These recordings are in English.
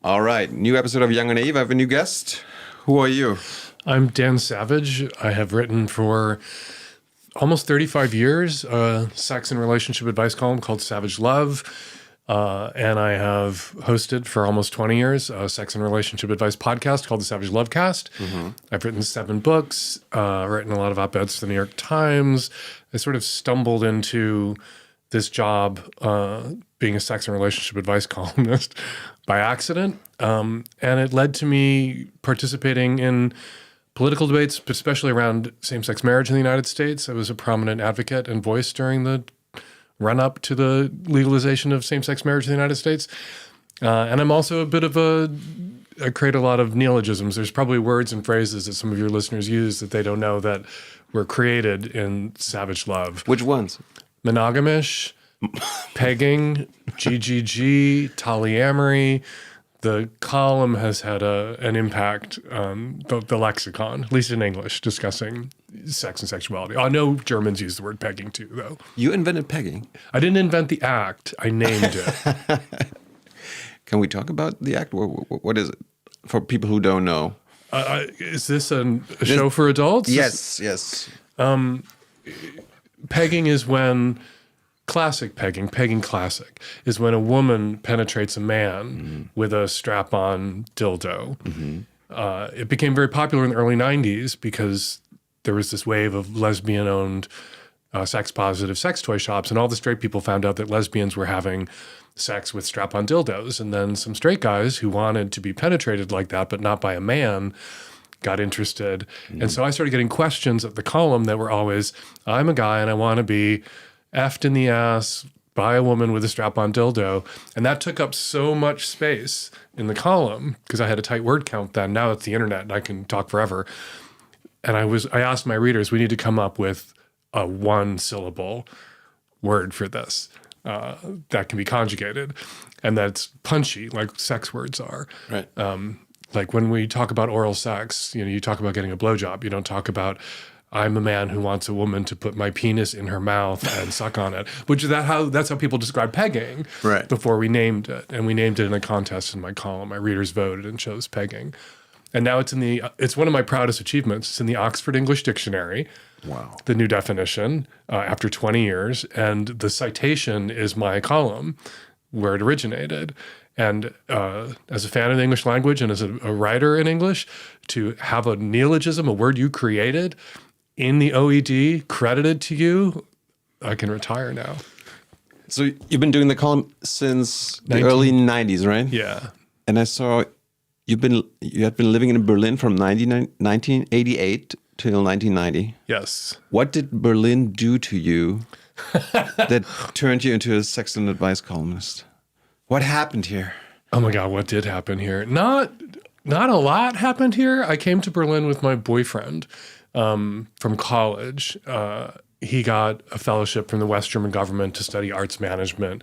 All right, new episode of Jung Naiv. I have a new guest. Who are you? I'm Dan Savage. I have written for almost 35 years a sex and relationship advice column called Savage Love. And I have hosted for almost 20 years a sex and relationship advice podcast called the Savage Love Cast. Mm-hmm. I've written 7 books, written a lot of op-eds for the New York Times. I sort of stumbled into this job being a sex and relationship advice columnist by accident. And it led to me participating in political debates, especially around same-sex marriage in the United States. I was a prominent advocate and voice during the run-up to the legalization of same-sex marriage in the United States. And I'm also a bit of I create a lot of neologisms. There's probably words and phrases that some of your listeners use that they don't know that were created in Savage Love. Which ones? Monogamish, pegging, GGG, polyamory. The column has had an impact on the lexicon, at least in English, discussing sex and sexuality. I know Germans use the word pegging too, though. You invented pegging? I didn't invent the act. I named it. Can we talk about the act? What is it for people who don't know? Is this a show for adults? Yes. Pegging is when... Classic pegging classic, is when a woman penetrates a man with a strap-on dildo. Mm-hmm. It became very popular in the early 90s because there was this wave of lesbian-owned sex-positive sex toy shops, and all the straight people found out that lesbians were having sex with strap-on dildos. And then some straight guys who wanted to be penetrated like that, but not by a man, got interested. Mm-hmm. And so I started getting questions at the column that were always, I'm a guy and I want to be effed in the ass by a woman with a strap-on dildo. And that took up so much space in the column because I had a tight word count then. Now it's the internet and I can talk forever. And I asked my readers, we need to come up with a 1-syllable word for this that can be conjugated and that's punchy like sex words are. Right. Like when we talk about oral sex, you talk about getting a blowjob. You don't talk about I'm a man who wants a woman to put my penis in her mouth and suck on it, that's how people describe pegging before we named it. And we named it in a contest in my column. My readers voted and chose pegging. And now it's one of my proudest achievements. It's in the Oxford English Dictionary. Wow. The new definition after 20 years. And the citation is my column where it originated. And as a fan of the English language and as a writer in English, to have a neologism, a word you created, in the OED, credited to you, I can retire now. So you've been doing the column since the early 90s, right? Yeah. And I saw you had been living in Berlin from 1988 till 1990. Yes. What did Berlin do to you that turned you into a sex and advice columnist? What happened here? Oh my God, what did happen here? Not a lot happened here. I came to Berlin with my boyfriend. From college. He got a fellowship from the West German government to study arts management.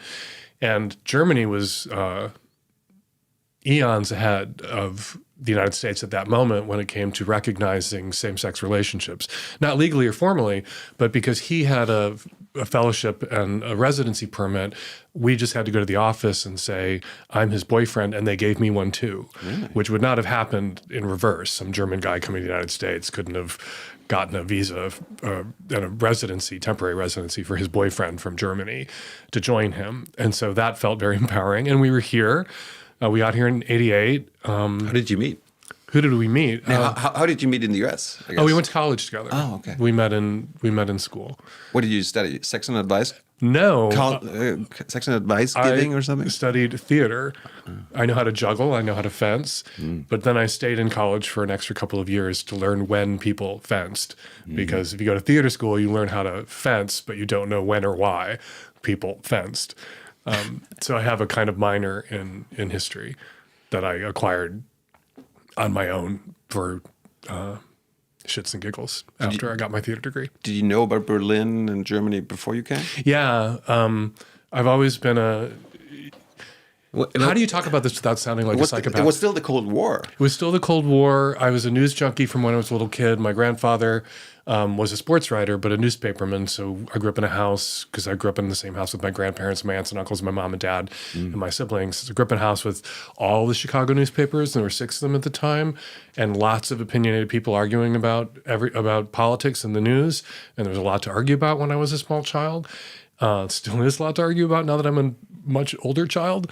And Germany was eons ahead of the United States at that moment when it came to recognizing same-sex relationships. Not legally or formally, but because he had a fellowship and a residency permit, we just had to go to the office and say, I'm his boyfriend, and they gave me one too, which would not have happened in reverse. Some German guy coming to the United States couldn't have gotten a visa and a temporary residency for his boyfriend from Germany to join him. And so that felt very empowering. And we were here. We got here in 88. How did you meet? Who did we meet? Now, how did you meet in the U.S.? Oh, we went to college together. Oh, okay. We met in school. What did you study? Sex and advice? No. Sex and advice giving or something? I studied theater. I know how to juggle. I know how to fence. But then I stayed in college for an extra couple of years to learn when people fenced. Because if you go to theater school, you learn how to fence, but you don't know when or why people fenced. So I have a kind of minor in history that I acquired on my own for shits and giggles after I got my theater degree. Did you know about Berlin and Germany before you came? Yeah. I've always been how do you talk about this without sounding like a psychopath? It was still the Cold War. It was still the Cold War. I was a news junkie from when I was a little kid. My grandfather was a sports writer, but a newspaperman. So I grew up in a house, because I grew up in the same house with my grandparents, my aunts and uncles, my mom and dad, and my siblings. So I grew up in a house with all the Chicago newspapers. There were 6 of them at the time, and lots of opinionated people arguing about politics and the news. And there was a lot to argue about when I was a small child. Still is a lot to argue about now that I'm a much older child.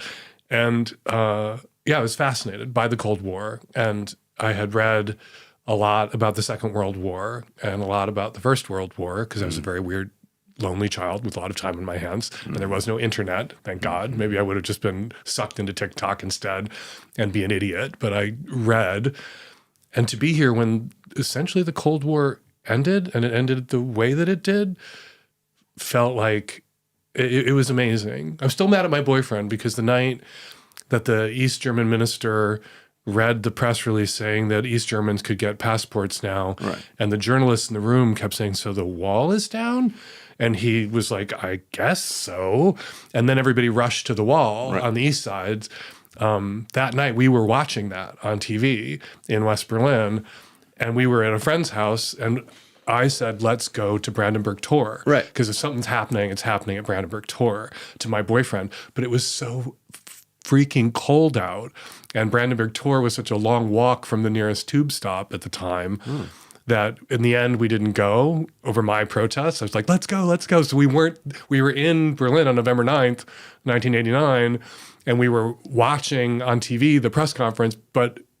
And I was fascinated by the Cold War. And I had read a lot about the Second World War and a lot about the First World War, because I was a very weird, lonely child with a lot of time on my hands. And there was no internet, thank God. Maybe I would have just been sucked into TikTok instead and be an idiot. But I read. And to be here when essentially the Cold War ended, and it ended the way that it did, felt like it was amazing. I'm still mad at my boyfriend, because the night that the East German minister read the press release saying that East Germans could get passports now, and the journalists in the room kept saying, so the wall is down? And he was like, I guess so. And then everybody rushed to the wall on the east side. That night we were watching that on TV in West Berlin, and we were at a friend's house, and I said, let's go to Brandenburg Tor. Right. Because if something's happening, it's happening at Brandenburg Tor, to my boyfriend. But it was so freaking cold out. And Brandenburg Tor was such a long walk from the nearest tube stop at the time that in the end we didn't go over my protest. I was like, let's go, let's go. So we were in Berlin on November 9th, 1989, and we were watching on TV the press conference,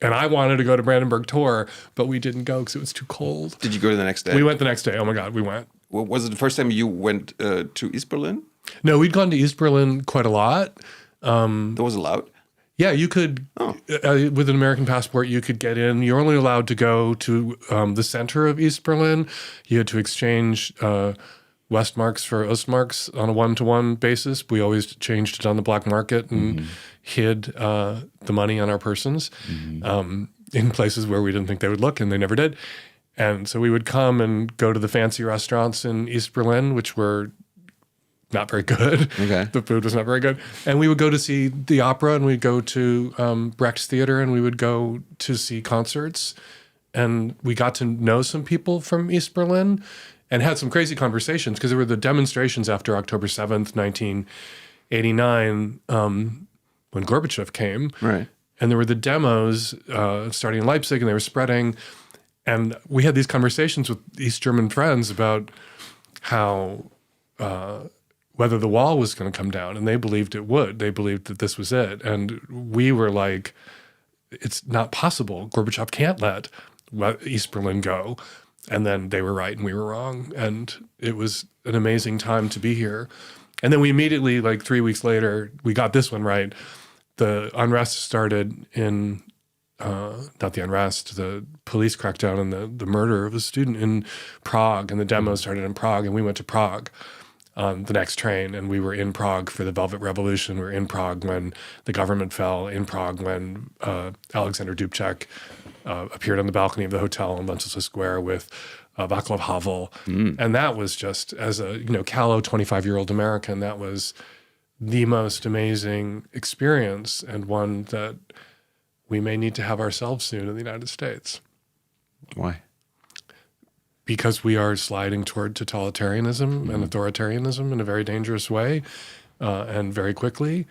and I wanted to go to Brandenburg Tor, but we didn't go because it was too cold. Did you go the next day? We went the next day. Oh my God, we went. Well, was it the first time you went to East Berlin? No, we'd gone to East Berlin quite a lot. That was allowed? Yeah, you could, with an American passport, you could get in. You're only allowed to go to the center of East Berlin. You had to exchange Westmarks for Ostmarks on a one-to-one basis. We always changed it on the black market and hid the money on our persons in places where we didn't think they would look, and they never did. And so we would come and go to the fancy restaurants in East Berlin, which were not very good. Okay. The food was not very good. And we would go to see the opera, and we'd go to Brecht's Theater, and we would go to see concerts. And we got to know some people from East Berlin and had some crazy conversations, because there were the demonstrations after October 7th, 1989, when Gorbachev came. Right. And there were the demos starting in Leipzig, and they were spreading. And we had these conversations with East German friends about how whether the wall was going to come down, and they believed it would. They believed that this was it. And we were like, it's not possible. Gorbachev can't let East Berlin go. And then they were right and we were wrong. And it was an amazing time to be here. And then we immediately, like 3 weeks later, we got this one right. The unrest started in, not the unrest, the police crackdown and the murder of a student in Prague. And the demo started in Prague, and we went to Prague on the next train, and we were in Prague for the Velvet Revolution. We were in Prague when the government fell, in Prague when Alexander Dubček appeared on the balcony of the hotel in Wenceslas Square with Václav Havel. And that was just, as a callow 25-year-old American, that was the most amazing experience, and one that we may need to have ourselves soon in the United States. Why? Because we are sliding toward totalitarianism and authoritarianism in a very dangerous way, and very quickly.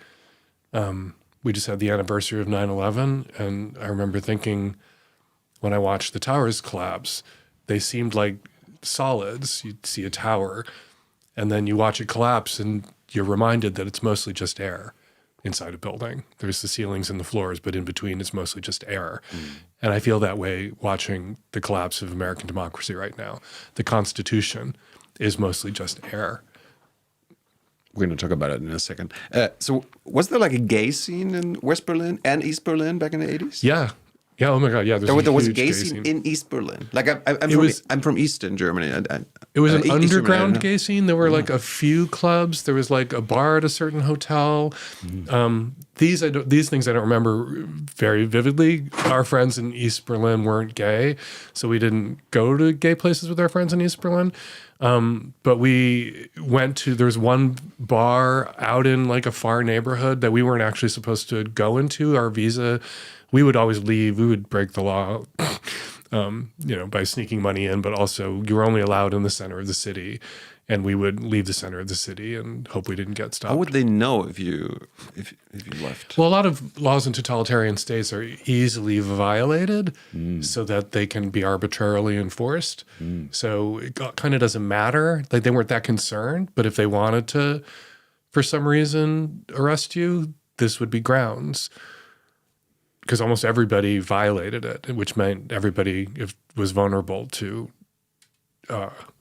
We just had the anniversary of 9/11, and I remember thinking, when I watched the towers collapse, they seemed like solids. You'd see a tower, and then you watch it collapse, and you're reminded that it's mostly just air inside a building. There's the ceilings and the floors, but in between it's mostly just air. And I feel that way watching the collapse of American democracy right now. The Constitution is mostly just air. We're going to talk about it in a second. So was there like a gay scene in West Berlin and East Berlin back in the 80s? Yeah. Yeah. Oh my God. Yeah. There was a huge gay scene in East Berlin. Like I'm from Eastern Germany. It was an Eastern underground Germany, gay scene. There were like a few clubs. There was like a bar at a certain hotel. These things I don't remember very vividly. Our friends in East Berlin weren't gay, so we didn't go to gay places with our friends in East Berlin. But we went to, there's one bar out in like a far neighborhood that we weren't actually supposed to go into. Our visa, we would always leave. We would break the law, by sneaking money in, but also you were only allowed in the center of the city, and we would leave the center of the city and hope we didn't get stopped. How would they know if you left? Well, a lot of laws in totalitarian states are easily violated so that they can be arbitrarily enforced. So it kind of doesn't matter. Like they weren't that concerned, but if they wanted to, for some reason, arrest you, this would be grounds. Because almost everybody violated it, which meant everybody was vulnerable to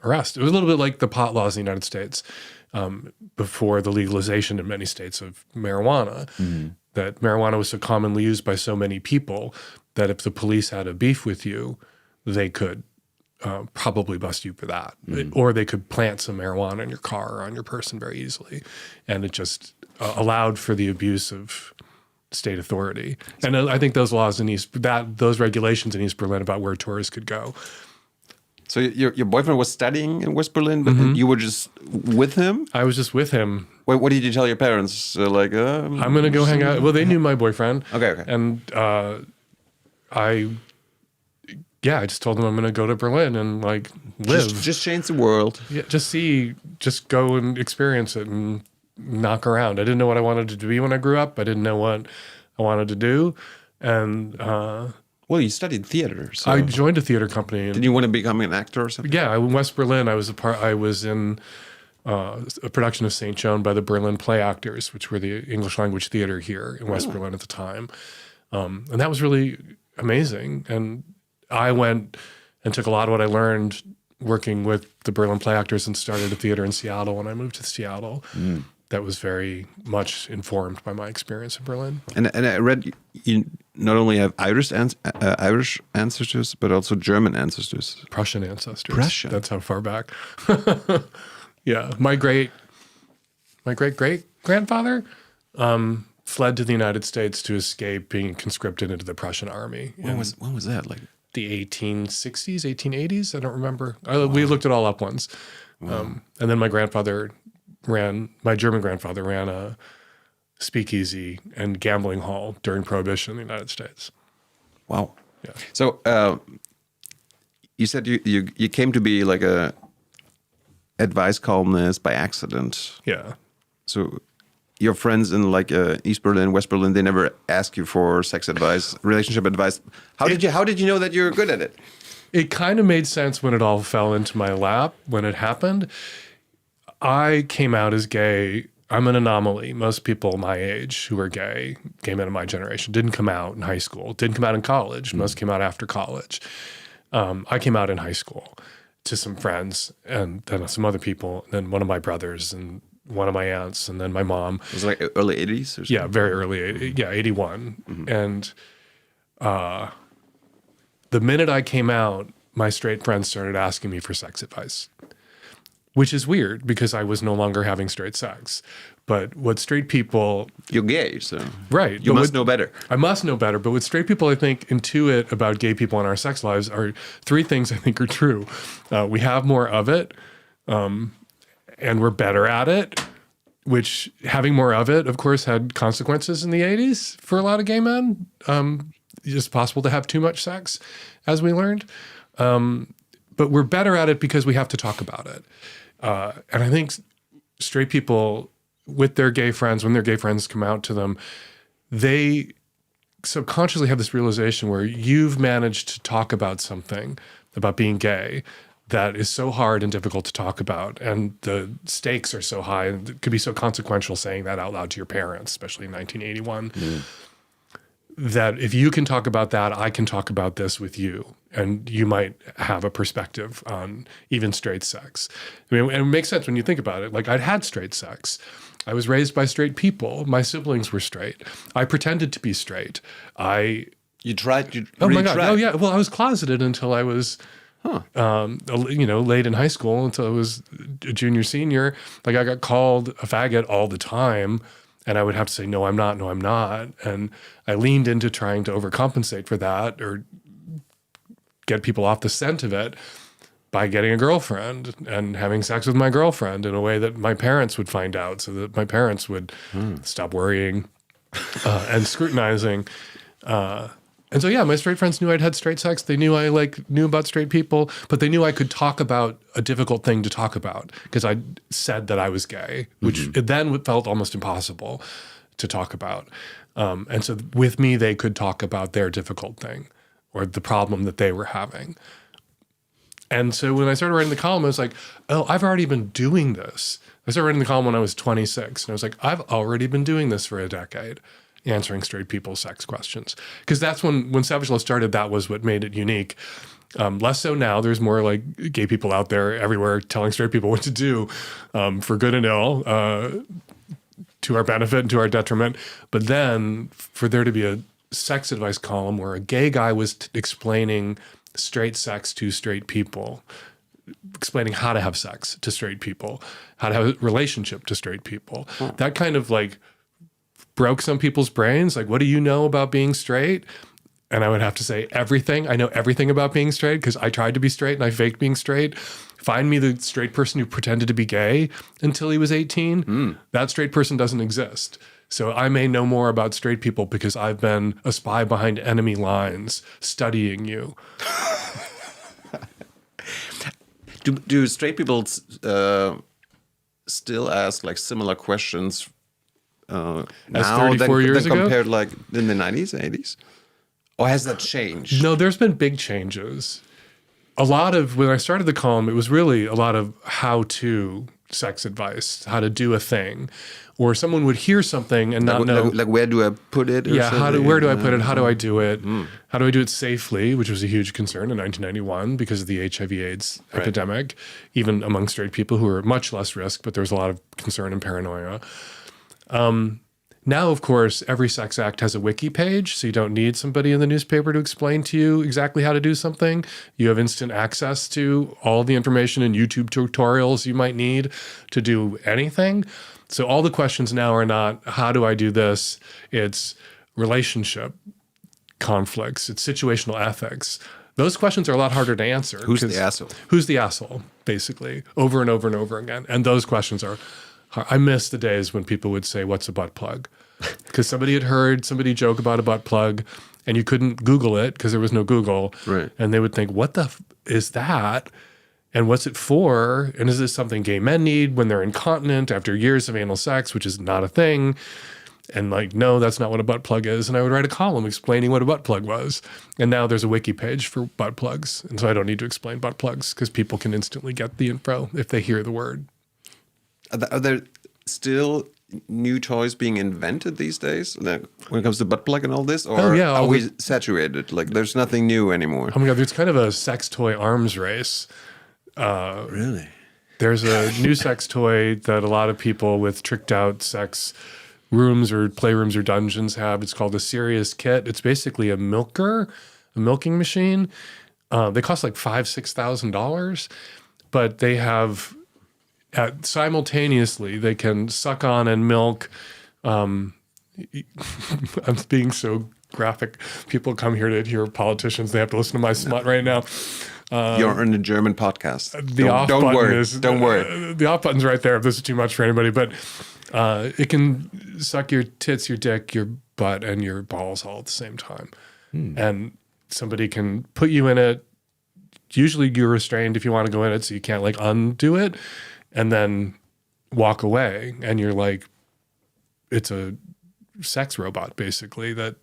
arrest. It was a little bit like the pot laws in the United States before the legalization in many states of marijuana, that marijuana was so commonly used by so many people that if the police had a beef with you, they could probably bust you for that. Or they could plant some marijuana in your car or on your person very easily. And it just allowed for the abuse of state authority. And I think those laws in those regulations in East Berlin about where tourists could go. So your boyfriend was studying in West Berlin, but you were just with him? I was just with him. What did you tell your parents? I'm going to go hang out. Well, they knew my boyfriend. Okay. And I just told them I'm going to go to Berlin and like live. Just change the world. Yeah, just go and experience it and knock around. I didn't know what I wanted to be when I grew up. I didn't know what I wanted to do. And well, you studied theater. So. I joined a theater company. Did you want to become an actor or something? Yeah, in West Berlin, I was in a production of Saint Joan by the Berlin Play Actors, which were the English language theater here in West Berlin at the time. And that was really amazing. And I went and took a lot of what I learned working with the Berlin Play Actors and started a theater in Seattle when I moved to Seattle. That was very much informed by my experience in Berlin. And I read you not only have Irish ancestors, but also German ancestors. Prussian ancestors. Prussian. That's how far back. Yeah. My great grandfather fled to the United States to escape being conscripted into the Prussian army. When was that? Like the 1860s, 1880s? I don't remember. We looked it all up once. And then my German grandfather ran a speakeasy and gambling hall during Prohibition in the United States. Wow. Yeah. So you said you came to be like a advice columnist by accident. Yeah. So your friends in like East Berlin, West Berlin, they never ask you for sex advice, relationship advice. How did you know that you're good at it? It kind of made sense when it all fell into my lap when it happened. I came out as gay. I'm an anomaly. Most people my age who are gay men of my generation, didn't come out in high school, didn't come out in college. Most came out after college. I came out in high school to some friends and then some other people, and then one of my brothers and one of my aunts, and then my mom. It was like early 80s or something? Yeah, very early. Yeah, 81. And the minute I came out, my straight friends started asking me for sex advice. Which is weird because I was no longer having straight sex. But what straight people... You're gay, so... Right. You must know better. I must know better. But what straight people, I think, intuit about gay people in our sex lives are three things I think are true. We have more of it, and we're better at it, which having more of it, of course, had consequences in the 80s for a lot of gay men. It's possible to have too much sex, as we learned. But we're better at it because we have to talk about it. And I think straight people with their gay friends, when their gay friends come out to them, they subconsciously have this realization where you've managed to talk about something, about being gay, that is so hard and difficult to talk about. And the stakes are so high, and it could be so consequential saying that out loud to your parents, especially in 1981. That if you can talk about that, I can talk about this with you. And you might have a perspective on even straight sex. I mean, and it makes sense when you think about it. Like, I'd had straight sex. I was raised by straight people. My siblings were straight. I pretended to be straight. I You tried. You Oh really my God. tried. Oh yeah. Well, I was closeted until I was, late in high school, until I was a junior, senior. Like I got called a faggot all the time, and I would have to say, no, I'm not. No, I'm not. And I leaned into trying to overcompensate for that or get people off the scent of it by getting a girlfriend and having sex with my girlfriend in a way that my parents would find out, so that my parents would stop worrying and scrutinizing. And so, yeah, my straight friends knew I'd had straight sex. They knew I knew about straight people, but they knew I could talk about a difficult thing to talk about because I said that I was gay, which it then felt almost impossible to talk about. And so with me, they could talk about their difficult thing or the problem that they were having. And so when I started writing the column, I was like, oh, I've already been doing this. I started writing the column when I was 26. And I was like, I've already been doing this for a decade, answering straight people's sex questions. Because that's when Savage Love started, that was what made it unique. Less so now. There's more like gay people out there everywhere telling straight people what to do for good and ill, to our benefit and to our detriment. But then for there to be a sex advice column where a gay guy was explaining straight sex to straight people, explaining how to have sex to straight people, how to have a relationship to straight people. That kind of like broke some people's brains. Like, what do you know about being straight? And I would have to say everything. I know everything about being straight because I tried to be straight and I faked being straight. Find me the straight person who pretended to be gay until he was 18. That straight person doesn't exist. So I may know more about straight people because I've been a spy behind enemy lines studying you. Do straight people still ask like similar questions As now 34 years ago? compared like in the 90s, 80s? Or has that changed? No, there's been big changes. A lot of, when I started the column, it was really a lot of how-to sex advice, how to do a thing. Or someone would hear something and not know. Like where do I put it? Or Yeah, something? where do I put it? How do I do it? How do I do it safely, which was a huge concern in 1991 because of the HIV/AIDS epidemic, even among straight people who were much less risk, but there was a lot of concern and paranoia. Now, of course, every sex act has a wiki page, so you don't need somebody in the newspaper to explain to you exactly how to do something. You have instant access to all the information and YouTube tutorials you might need to do anything. So all the questions now are not, how do I do this? It's relationship conflicts. It's situational ethics. Those questions are a lot harder to answer. Who's the asshole? Who's the asshole, basically, over and over and over again. And those questions are hard. I miss the days when people would say, what's a butt plug? Because somebody had heard somebody joke about a butt plug and you couldn't Google it because there was no Google. Right. And they would think, what the is that? And what's it for? And is this something gay men need when they're incontinent after years of anal sex, which is not a thing? And like, no, that's not what a butt plug is. And I would write a column explaining what a butt plug was. And now there's a wiki page for butt plugs. And so I don't need to explain butt plugs because people can instantly get the info if they hear the word. Are there still new toys being invented these days like, when it comes to butt plug and all this? Or are we saturated? Like there's nothing new anymore? Oh my God, there's kind of a sex toy arms race. Really? There's a new sex toy that a lot of people with tricked out sex rooms or playrooms or dungeons have. It's called a Serious Kit. It's basically a milking machine. They cost like $5,000-$6,000, but they have simultaneously they can suck on and milk. I'm being so graphic. People come here to hear politicians. They have to listen to my smut right now. You're on a German podcast. Don't worry. Don't worry. The off button's right there if this is too much for anybody. But it can suck your tits, your dick, your butt, and your balls all at the same time. And somebody can put you in it. Usually you're restrained if you want to go in it, so you can't like undo it, and then walk away. And you're like, it's a sex robot basically that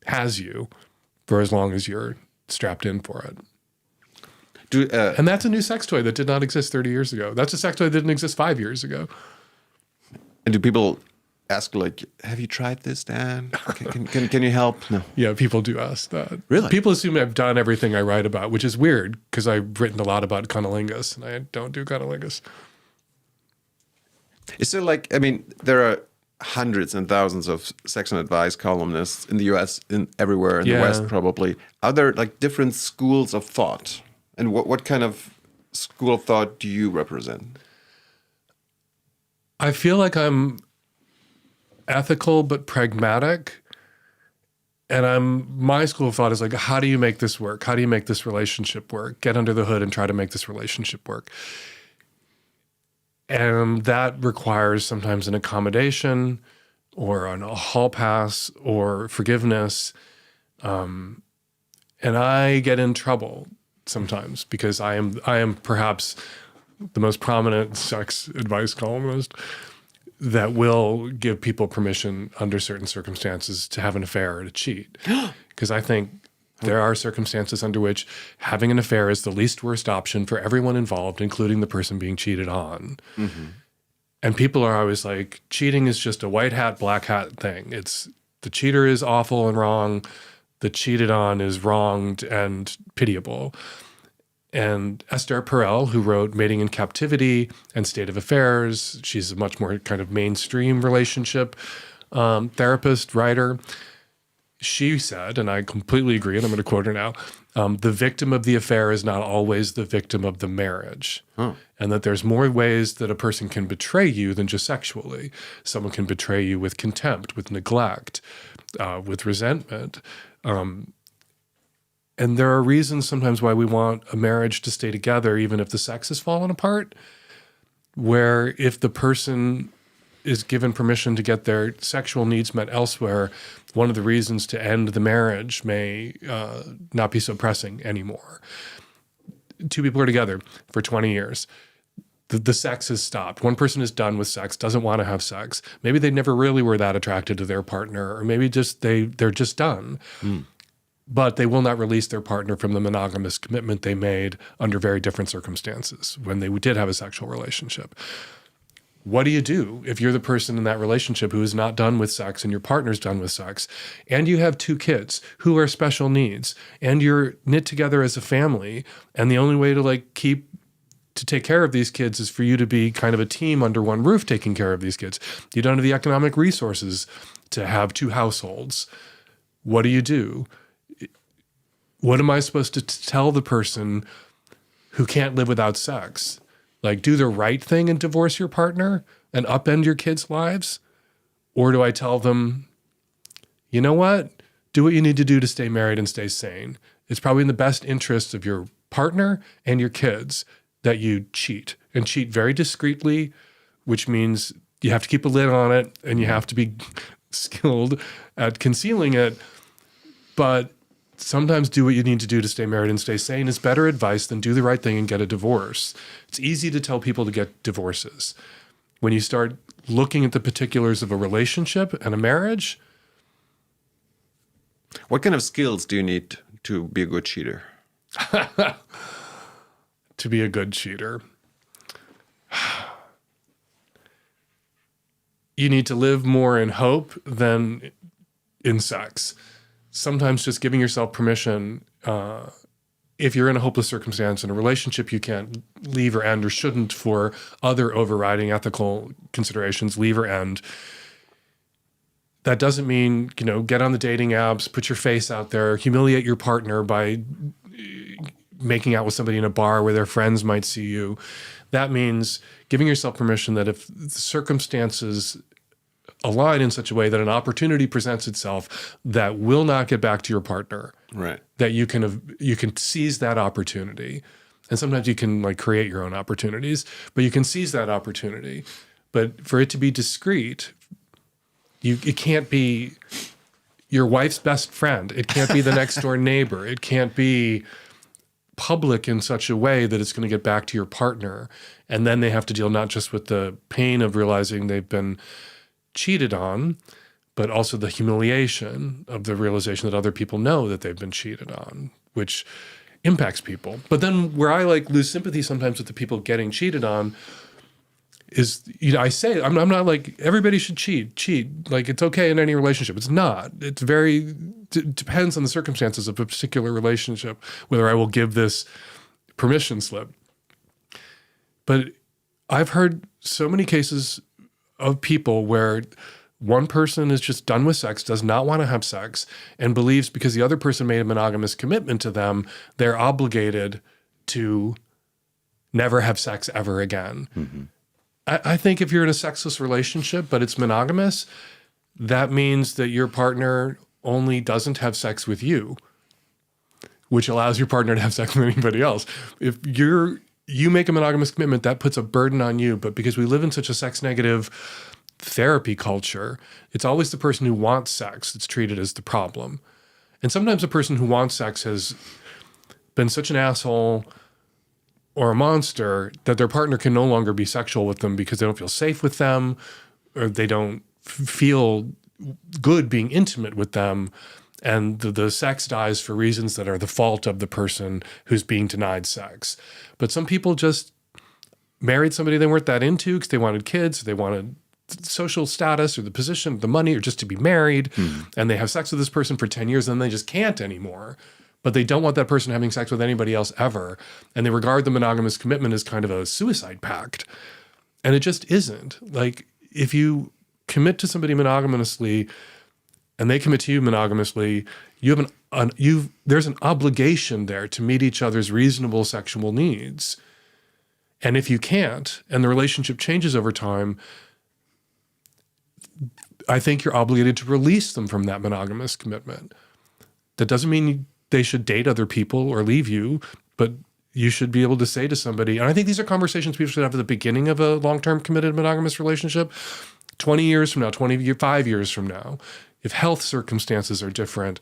has you for as long as you're strapped in for it. And that's a new sex toy that did not exist 30 years ago. That's a sex toy that didn't exist 5 years ago. And do people ask like, have you tried this, Dan? Can you help? No. Yeah, people do ask that. Really? People assume I've done everything I write about, which is weird because I've written a lot about cunnilingus and I don't do cunnilingus. Is there like, I mean, there are hundreds and thousands of sex and advice columnists in the US, everywhere in the West probably. Are there like different schools of thought? And what kind of school of thought do you represent? I feel like I'm ethical but pragmatic. And my school of thought is like, how do you make this work? How do you make this relationship work? Get under the hood and try to make this relationship work. And that requires sometimes an accommodation or a hall pass or forgiveness. And I get in trouble sometimes because I am perhaps the most prominent sex advice columnist that will give people permission under certain circumstances to have an affair or to cheat. Because I think there are circumstances under which having an affair is the least worst option for everyone involved, including the person being cheated on. Mm-hmm. And people are always like, cheating is just a white hat, black hat thing. It's the cheater is awful and wrong. The cheated on is wronged and pitiable. And Esther Perel, who wrote Mating in Captivity and State of Affairs, she's a much more kind of mainstream relationship therapist, writer. She said, and I completely agree, and I'm going to quote her now, the victim of the affair is not always the victim of the marriage. Huh. And that there's more ways that a person can betray you than just sexually. Someone can betray you with contempt, with neglect, with resentment. And there are reasons sometimes why we want a marriage to stay together, even if the sex has fallen apart, where if the person is given permission to get their sexual needs met elsewhere, one of the reasons to end the marriage may not be so pressing anymore. Two people are together for 20 years. The sex has stopped. One person is done with sex, doesn't want to have sex. Maybe they never really were that attracted to their partner, or maybe just they're just done. Mm. But they will not release their partner from the monogamous commitment they made under very different circumstances when they did have a sexual relationship. What do you do if you're the person in that relationship who is not done with sex and your partner's done with sex, and you have two kids who are special needs, and you're knit together as a family, and the only way to take care of these kids is for you to be kind of a team under one roof taking care of these kids. You don't have the economic resources to have two households. What do? What am I supposed to tell the person who can't live without sex? Like, do the right thing and divorce your partner and upend your kids' lives? Or do I tell them, you know what? Do what you need to do to stay married and stay sane. It's probably in the best interest of your partner and your kids that you cheat, and cheat very discreetly, which means you have to keep a lid on it and you have to be skilled at concealing it. But sometimes do what you need to do to stay married and stay sane is better advice than do the right thing and get a divorce. It's easy to tell people to get divorces. When you start looking at the particulars of a relationship and a marriage. What kind of skills do you need to be a good cheater? To be a good cheater. You need to live more in hope than in sex. Sometimes just giving yourself permission, if you're in a hopeless circumstance in a relationship you can't leave or end or shouldn't for other overriding ethical considerations, leave or end. That doesn't mean, get on the dating apps, put your face out there, humiliate your partner by making out with somebody in a bar where their friends might see you. That means giving yourself permission that if the circumstances align in such a way that an opportunity presents itself that will not get back to your partner, right? That you can seize that opportunity. And sometimes you can create your own opportunities, but you can seize that opportunity. But for it to be discreet, it can't be your wife's best friend. It can't be the next door neighbor. It can't be public in such a way that it's going to get back to your partner. And then they have to deal not just with the pain of realizing they've been cheated on, but also the humiliation of the realization that other people know that they've been cheated on, which impacts people. But then where I lose sympathy sometimes with the people getting cheated on is, I say, I'm not like everybody should cheat. It's okay in any relationship. It's not. It's depends on the circumstances of a particular relationship, whether I will give this permission slip. But I've heard so many cases of people where one person is just done with sex, does not want to have sex, and believes because the other person made a monogamous commitment to them, they're obligated to never have sex ever again. Mm-hmm. I think if you're in a sexless relationship, but it's monogamous, that means that your partner only doesn't have sex with you, which allows your partner to have sex with anybody else. If you make a monogamous commitment, that puts a burden on you. But because we live in such a sex-negative therapy culture, it's always the person who wants sex that's treated as the problem. And sometimes the person who wants sex has been such an asshole or a monster that their partner can no longer be sexual with them because they don't feel safe with them, or they don't feel good being intimate with them. And the sex dies for reasons that are the fault of the person who's being denied sex. But some people just married somebody they weren't that into because they wanted kids, they wanted social status or the position, the money, or just to be married. And they have sex with this person for 10 years and then they just can't anymore. But they don't want that person having sex with anybody else ever. And they regard the monogamous commitment as kind of a suicide pact. And it just isn't. Like, if you commit to somebody monogamously and they commit to you monogamously, you have there's an obligation there to meet each other's reasonable sexual needs. And if you can't, and the relationship changes over time, I think you're obligated to release them from that monogamous commitment. That doesn't mean they should date other people or leave you, but you should be able to say to somebody, and I think these are conversations people should have at the beginning of a long-term committed monogamous relationship, 20 years from now, 25 years from now, if health circumstances are different,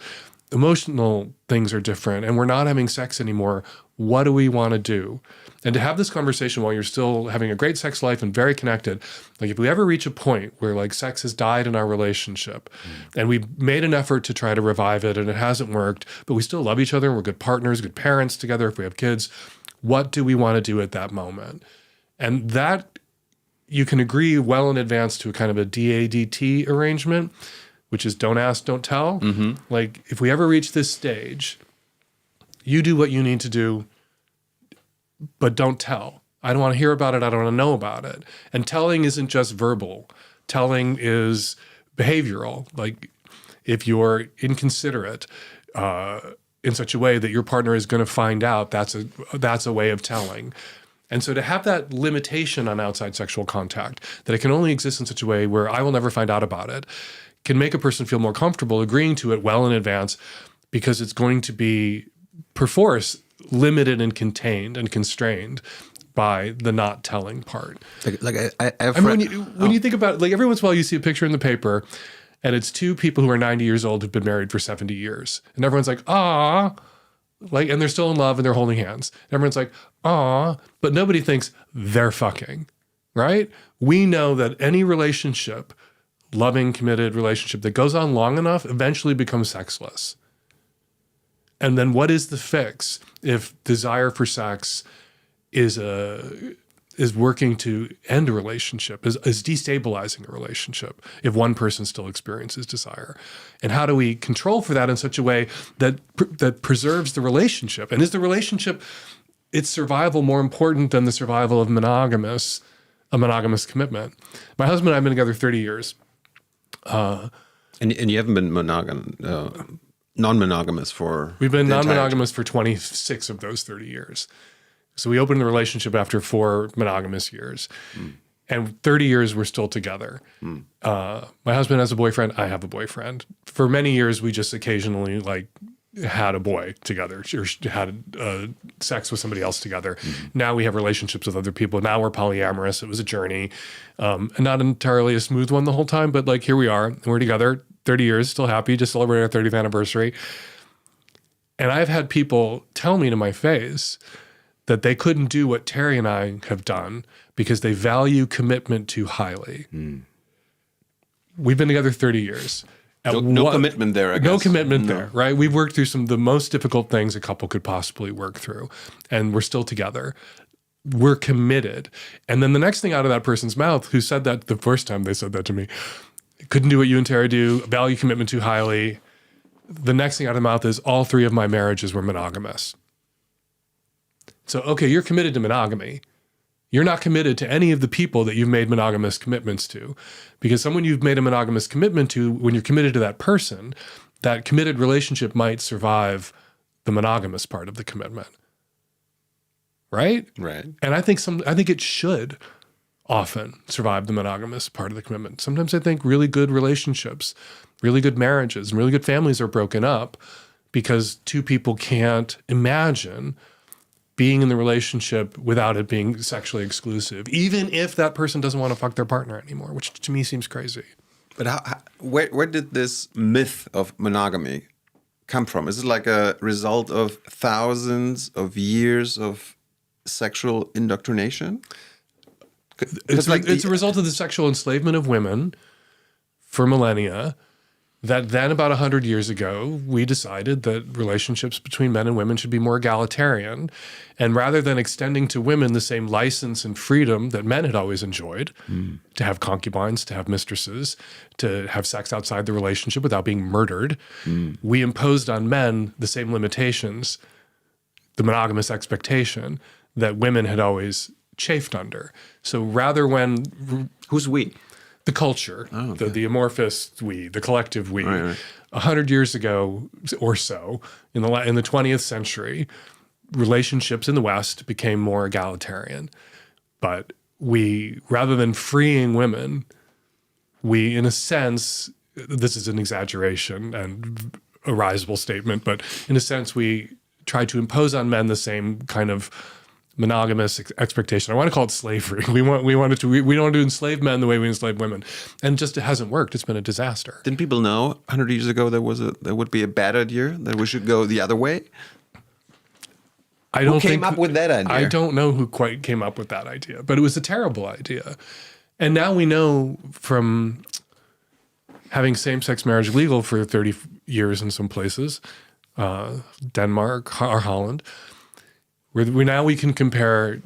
emotional things are different, and we're not having sex anymore, what do we want to do? And to have this conversation while you're still having a great sex life and very connected, like if we ever reach a point where like sex has died in our relationship and we made an effort to try to revive it and it hasn't worked, but we still love each other and we're good partners, good parents together if we have kids, what do we want to do at that moment? And that you can agree well in advance to a kind of a DADT arrangement, which is don't ask, don't tell. Mm-hmm. Like if we ever reach this stage, you do what you need to do, but don't tell. I don't want to hear about it. I don't want to know about it. And telling isn't just verbal. Telling is behavioral. Like if you're inconsiderate in such a way that your partner is going to find out, that's a way of telling. And so to have that limitation on outside sexual contact, that it can only exist in such a way where I will never find out about it, can make a person feel more comfortable agreeing to it well in advance, because it's going to be perforce limited and contained and constrained by the not telling part. When you think about it, like every once in a while you see a picture in the paper and it's two people who are 90 years old who've been married for 70 years. And everyone's like, ah, like, and they're still in love and they're holding hands. And everyone's like, ah, but nobody thinks they're fucking, right? We know that any relationship, loving, committed relationship that goes on long enough eventually becomes sexless. And then what is the fix if desire for sex is working to end a relationship, is destabilizing a relationship if one person still experiences desire? And how do we control for that in such a way that preserves the relationship? And is the relationship, its survival, more important than the survival of a monogamous commitment? My husband and I have been together 30 years. And you haven't been non-monogamous for... We've been non-monogamous for 26 of those 30 years. So we opened the relationship after 4 monogamous years. And 30 years we're still together. My husband has a boyfriend. I have a boyfriend. For many years, we just occasionally like had a boy together or had sex with somebody else together. Now we have relationships with other people. Now we're polyamorous. It was a journey. And not entirely a smooth one the whole time, but like here we are. And we're together 30 years, still happy, just celebrated our 30th anniversary. And I've had people tell me to my face that they couldn't do what Terry and I have done because they value commitment too highly. We've been together 30 years. No commitment there, I guess. No commitment there, right? We've worked through some of the most difficult things a couple could possibly work through, and we're still together. We're committed. And then the next thing out of that person's mouth, who said that the first time they said that to me, couldn't do what you and Terry do, value commitment too highly. The next thing out of the mouth is all 3 of my marriages were monogamous. So, okay, you're committed to monogamy, You're not committed to any of the people that you've made monogamous commitments to, because someone you've made a monogamous commitment to, when you're committed to that person, that committed relationship might survive the monogamous part of the commitment. Right? Right. And I think it should often survive the monogamous part of the commitment. Sometimes I think really good relationships, really good marriages, and really good families are broken up because two people can't imagine being in the relationship without it being sexually exclusive, even if that person doesn't want to fuck their partner anymore, which to me seems crazy. But where did this myth of monogamy come from? Is it like a result of thousands of years of sexual indoctrination? It's a result of the sexual enslavement of women for millennia, that then about 100 years ago, we decided that relationships between men and women should be more egalitarian. And rather than extending to women the same license and freedom that men had always enjoyed, to have concubines, to have mistresses, to have sex outside the relationship without being murdered, we imposed on men the same limitations, the monogamous expectation that women had always chafed under. So rather when... Who's we? The culture, the amorphous we, the collective we. Right. 100 years ago or so, in the 20th century, relationships in the West became more egalitarian. But we, rather than freeing women, we, in a sense, this is an exaggeration and a risible statement, but in a sense, we tried to impose on men the same kind of monogamous expectation. I want to call it slavery. We don't want to enslave men the way we enslave women, and just it hasn't worked. It's been a disaster. Didn't people know 100 years ago there would be a bad idea, that we should go the other way? Who came up with that idea? I don't know who quite came up with that idea, but it was a terrible idea. And now we know from having same-sex marriage legal for 30 years in some places, Denmark or Holland, where we can compare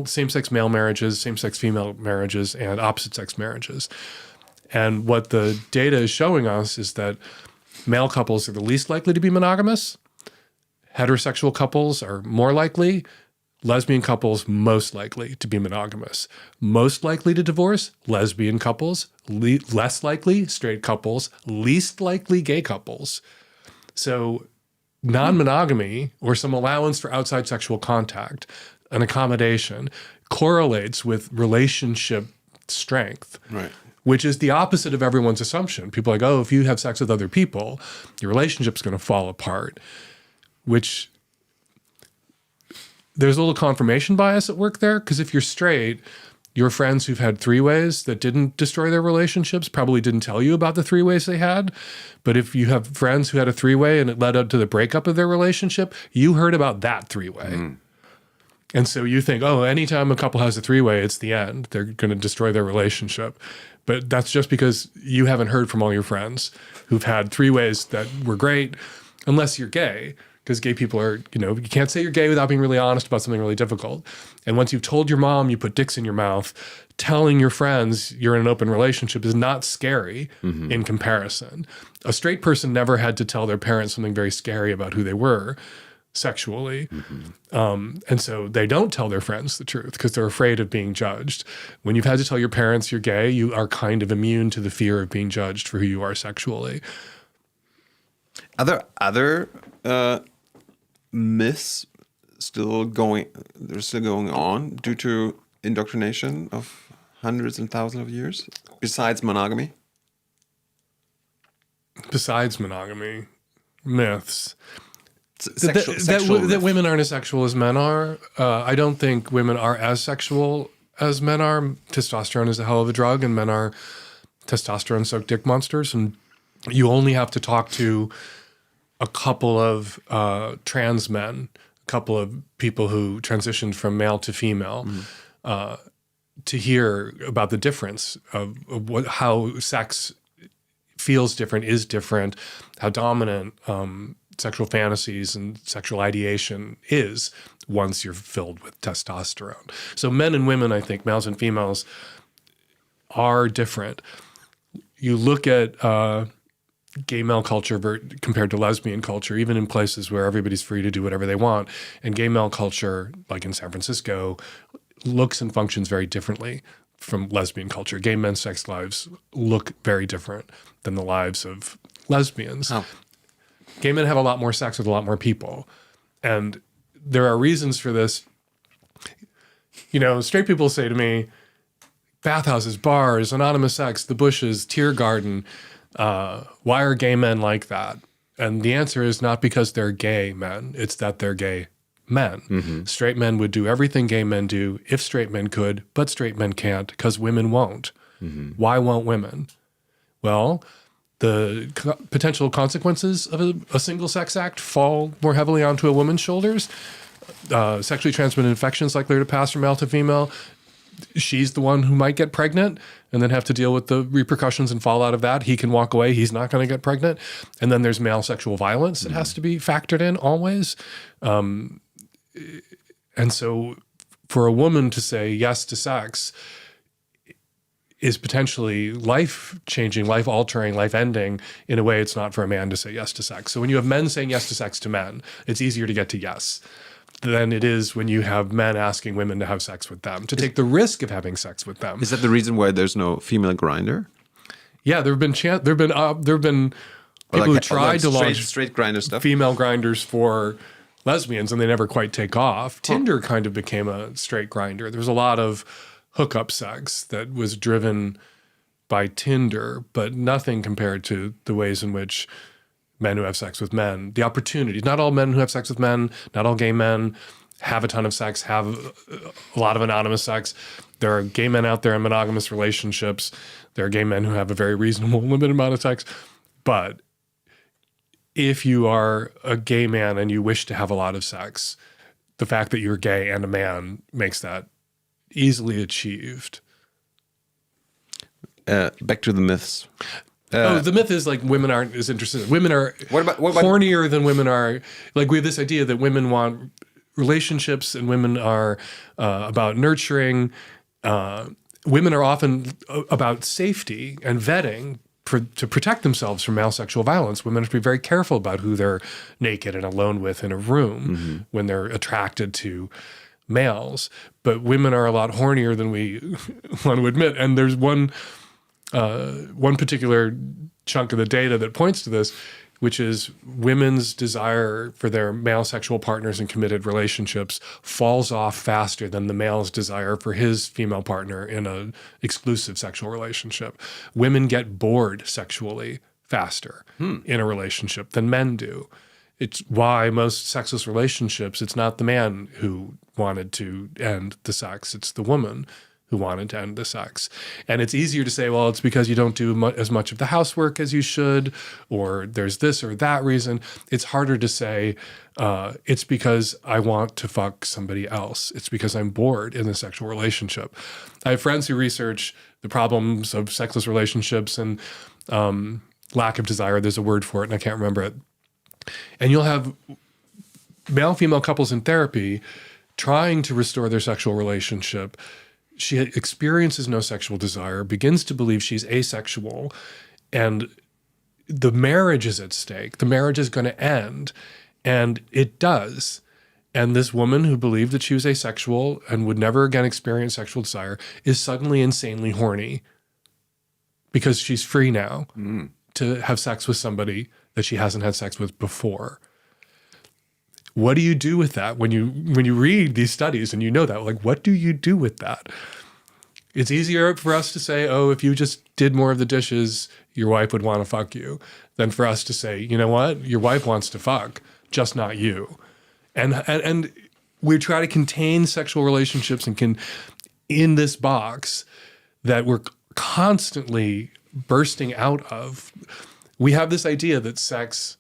same-sex male marriages, same-sex female marriages, and opposite-sex marriages. And what the data is showing us is that male couples are the least likely to be monogamous. Heterosexual couples are more likely. Lesbian couples most likely to be monogamous. Most likely to divorce, lesbian couples. Less likely, straight couples. Least likely, gay couples. So non-monogamy, or some allowance for outside sexual contact, an accommodation, correlates with relationship strength, right? Which is the opposite of everyone's assumption. People are like, oh, if you have sex with other people, your relationship's going to fall apart, which there's a little confirmation bias at work there, because if you're straight, your friends who've had three-ways that didn't destroy their relationships probably didn't tell you about the three-ways they had. But if you have friends who had a three-way and it led up to the breakup of their relationship, you heard about that three-way. And so you think, oh, anytime a couple has a three-way, it's the end. They're going to destroy their relationship. But that's just because you haven't heard from all your friends who've had three-ways that were great, unless you're gay. Because gay people are, you can't say you're gay without being really honest about something really difficult. And once you've told your mom you put dicks in your mouth, telling your friends you're in an open relationship is not scary in comparison. A straight person never had to tell their parents something very scary about who they were sexually. And so they don't tell their friends the truth because they're afraid of being judged. When you've had to tell your parents you're gay, you are kind of immune to the fear of being judged for who you are sexually. Other myths still going on due to indoctrination of hundreds and thousands of years, besides monogamy? Besides monogamy, myths. Sexual that women aren't as sexual as men are. I don't think women are as sexual as men are. Testosterone is a hell of a drug, and men are testosterone-soaked dick monsters. And you only have to talk to a couple of trans men, a couple of people who transitioned from male to female, to hear about the difference of how sex feels different, is different, how dominant sexual fantasies and sexual ideation is once you're filled with testosterone. So men and women, I think, males and females, are different. You look at gay male culture compared to lesbian culture, even in places where everybody's free to do whatever they want. And gay male culture, like in San Francisco, looks and functions very differently from lesbian culture. Gay men's sex lives look very different than the lives of lesbians. Oh. Gay men have a lot more sex with a lot more people. And there are reasons for this. You know, straight people say to me, bathhouses, bars, anonymous sex, the bushes, tear garden, why are gay men like that? And the answer is not because they're gay men, it's that they're gay men. Mm-hmm. Straight men would do everything gay men do if straight men could, but straight men can't because women won't. Mm-hmm. Why won't women? Well, the potential consequences of a single-sex act fall more heavily onto a woman's shoulders. Sexually transmitted infections likely to pass from male to female. She's the one who might get pregnant and then have to deal with the repercussions and fallout of that. He can walk away. He's not going to get pregnant. And then there's male sexual violence that has to be factored in always. And so for a woman to say yes to sex is potentially life-changing, life-altering, life-ending in a way it's not for a man to say yes to sex. So when you have men saying yes to sex to men, it's easier to get to yes than it is when you have men asking women to have sex with them, to take the risk of having sex with them. Is that the reason why there's no female grinder? Yeah, there have been people who tried to launch straight grinder stuff, female grinders for lesbians, and they never quite take off. Tinder kind of became a straight grinder. There was a lot of hookup sex that was driven by Tinder, but nothing compared to the ways in which men who have sex with men, the opportunities. Not all men who have sex with men, not all gay men have a ton of sex, have a lot of anonymous sex. There are gay men out there in monogamous relationships. There are gay men who have a very reasonable, limited amount of sex. But if you are a gay man and you wish to have a lot of sex, the fact that you're gay and a man makes that easily achieved. Back to the myths. The myth is like women aren't as interested. Women are hornier than women are. Like we have this idea that women want relationships and women are about nurturing. Women are often about safety and vetting to protect themselves from male sexual violence. Women have to be very careful about who they're naked and alone with in a room when they're attracted to males. But women are a lot hornier than we want to admit. And there's one particular chunk of the data that points to this, which is women's desire for their male sexual partners in committed relationships falls off faster than the male's desire for his female partner in an exclusive sexual relationship. Women get bored sexually faster in a relationship than men do. It's why most sexless relationships, it's not the man who wanted to end the sex, it's the woman who wanted to end the sex. And it's easier to say, well, it's because you don't do as much of the housework as you should, or there's this or that reason. It's harder to say, it's because I want to fuck somebody else. It's because I'm bored in the sexual relationship. I have friends who research the problems of sexless relationships and lack of desire. There's a word for it, and I can't remember it. And you'll have male-female couples in therapy trying to restore their sexual relationship. She experiences no sexual desire, begins to believe she's asexual, and the marriage is at stake. The marriage is going to end, and it does. And this woman who believed that she was asexual and would never again experience sexual desire is suddenly insanely horny because she's free now to have sex with somebody that she hasn't had sex with before. What do you do with that when you read these studies and you know that? Like, what do you do with that? It's easier for us to say, oh, if you just did more of the dishes, your wife would want to fuck you, than for us to say, you know what? Your wife wants to fuck, just not you. And we try to contain sexual relationships and can in this box that we're constantly bursting out of. We have this idea that sex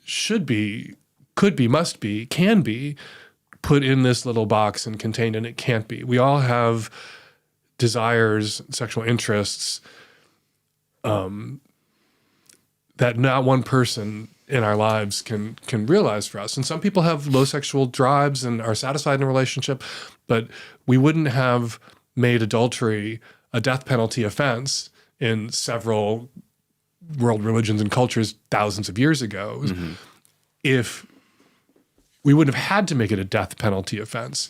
should be, could be, must be, can be put in this little box and contained, and it can't be. We all have desires, sexual interests that not one person in our lives can realize for us. And some people have low sexual drives and are satisfied in a relationship, but we wouldn't have made adultery a death penalty offense in several world religions and cultures thousands of years ago if we wouldn't have had to make it a death penalty offense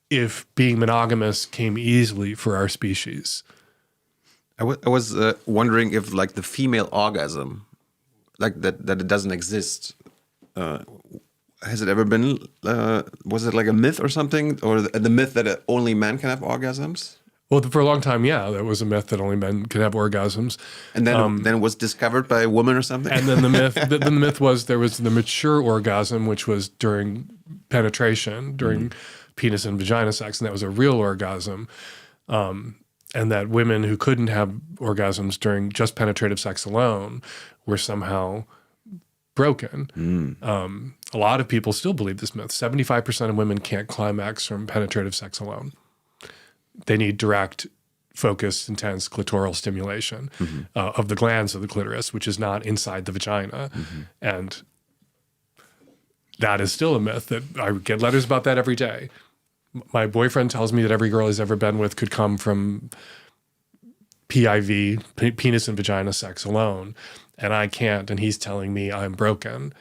if being monogamous came easily for our species. I was wondering if like the female orgasm, like that it doesn't exist. Has it ever been? Was it like a myth or something, or the myth that only men can have orgasms? Well, for a long time, yeah, that was a myth that only men could have orgasms. And then it was discovered by a woman or something. And then the myth was there was the mature orgasm, which was during penetration, during penis and vagina sex, and that was a real orgasm. And that women who couldn't have orgasms during just penetrative sex alone were somehow broken. A lot of people still believe this myth. 75% of women can't climax from penetrative sex alone. They need direct, focused, intense clitoral stimulation of the glands of the clitoris, which is not inside the vagina. And that is still a myth that I get letters about that every day. My boyfriend tells me that every girl he's ever been with could come from PIV, penis and vagina sex alone, and I can't, and he's telling me I'm broken.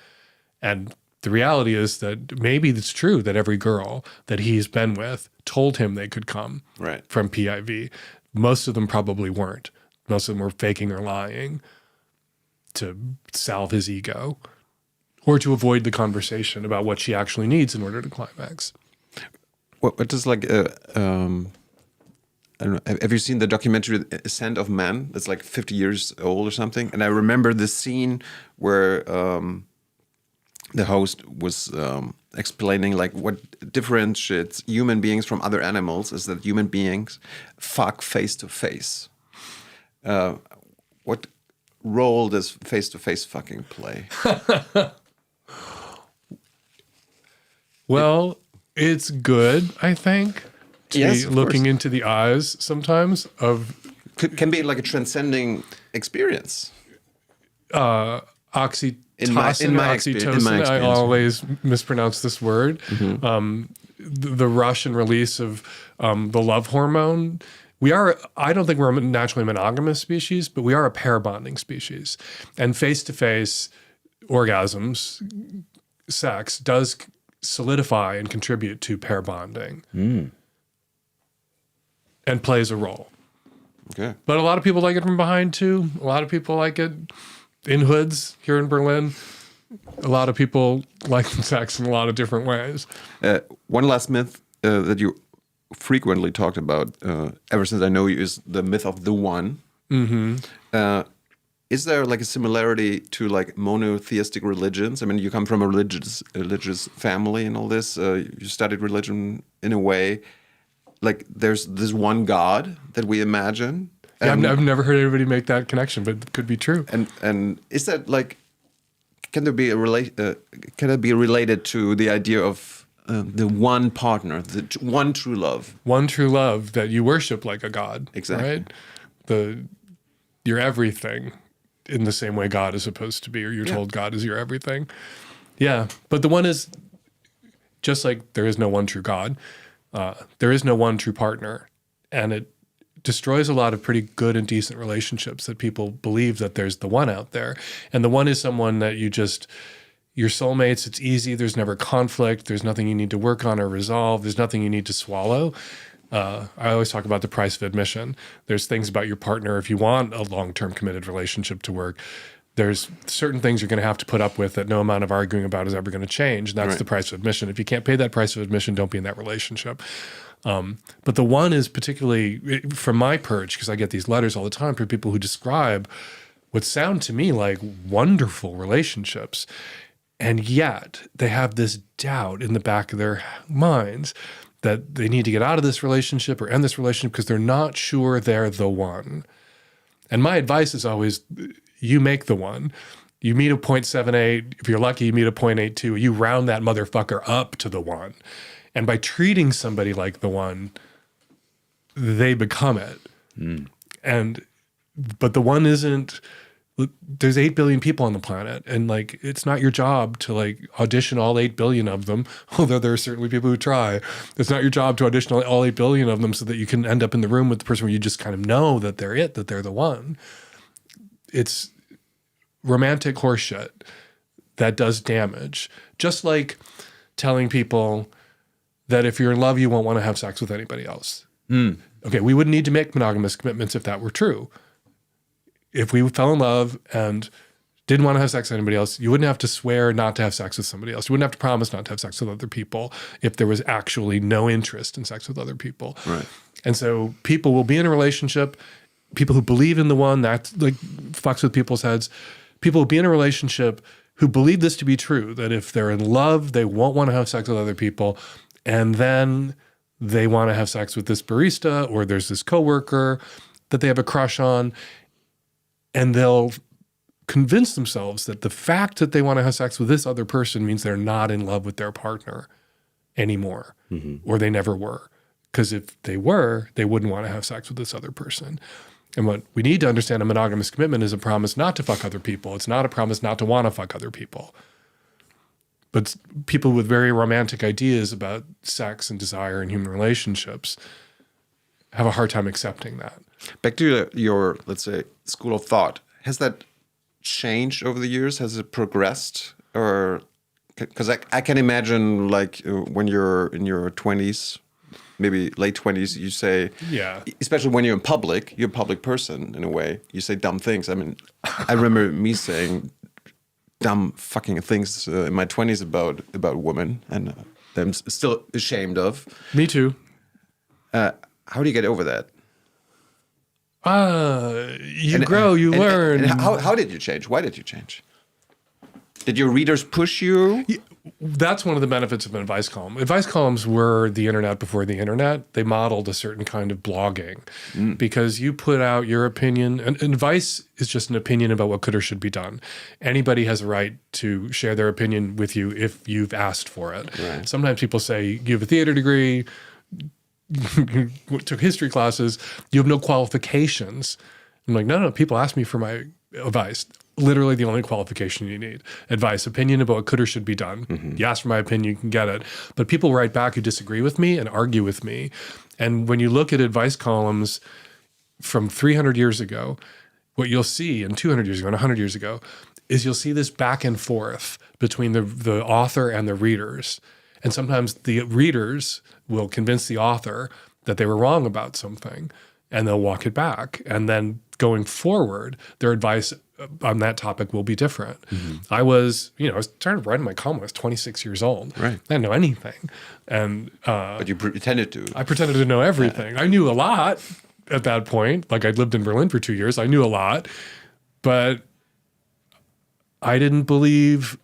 And the reality is that maybe it's true that every girl that he's been with told him they could come from PIV. Most of them probably weren't. Most of them were faking or lying to salve his ego or to avoid the conversation about what she actually needs in order to climax. What does like I don't know, have you seen the documentary Ascent of Man? It's like 50 years old or something. And I remember the scene where the host was explaining like what differentiates human beings from other animals is that human beings fuck face to face. What role does face to face fucking play? Well, it's good, I think, to be looking into the eyes sometimes of... Can be like a transcending experience. Oxytocin, in my oxytocin, I always mispronounce this word. The rush and release of the love hormone. I don't think we're a naturally monogamous species, but we are a pair bonding species. And face-to-face orgasms, sex, does solidify and contribute to pair bonding and plays a role. Okay. But a lot of people like it from behind too. A lot of people like it in hoods here in Berlin. A lot of people like sex in a lot of different ways. One last myth that you frequently talked about ever since I know you is the myth of the one. Is there like a similarity to like monotheistic religions? I mean, you come from a religious family and all this. You studied religion in a way. Like there's this one God that we imagine. Yeah, I've never heard anybody make that connection, but it could be true. And is that like, can it be related to the idea of the one partner, the one true love? One true love that you worship like a god. Exactly. Right? Your everything in the same way God is supposed to be, or you're told God is your everything. Yeah, but the one is, just like there is no one true God, there is no one true partner. And it destroys a lot of pretty good and decent relationships that people believe that there's the one out there. And the one is someone that your soulmates, it's easy, there's never conflict, there's nothing you need to work on or resolve, there's nothing you need to swallow. I always talk about the price of admission. There's things about your partner, if you want a long-term committed relationship to work, there's certain things you're going to have to put up with that no amount of arguing about is ever going to change. And that's the price of admission. If you can't pay that price of admission, don't be in that relationship. But the one is particularly, from my perch, because I get these letters all the time from people who describe what sound to me like wonderful relationships. And yet they have this doubt in the back of their minds that they need to get out of this relationship or end this relationship because they're not sure they're the one. And my advice is always, you make the one. You meet a 0.78. If you're lucky, you meet a 0.82. You round that motherfucker up to the one. And by treating somebody like the one, they become it. But the one isn't, there's 8 billion people on the planet. And like, it's not your job to like audition all 8 billion of them. Although there are certainly people who try. It's not your job to audition all 8 billion of them so that you can end up in the room with the person where you just kind of know that they're it, that they're the one. It's romantic horseshit that does damage. Just like telling people that if you're in love, you won't want to have sex with anybody else. Okay, we wouldn't need to make monogamous commitments if that were true. If we fell in love and didn't want to have sex with anybody else, you wouldn't have to swear not to have sex with somebody else. You wouldn't have to promise not to have sex with other people if there was actually no interest in sex with other people. Right. And so people will be in a relationship, people who believe in the one, that like fucks with people's heads. People will be in a relationship who believe this to be true, that if they're in love, they won't want to have sex with other people. And then they want to have sex with this barista, or there's this coworker that they have a crush on, and they'll convince themselves that the fact that they want to have sex with this other person means they're not in love with their partner anymore, or they never were. Because if they were, they wouldn't want to have sex with this other person. And what we need to understand, a monogamous commitment is a promise not to fuck other people. It's not a promise not to want to fuck other people. But people with very romantic ideas about sex and desire and human relationships have a hard time accepting that. Back to your, let's say, school of thought. Has that changed over the years? Has it progressed? Or because I can imagine, like, when you're in your 20s, maybe late 20s, you say, especially when you're a public person in a way, you say dumb things. I mean, I remember me saying dumb fucking things in my 20s about women, and I'm still ashamed of. Me too. How do you get over that? You grow, you learn. And how did you change? Why did you change? Did your readers push you? Yeah, that's one of the benefits of an advice column. Advice columns were the internet before the internet. They modeled a certain kind of blogging because you put out your opinion. And advice is just an opinion about what could or should be done. Anybody has a right to share their opinion with you if you've asked for it. Right. Sometimes people say, you have a theater degree, took history classes, you have no qualifications. I'm like, no, people ask me for my advice. Literally the only qualification you need. Advice, opinion about what could or should be done. You ask for my opinion, you can get it. But people write back who disagree with me and argue with me. And when you look at advice columns from 300 years ago, what you'll see, and 200 years ago and 100 years ago, is you'll see this back and forth between the author and the readers. And sometimes the readers will convince the author that they were wrong about something, and they'll walk it back. And then going forward, their advice on that topic will be different. I was started writing my column when I was 26 years old. Right. I didn't know anything. And but you pretended to. I pretended to know everything. I knew a lot at that point. Like, I'd lived in Berlin for 2 years. I knew a lot. But I didn't believe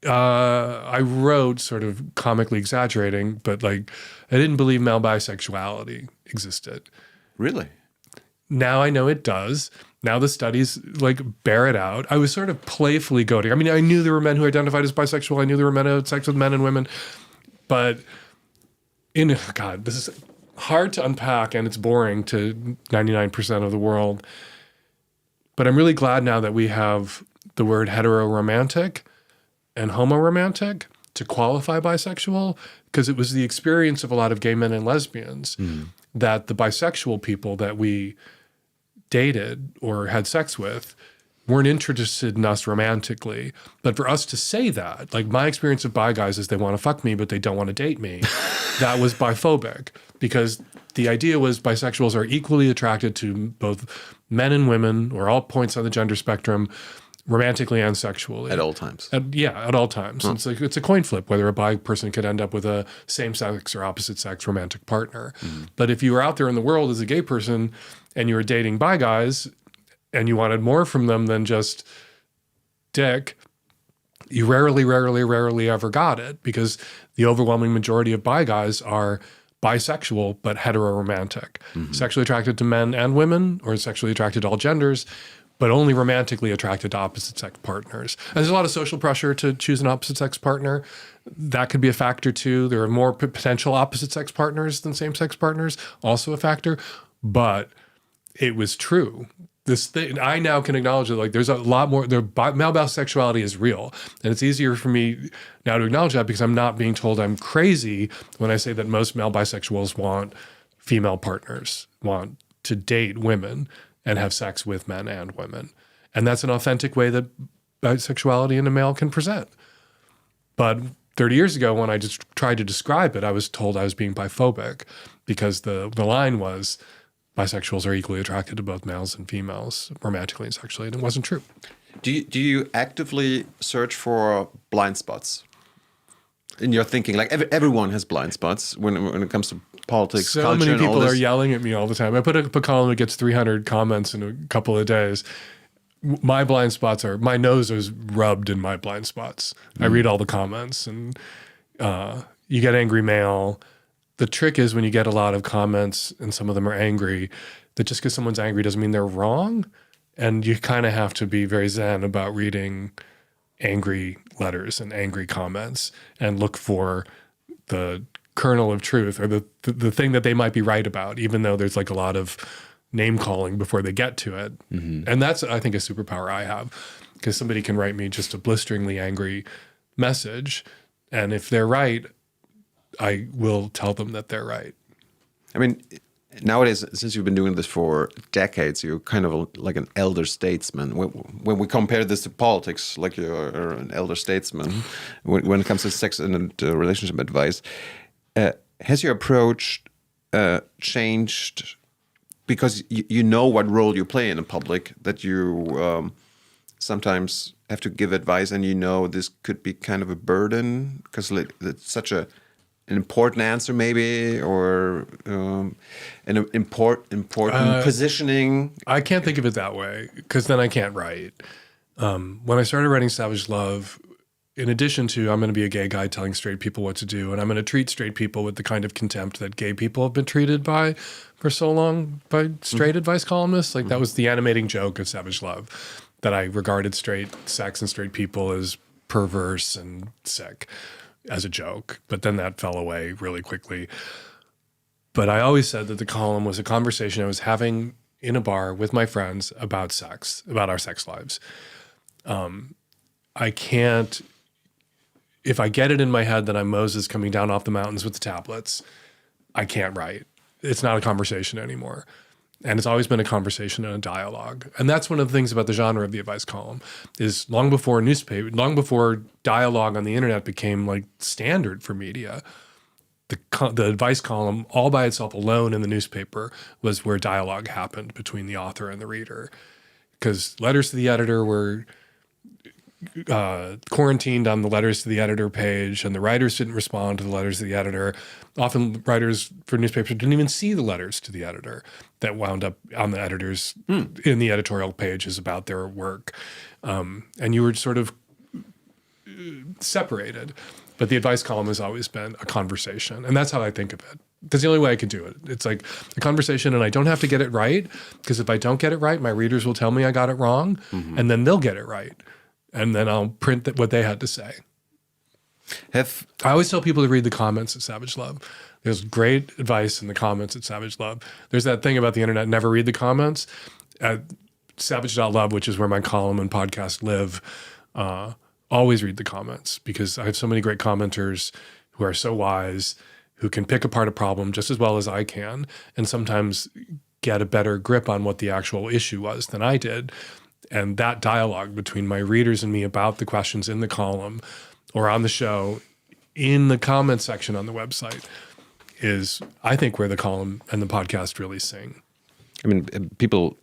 I wrote, sort of comically exaggerating, but like, I didn't believe male bisexuality existed. Really? Now I know it does. Now the studies like bear it out. I was sort of playfully goading. I mean, I knew there were men who identified as bisexual. I knew there were men who had sex with men and women. But God, this is hard to unpack, and it's boring to 99% of the world. But I'm really glad now that we have the word heteroromantic and homoromantic to qualify bisexual, because it was the experience of a lot of gay men and lesbians that the bisexual people that we dated or had sex with weren't interested in us romantically. But for us to say that, like, my experience of bi guys is they want to fuck me, but they don't want to date me. That was biphobic, because the idea was bisexuals are equally attracted to both men and women, or all points on the gender spectrum, romantically and sexually. At all times. At all times. It's a coin flip whether a bi person could end up with a same-sex or opposite-sex romantic partner. But if you were out there in the world as a gay person and you were dating bi guys and you wanted more from them than just dick, you rarely ever got it, because the overwhelming majority of bi guys are bisexual but heteroromantic, sexually attracted to men and women, or sexually attracted to all genders, but only romantically attracted to opposite-sex partners. And there's a lot of social pressure to choose an opposite-sex partner. That could be a factor too. There are more potential opposite-sex partners than same-sex partners, also a factor. But it was true. This thing, I now can acknowledge that, like, there's a lot more. Male bisexuality is real, and it's easier for me now to acknowledge that, because I'm not being told I'm crazy when I say that most male bisexuals want female partners, want to date women and have sex with men and women. And that's an authentic way that bisexuality in a male can present. But 30 years ago, when I just tried to describe it, I was told I was being biphobic because the line was bisexuals are equally attracted to both males and females, romantically and sexually, and it wasn't true. Do you actively search for blind spots in your thinking? Like everyone has blind spots when it comes to politics, so culture, many and all people this. are yelling at me all the time. I put up a column that gets 300 comments in a couple of days. My blind spots are, my nose is rubbed in my blind spots. I read all the comments, and you get angry mail. The trick is when you get a lot of comments and some of them are angry, that just because someone's angry doesn't mean they're wrong. And you kind of have to be very zen about reading angry letters and angry comments and look for the kernel of truth or the thing that they might be right about, even though there's like a lot of name calling before they get to it. And that's, I think, a superpower I have, because somebody can write me just a blisteringly angry message. And if they're right, I will tell them that they're right. I mean, nowadays, since you've been doing this for decades, you're kind of like an elder statesman. When we compare this to politics, like you're an elder statesman when it comes to sex and relationship advice. Has your approach changed because you know what role you play in the public, that you sometimes have to give advice and you know this could be kind of a burden because it's such an important answer maybe, or an important positioning? I can't think of it that way because then I can't write. When I started writing Savage Love, in addition to I'm going to be a gay guy telling straight people what to do, and I'm going to treat straight people with the kind of contempt that gay people have been treated by for so long by straight advice columnists. Like that was the animating joke of Savage Love, that I regarded straight sex and straight people as perverse and sick as a joke. But then that fell away really quickly. But I always said that the column was a conversation I was having in a bar with my friends about sex, about our sex lives. I can't, if I get it in my head that I'm Moses coming down off the mountains with the tablets, I can't write. It's not a conversation anymore. And it's always been a conversation and a dialogue. And that's one of the things about the genre of the advice column, is long before dialogue on the internet became like standard for media, the advice column all by itself alone in the newspaper was where dialogue happened between the author and the reader. Because letters to the editor were quarantined on the letters to the editor page, and the writers didn't respond to the letters to the editor. Often writers for newspapers didn't even see the letters to the editor that wound up on the editors in the editorial pages about their work. And you were sort of separated. But the advice column has always been a conversation. And that's how I think of it. That's the only way I can do it. It's like a conversation, and I don't have to get it right, because if I don't get it right, my readers will tell me I got it wrong, and then they'll get it right. And then I'll print what they had to say. I always tell people to read the comments at Savage Love. There's great advice in the comments at Savage Love. There's that thing about the internet, never read the comments. At savage.love, which is where my column and podcast live, always read the comments, because I have so many great commenters who are so wise, who can pick apart a problem just as well as I can, and sometimes get a better grip on what the actual issue was than I did. And that dialogue between my readers and me about the questions in the column or on the show, in the comment section on the website, is, I think, where the column and the podcast really sing. I mean, people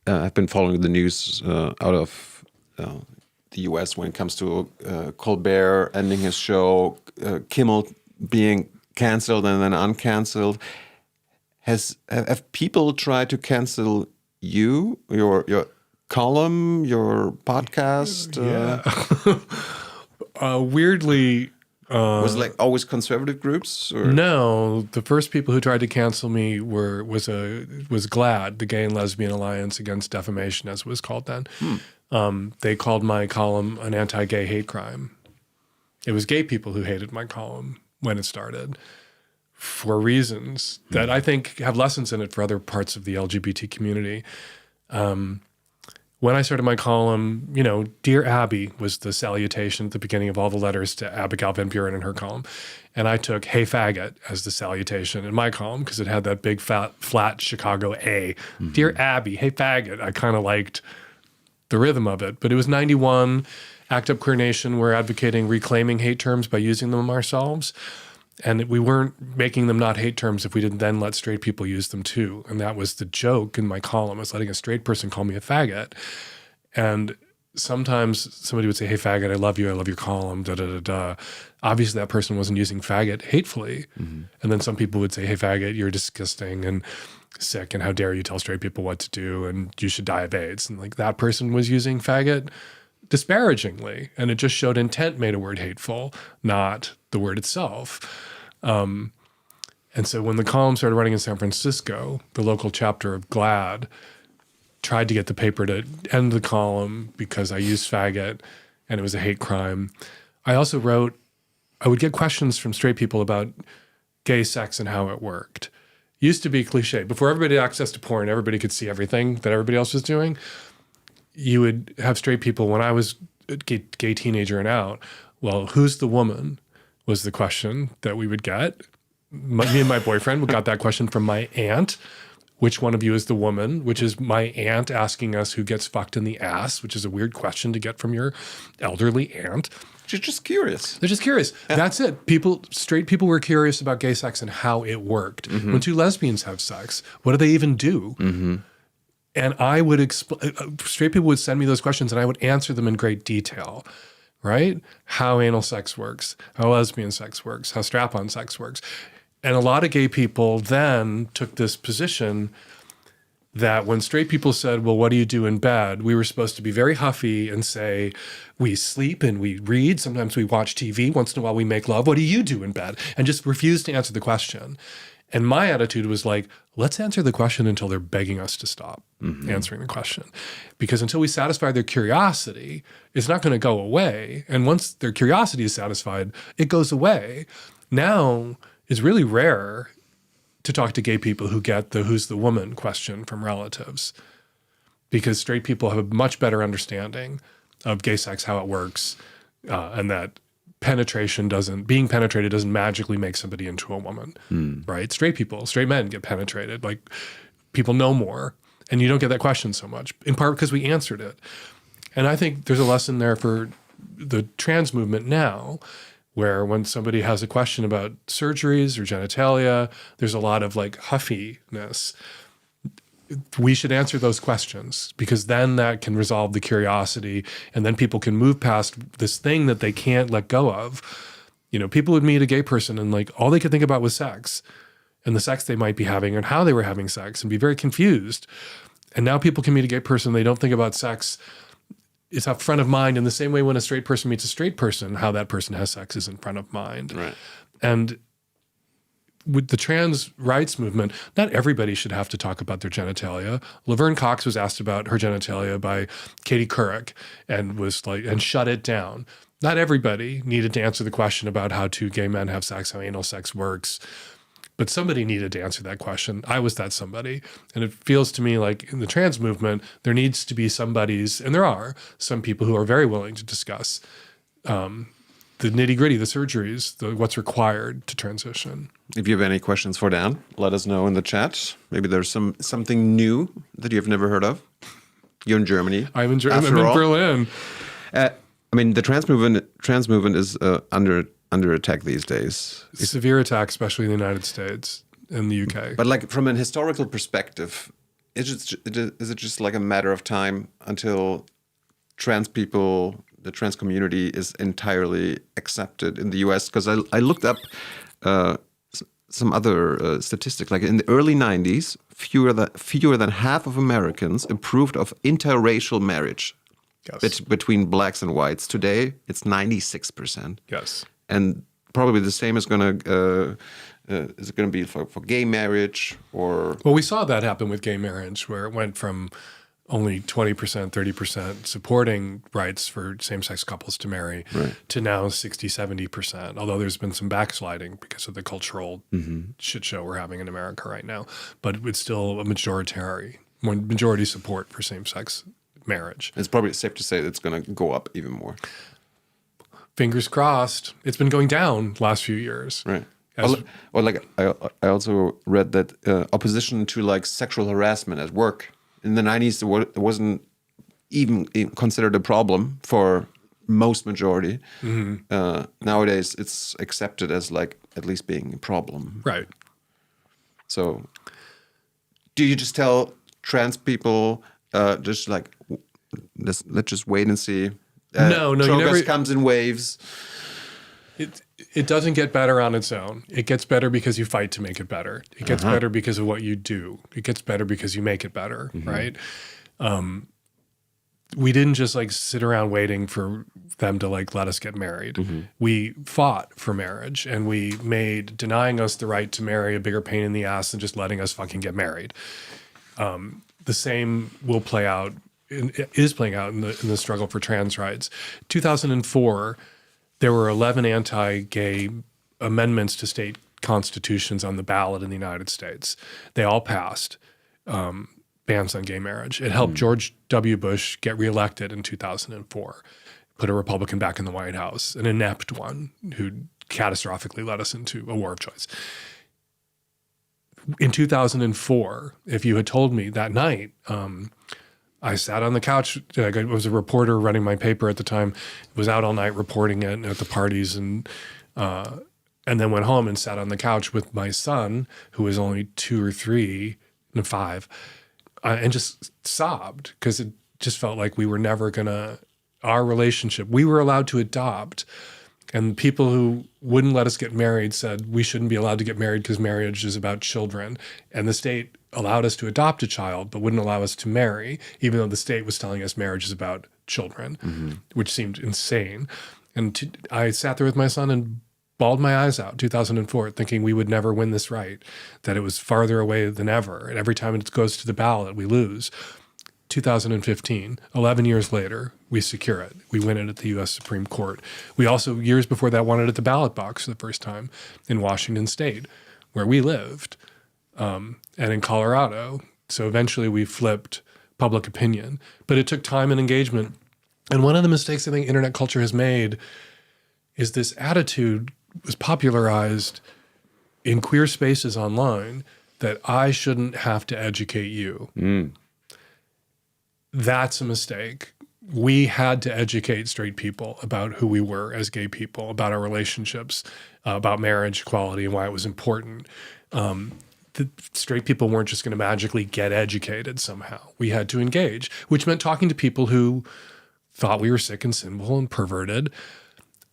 have been following the news out of the U.S. when it comes to Colbert ending his show, Kimmel being canceled and then uncanceled. Have people tried to cancel you, your column, your podcast? Weirdly, was it like always conservative groups? Or? No, the first people who tried to cancel me was GLAAD, the Gay and Lesbian Alliance Against Defamation, as it was called then. They called my column an anti-gay hate crime. It was gay people who hated my column when it started, for reasons that I think have lessons in it for other parts of the LGBT community. When I started my column, Dear Abby was the salutation at the beginning of all the letters to Abigail Van Buren in her column. And I took Hey Faggot as the salutation in my column because it had that big flat Chicago A. Dear Abby, Hey Faggot. I kind of liked the rhythm of it. But it was 91, ACT UP Queer Nation, we're advocating reclaiming hate terms by using them ourselves. And we weren't making them not hate terms if we didn't then let straight people use them too. And that was the joke in my column, was letting a straight person call me a faggot. And sometimes somebody would say, hey, faggot, I love you, I love your column, da-da-da-da. Obviously, that person wasn't using faggot hatefully. Mm-hmm. And then some people would say, hey, faggot, you're disgusting and sick, and how dare you tell straight people what to do, and you should die of AIDS. And like that person was using faggot disparagingly. And it just showed intent made a word hateful, not the word itself. And so when the column started running in San Francisco, the local chapter of GLAAD tried to get the paper to end the column because I used faggot and it was a hate crime. I also wrote, I would get questions from straight people about gay sex and how it worked. Used to be cliche. Before everybody had access to porn, everybody could see everything that everybody else was doing. You would have straight people, when I was a gay teenager and out, well, who's the woman was the question that we would get. Me and my boyfriend got that question from my aunt. Which one of you is the woman? Which is my aunt asking us who gets fucked in the ass, which is a weird question to get from your elderly aunt. She's just curious. They're just curious. Yeah. That's it. Straight people were curious about gay sex and how it worked. Mm-hmm. When two lesbians have sex, what do they even do? Mm-hmm. And I would straight people would send me those questions and I would answer them in great detail, right? How anal sex works, how lesbian sex works, how strap-on sex works. And a lot of gay people then took this position that when straight people said, well, what do you do in bed? We were supposed to be very huffy and say, we sleep and we read. Sometimes we watch TV. Once in a while we make love. What do you do in bed? And just refuse to answer the question. And my attitude was like, let's answer the question until they're begging us to stop answering the question. Because until we satisfy their curiosity, it's not going to go away. And once their curiosity is satisfied, it goes away. Now, it's really rare to talk to gay people who get the who's the woman question from relatives, because straight people have a much better understanding of gay sex, how it works, and that being penetrated doesn't magically make somebody into a woman, right? Straight men get penetrated. Like, people know more, and you don't get that question so much, in part because we answered it. And I think there's a lesson there for the trans movement now, where when somebody has a question about surgeries or genitalia, there's a lot of like huffiness. We should answer those questions, because then that can resolve the curiosity, and then people can move past this thing that they can't let go of. You know, people would meet a gay person and like all they could think about was sex and the sex they might be having and how they were having sex and be very confused. And now people can meet a gay person, they don't think about sex. It's up front of mind in the same way when a straight person meets a straight person, how that person has sex is in front of mind. Right. And with the trans rights movement, not everybody should have to talk about their genitalia. Laverne Cox was asked about her genitalia by Katie Couric and shut it down. Not everybody needed to answer the question about how two gay men have sex, how anal sex works. But somebody needed to answer that question. I was that somebody. And it feels to me like in the trans movement, there needs to be and there are some people who are very willing to discuss the nitty-gritty, the surgeries, what's required to transition. If you have any questions for Dan, let us know in the chat. Maybe there's something new that you've never heard of. You're in Germany. I'm in Berlin. I mean, the trans movement is under attack these days. Severe attack, especially in the United States and the UK. But like from an historical perspective, is it just like a matter of time until trans people, the trans community, is entirely accepted in the US? Because I looked up some other statistics. Like in the early 90s, fewer than half of Americans approved of interracial marriage. Yes. Between blacks and whites. Today, it's 96%. Yes. And probably the same is going to be for gay marriage or... Well, we saw that happen with gay marriage, where it went from only 20%, 30% supporting rights for same-sex couples to marry to now 60, 70%, although there's been some backsliding because of the cultural shit show we're having in America right now. But it's still a majority support for same-sex marriage. It's probably safe to say that it's going to go up even more. Fingers crossed. It's been going down last few years. Right. I also read that opposition to like sexual harassment at work in the 90s, it wasn't even considered a problem for most majority. Nowadays, it's accepted as like at least being a problem. Right. So, do you just tell trans people just like let's just wait and see? No, progress comes in waves. It doesn't get better on its own. It gets better because you fight to make it better. It gets better because of what you do. It gets better because you make it better, right? We didn't just like sit around waiting for them to like let us get married. We fought for marriage, and we made denying us the right to marry a bigger pain in the ass than just letting us fucking get married. The same will play out, is playing out in the struggle for trans rights. 2004, there were 11 anti-gay amendments to state constitutions on the ballot in the United States. They all passed. Bans on gay marriage. It helped George W. Bush get reelected in 2004, put a Republican back in the White House, an inept one who catastrophically led us into a war of choice. In 2004, if you had told me that night, I sat on the couch. I was a reporter running my paper at the time, was out all night reporting it at the parties, and then went home and sat on the couch with my son, who was only 2 or 3, no 5, and just sobbed because it just felt like we were never gonna, our relationship, we were allowed to adopt. And people who wouldn't let us get married said we shouldn't be allowed to get married because marriage is about children. And the state allowed us to adopt a child, but wouldn't allow us to marry, even though the state was telling us marriage is about children, which seemed insane. And I sat there with my son and bawled my eyes out, 2004, thinking we would never win this right, that it was farther away than ever. And every time it goes to the ballot, we lose. 2015, 11 years later, we secure it. We win it at the U.S. Supreme Court. We also, years before that, won it at the ballot box for the first time in Washington State, where we lived, and in Colorado. So eventually we flipped public opinion. But it took time and engagement. And one of the mistakes I think internet culture has made is this attitude was popularized in queer spaces online that I shouldn't have to educate you. That's a mistake. We had to educate straight people about who we were as gay people, about our relationships, about marriage equality and why it was important. The straight people weren't just going to magically get educated somehow. We had to engage, which meant talking to people who thought we were sick and sinful and perverted,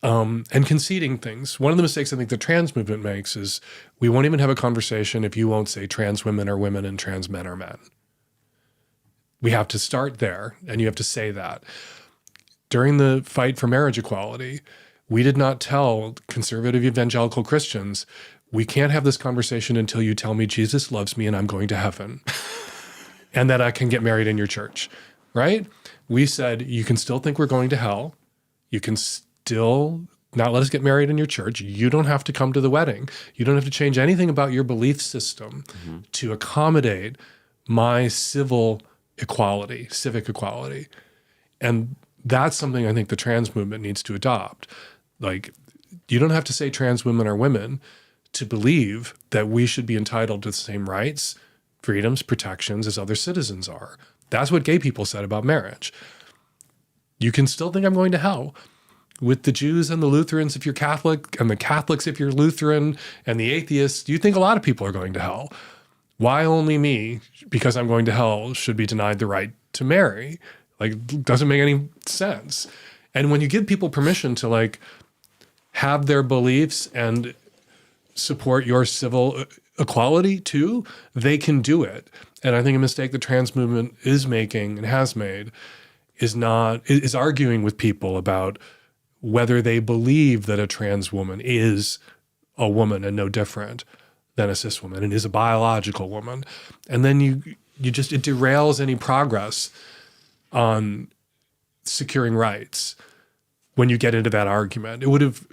and conceding things. One of the mistakes I think the trans movement makes is we won't even have a conversation if you won't say trans women are women and trans men are men. We have to start there, and you have to say that. During the fight for marriage equality, we did not tell conservative evangelical Christians, we can't have this conversation until you tell me Jesus loves me and I'm going to heaven and that I can get married in your church, right? We said, you can still think we're going to hell. You can still not let us get married in your church. You don't have to come to the wedding. You don't have to change anything about your belief system to accommodate my civic equality. And that's something I think the trans movement needs to adopt. Like, you don't have to say trans women are women to believe that we should be entitled to the same rights, freedoms, protections as other citizens are. That's what gay people said about marriage. You can still think I'm going to hell. With the Jews and the Lutherans if you're Catholic, and the Catholics if you're Lutheran, and the atheists, you think a lot of people are going to hell. Why only me, because I'm going to hell, should be denied the right to marry? Like, it doesn't make any sense. And when you give people permission to like have their beliefs and support your civil equality too, they can do it. And I think a mistake the trans movement is making and has made is arguing with people about whether they believe that a trans woman is a woman and no different than a cis woman and is a biological woman. And then it derails any progress on securing rights when you get into that argument.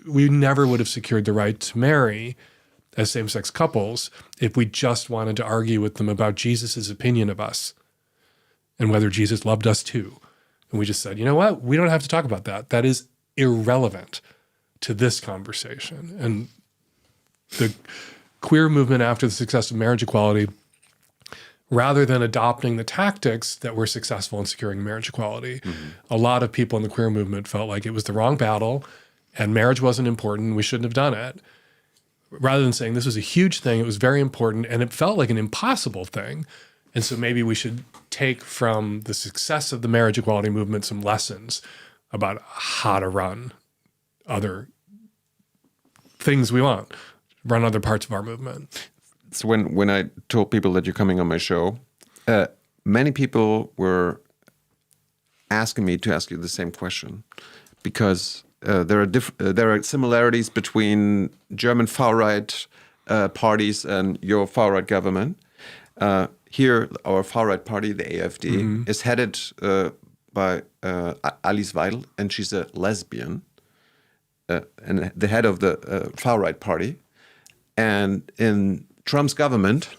We never would have secured the right to marry as same-sex couples if we just wanted to argue with them about Jesus's opinion of us and whether Jesus loved us too. And we just said, you know what? We don't have to talk about that. That is irrelevant to this conversation. And the queer movement after the success of marriage equality rather than adopting the tactics that were successful in securing marriage equality. A lot of people in the queer movement felt like it was the wrong battle and marriage wasn't important, we shouldn't have done it. Rather than saying this was a huge thing, it was very important, and it felt like an impossible thing. And so maybe we should take from the success of the marriage equality movement some lessons about how to run other things we want, run other parts of our movement. So when I told people that you're coming on my show, many people were asking me to ask you the same question, because there are similarities between German far-right parties and your far-right government. Here, our far-right party, the AfD, is headed by Alice Weidel, and she's a lesbian, and the head of the far-right party. And in Trump's government,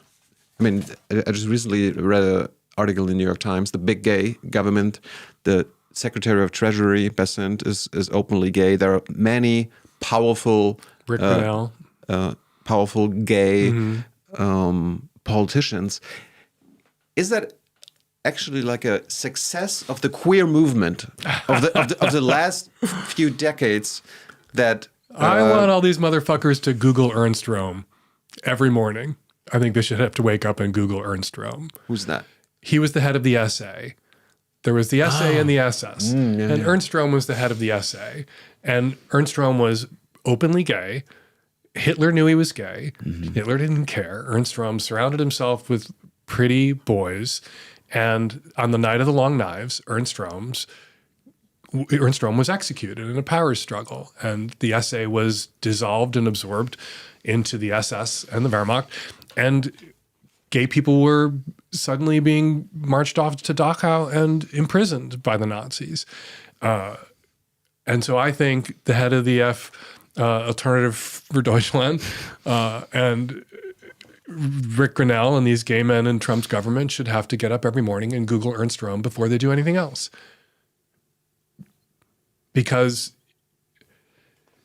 I mean, I just recently read an article in the New York Times, the big gay government, the Secretary of Treasury, Besant, is openly gay. There are many powerful, powerful gay politicians. Is that actually like a success of the queer movement of the last few decades? That I want all these motherfuckers to Google Ernst Röhm every morning. I think they should have to wake up and Google Ernst Röhm. Who's that? He was the head of the SA. There was the SA and the SS. And Ernst Röhm was the head of the SA. And Ernst Röhm was openly gay. Hitler knew he was gay. Hitler didn't care. Ernst Röhm surrounded himself with pretty boys. And on the night of the Long Knives, Ernst Röhm was executed in a power struggle. And the SA was dissolved and absorbed into the SS and the Wehrmacht. And gay people were suddenly being marched off to Dachau and imprisoned by the Nazis. And so I think the head of the Alternative for Deutschland and Rick Grinnell and these gay men in Trump's government should have to get up every morning and Google Ernst Röhm before they do anything else. Because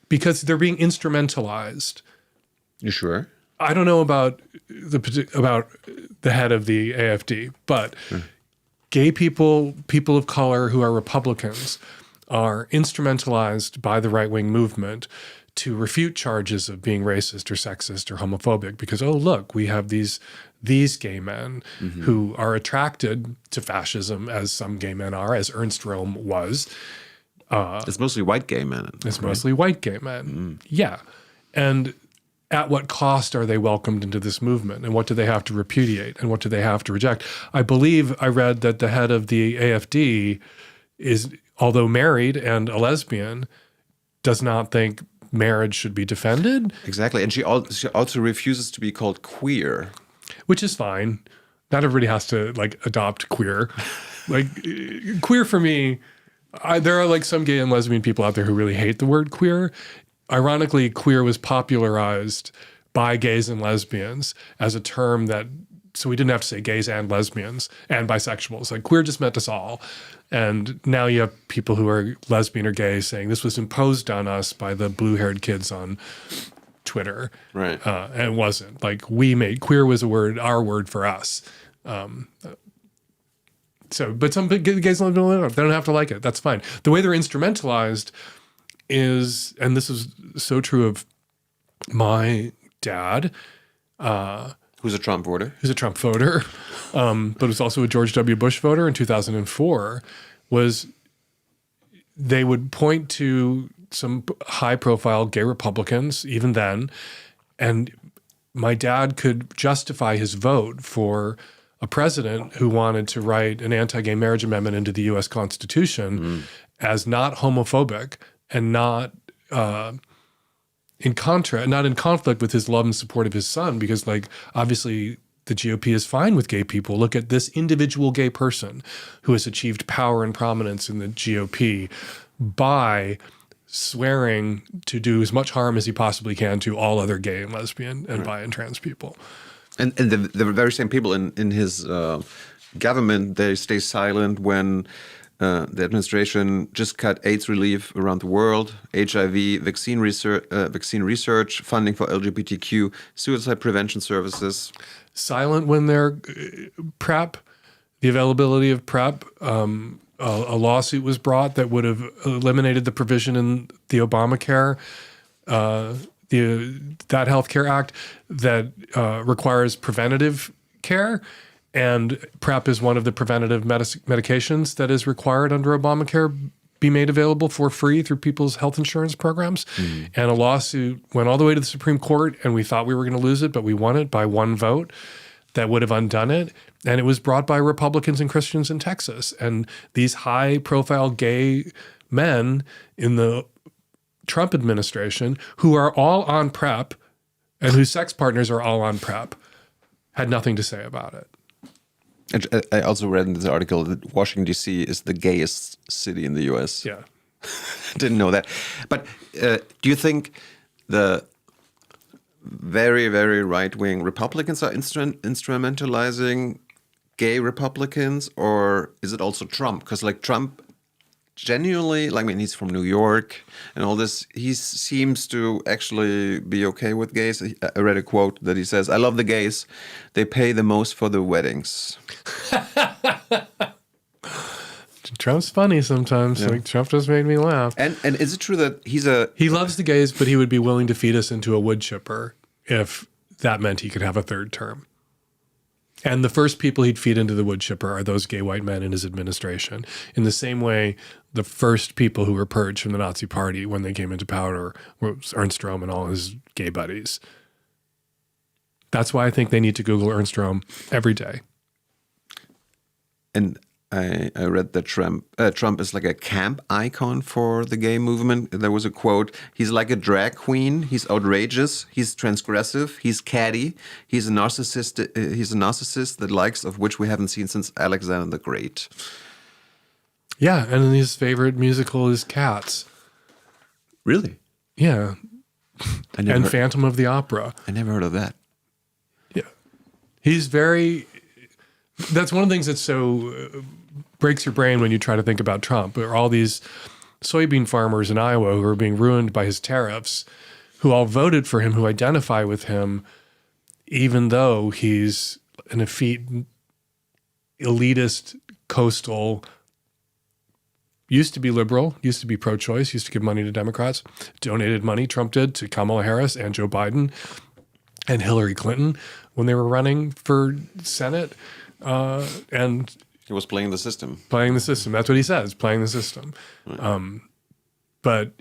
they're being instrumentalized. You sure? I don't know about the head of the AfD, but gay people, people of color who are Republicans, are instrumentalized by the right-wing movement to refute charges of being racist or sexist or homophobic because, oh, look, we have these gay men who are attracted to fascism, as some gay men are, as Ernst Röhm was. It's mostly white gay men. It's mostly white gay men. Yeah. And at what cost are they welcomed into this movement? And what do they have to repudiate? And what do they have to reject? I believe I read that the head of the AfD is, although married and a lesbian, does not think marriage should be defended. Exactly. And she also refuses to be called queer. Which is fine. Not everybody has to adopt queer. Queer for me, there are some gay and lesbian people out there who really hate the word queer. Ironically, queer was popularized by gays and lesbians as a term so we didn't have to say gays and lesbians and bisexuals. Queer just meant us all. And now you have people who are lesbian or gay saying this was imposed on us by the blue-haired kids on Twitter. Right. And it wasn't. Queer was our word for us. But some gays and lesbians, they don't have to like it. That's fine. The way they're instrumentalized is, and this is so true of my dad, who's a Trump voter, but was also a George W. Bush voter in 2004, was they would point to some high-profile gay Republicans, even then, and my dad could justify his vote for a president who wanted to write an anti-gay marriage amendment into the U.S. Constitution as not homophobic, and not in conflict with his love and support of his son, because obviously the GOP is fine with gay people. Look at this individual gay person who has achieved power and prominence in the GOP by swearing to do as much harm as he possibly can to all other gay and lesbian and bi and trans people. And the very same people in his government, they stay silent when The administration just cut AIDS relief around the world, HIV vaccine research, funding for LGBTQ, suicide prevention services. Silent when they're PrEP, the availability of PrEP. A lawsuit was brought that would have eliminated the provision in the Obamacare, that healthcare act that requires preventative care. And PrEP is one of the preventative medications that is required under Obamacare be made available for free through people's health insurance programs. And a lawsuit went all the way to the Supreme Court, and we thought we were going to lose it, but we won it by one vote that would have undone it. And it was brought by Republicans and Christians in Texas. And these high-profile gay men in the Trump administration, who are all on PrEP and whose sex partners are all on PrEP, had nothing to say about it. And I also read in this article that Washington, D.C. is the gayest city in the U.S. Yeah. Didn't know that. But do you think the very, very right-wing Republicans are instrumentalizing gay Republicans, or is it also Trump? Because like Trump genuinely, like, I mean, he's from New York and all this, he seems to actually be okay with gays. I read a quote that he says, "I love the gays. They pay the most for the weddings." Trump's funny sometimes. Yeah. Like, Trump just made me laugh. And is it true that he loves the gays, but he would be willing to feed us into a wood chipper if that meant he could have a third term? And the first people he'd feed into the wood chipper are those gay white men in his administration. In the same way, the first people who were purged from the Nazi Party when they came into power was Ernst Röhm and all his gay buddies. That's why I think they need to Google Ernst Röhm every day. And I read that Trump is like a camp icon for the gay movement. There was a quote: "He's like a drag queen. He's outrageous. He's transgressive. He's catty. He's a narcissist. He's a narcissist that likes of which we haven't seen since Alexander the Great." Yeah, and his favorite musical is Cats. Really? Yeah. And Phantom of the Opera. I never heard of that. Yeah, he's very. That's one of the things that so breaks your brain when you try to think about Trump. There are all these soybean farmers in Iowa who are being ruined by his tariffs, who all voted for him, who identify with him, even though he's an effete, elitist, coastal, used to be liberal, used to be pro-choice, used to give money to Democrats, donated money, Trump did, to Kamala Harris and Joe Biden and Hillary Clinton when they were running for Senate. And he was playing the system. Playing the system. That's what he says, playing the system. Right. But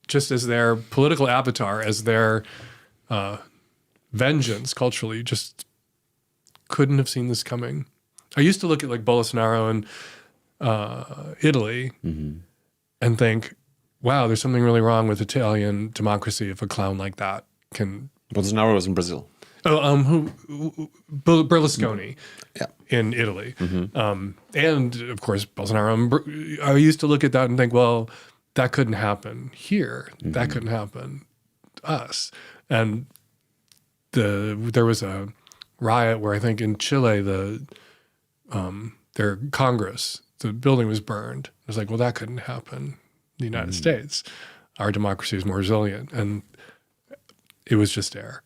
just as their political avatar, as their vengeance culturally, just couldn't have seen this coming. I used to look at like Bolsonaro in Italy and think, wow, there's something really wrong with Italian democracy if a clown like that can... Bolsonaro was in Brazil. Berlusconi in Italy. And, of course, Bolsonaro. I used to look at that and think, well, that couldn't happen here. That couldn't happen to us. And there was a riot where I think in Chile, their Congress, the building was burned. I was like, well, that couldn't happen in the United States. Our democracy is more resilient. And it was just air.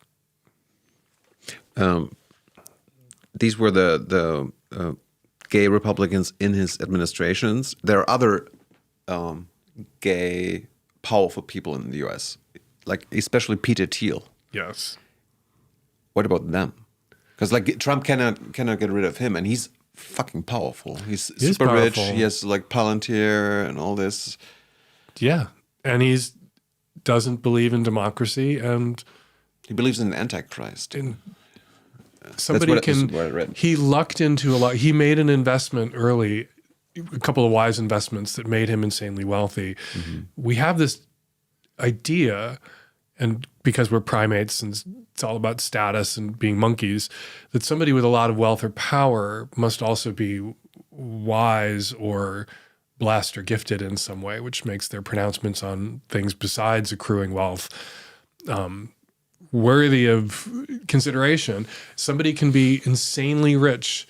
These were the gay Republicans in his administrations. There are other gay, powerful people in the U.S., like especially Peter Thiel. Yes. What about them? Because like Trump cannot get rid of him, and he's fucking powerful. He's super powerful. rich. He has like Palantir and all this. Yeah, and he's doesn't believe in democracy, and he believes in Antichrist. Somebody he lucked into a lot. He made an investment early, a couple of wise investments that made him insanely wealthy. We have this idea, and because we're primates and it's all about status and being monkeys, that somebody with a lot of wealth or power must also be wise or blessed or gifted in some way, which makes their pronouncements on things besides accruing wealth worthy of consideration. Somebody can be insanely rich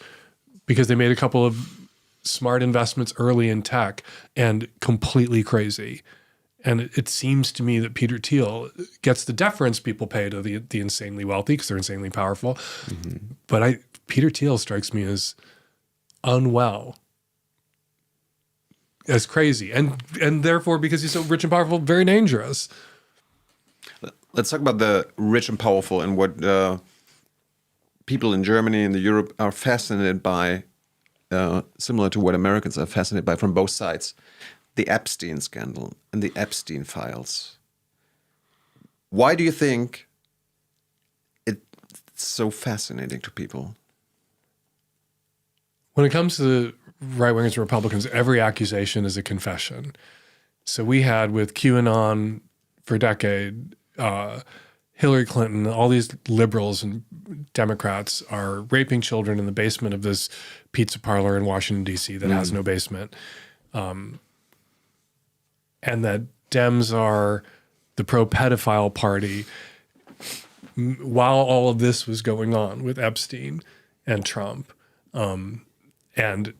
because they made a couple of smart investments early in tech and completely crazy. And it seems to me that Peter Thiel gets the deference people pay to the insanely wealthy because they're insanely powerful. Mm-hmm. But Peter Thiel strikes me as unwell, as crazy, and therefore, because he's so rich and powerful, very dangerous. Let's talk about the rich and powerful and what people in Germany and Europe are fascinated by, similar to what Americans are fascinated by from both sides. The Epstein scandal and the Epstein Files. Why do you think it's so fascinating to people? When it comes to the right-wingers and Republicans, every accusation is a confession. So we had with QAnon for a decade, Hillary Clinton, all these liberals and Democrats are raping children in the basement of this pizza parlor in Washington, D.C. that has no basement. And that Dems are the pro-pedophile party while all of this was going on with Epstein and Trump. And,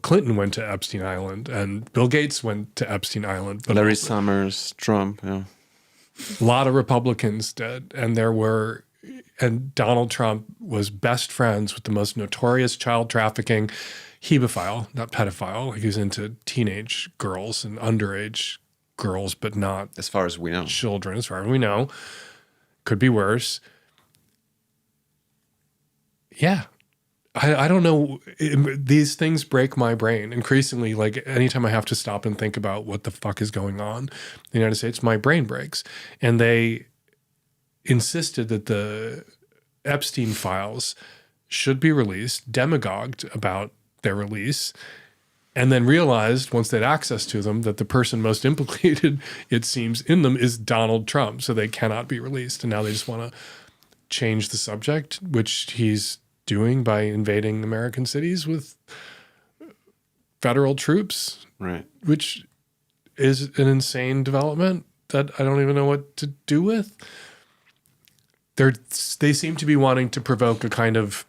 Clinton went to Epstein Island and Bill Gates went to Epstein Island. But Larry Summers, Trump, yeah. A lot of Republicans did. And Donald Trump was best friends with the most notorious child trafficking hebephile, not pedophile. He was into teenage girls and underage girls, but not, as far as we know, children, as far as we know. Could be worse. Yeah. I don't know. These things break my brain. Increasingly, like anytime I have to stop and think about what the fuck is going on in the United States, my brain breaks. And they insisted that the Epstein Files should be released, demagogued about their release, and then realized once they had access to them that the person most implicated, it seems, in them is Donald Trump. So they cannot be released. And now they just want to change the subject, which he's doing by invading American cities with federal troops, right? Which is an insane development that I don't even know what to do with. They seem to be wanting to provoke a kind of,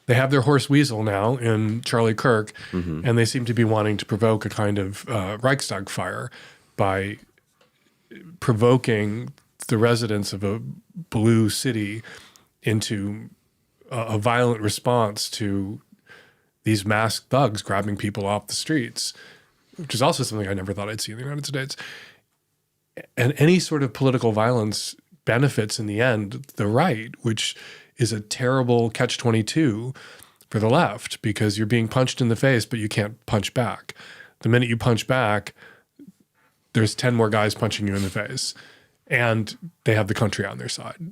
they have their horse weasel now in Charlie Kirk, and they seem to be wanting to provoke a kind of Reichstag fire by provoking the residents of a blue city into a violent response to these masked thugs grabbing people off the streets, which is also something I never thought I'd see in the United States. And any sort of political violence benefits in the end the right, which is a terrible catch-22 for the left because you're being punched in the face, but you can't punch back. The minute you punch back, there's 10 more guys punching you in the face, and they have the country on their side.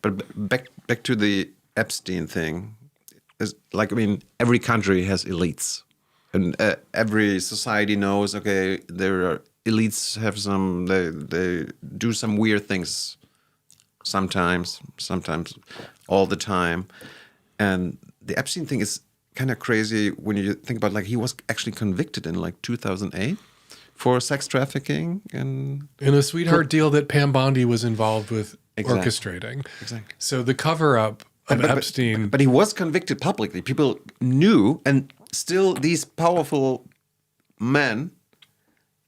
But back to the Epstein thing, is like, I mean, every country has elites, and every society knows, okay, there are elites have some, they do some weird things sometimes all the time. And the Epstein thing is kind of crazy when you think about, like, he was actually convicted in like 2008 for sex trafficking and in a sweetheart deal that Pam Bondi was involved with orchestrating. Exactly. So the cover-up of Epstein. But he was convicted publicly. People knew, and still these powerful men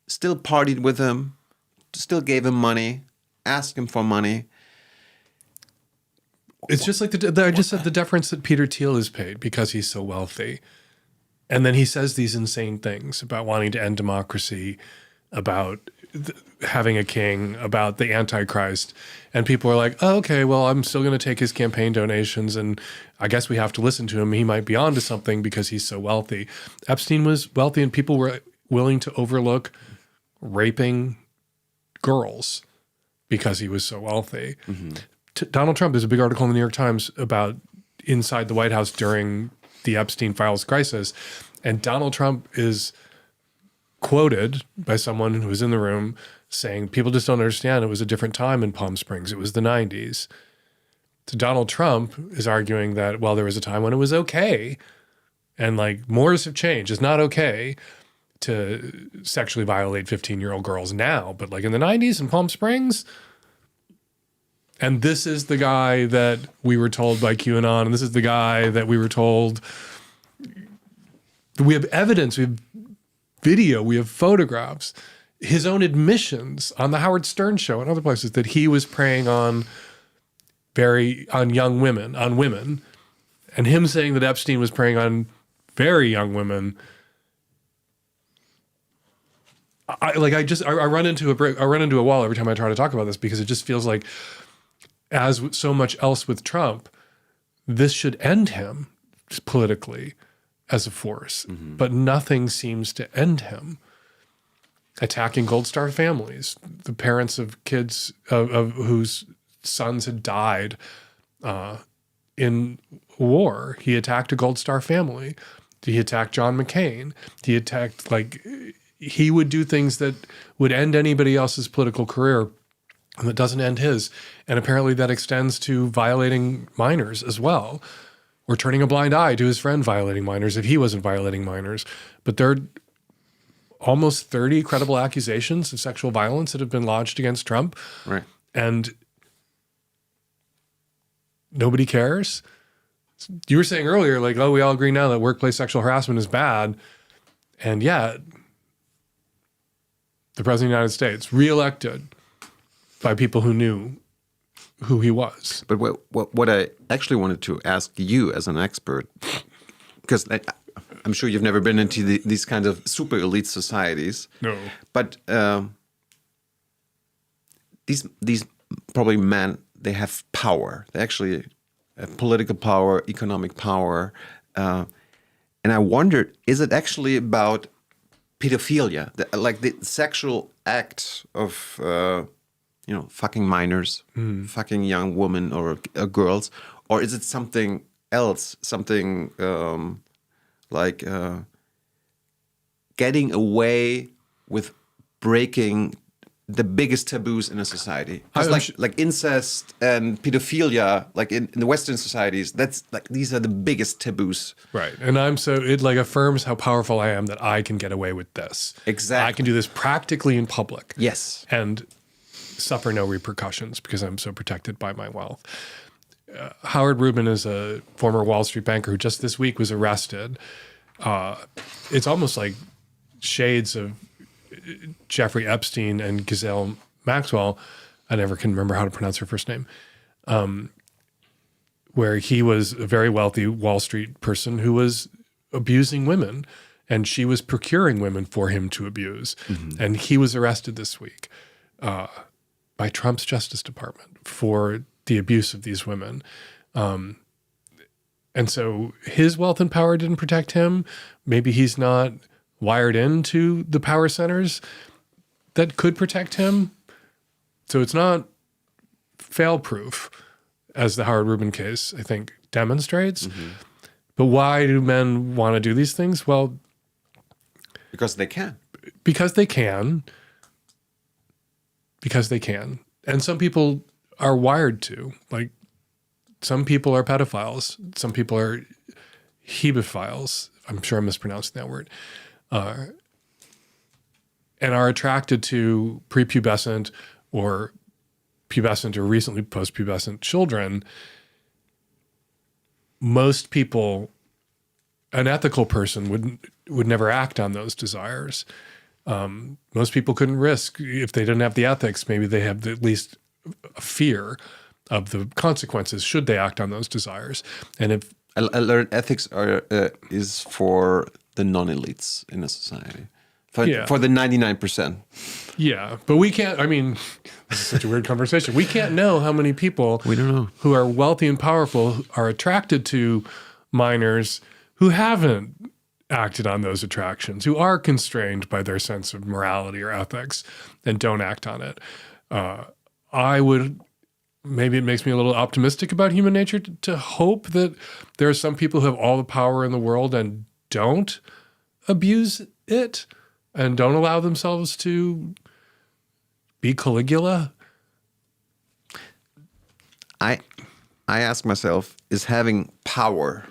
still partied with him, still gave him money, asked him for money. It's just like I just said, the deference that Peter Thiel is paid because he's so wealthy. And then he says these insane things about wanting to end democracy, about having a king, about the Antichrist. And people are like, oh, okay, well, I'm still going to take his campaign donations, and I guess we have to listen to him. He might be onto something because he's so wealthy. Epstein was wealthy, and people were willing to overlook raping girls because he was so wealthy. Donald Trump, there's a big article in the New York Times about inside the White House during the Epstein Files crisis. And Donald Trump is quoted by someone who was in the room saying, people just don't understand. It was a different time in Palm Springs. It was the 90s. So Donald Trump is arguing that, well, there was a time when it was okay. And like, mores have changed. It's not okay to sexually violate 15-year-old girls now. But like in the 90s in Palm Springs. And this is the guy that we were told by QAnon. And this is the guy that we were told We have evidence, we have video, we have photographs, his own admissions on the Howard Stern show and other places that he was preying on young women, on women, and him saying that Epstein was preying on very young women. I run into a wall every time I try to talk about this, because it just feels like, as with so much else with Trump, this should end him politically as a force, but nothing seems to end him. Attacking Gold Star families, the parents of kids of whose sons had died in war. He attacked a Gold Star family. He attacked John McCain. He attacked, he would do things that would end anybody else's political career, and that doesn't end his. And apparently that extends to violating minors as well, or turning a blind eye to his friend violating minors if he wasn't violating minors. But there are almost 30 credible accusations of sexual violence that have been lodged against Trump. Right. And nobody cares. You were saying earlier, we all agree now that workplace sexual harassment is bad. And yet, the President of the United States, reelected by people who knew who he was. But what I actually wanted to ask you as an expert, because I'm sure you've never been into these kinds of super elite societies. No. But these probably men, they have power. They actually have political power, economic power. And I wondered, is it actually about pedophilia, the sexual act of fucking minors, fucking young women or girls, or is it something else, something getting away with breaking the biggest taboos in a society? Like incest and pedophilia, in the Western societies, that's these are the biggest taboos. Right. And it affirms how powerful I am that I can get away with this. Exactly. I can do this practically in public. Yes. And suffer no repercussions because I'm so protected by my wealth. Howard Rubin is a former Wall Street banker who just this week was arrested. It's almost like shades of Jeffrey Epstein and Ghislaine Maxwell. I never can remember how to pronounce her first name. Where he was a very wealthy Wall Street person who was abusing women, and she was procuring women for him to abuse. And he was arrested this week by Trump's Justice Department for the abuse of these women. And so his wealth and power didn't protect him. Maybe he's not wired into the power centers that could protect him. So it's not fail-proof, as the Howard Rubin case, I think, demonstrates. But why do men want to do these things? Well, because they can. Because they can. Because they can. And some people are wired to. Some people are pedophiles. Some people are hebephiles. I'm sure I'm mispronouncing that word. And are attracted to prepubescent or pubescent or recently post-pubescent children. Most people, an ethical person would never act on those desires. Most people couldn't risk, if they didn't have the ethics, maybe they have at least a fear of the consequences should they act on those desires. And if I learned ethics is for the non-elites in a society, for the 99%. Yeah, but we can't, this is such a weird conversation. We can't know how many people we don't know who are wealthy and powerful are attracted to minors who haven't acted on those attractions, who are constrained by their sense of morality or ethics and don't act on it. Maybe it makes me a little optimistic about human nature to hope that there are some people who have all the power in the world and don't abuse it and don't allow themselves to be Caligula. I ask myself, is having power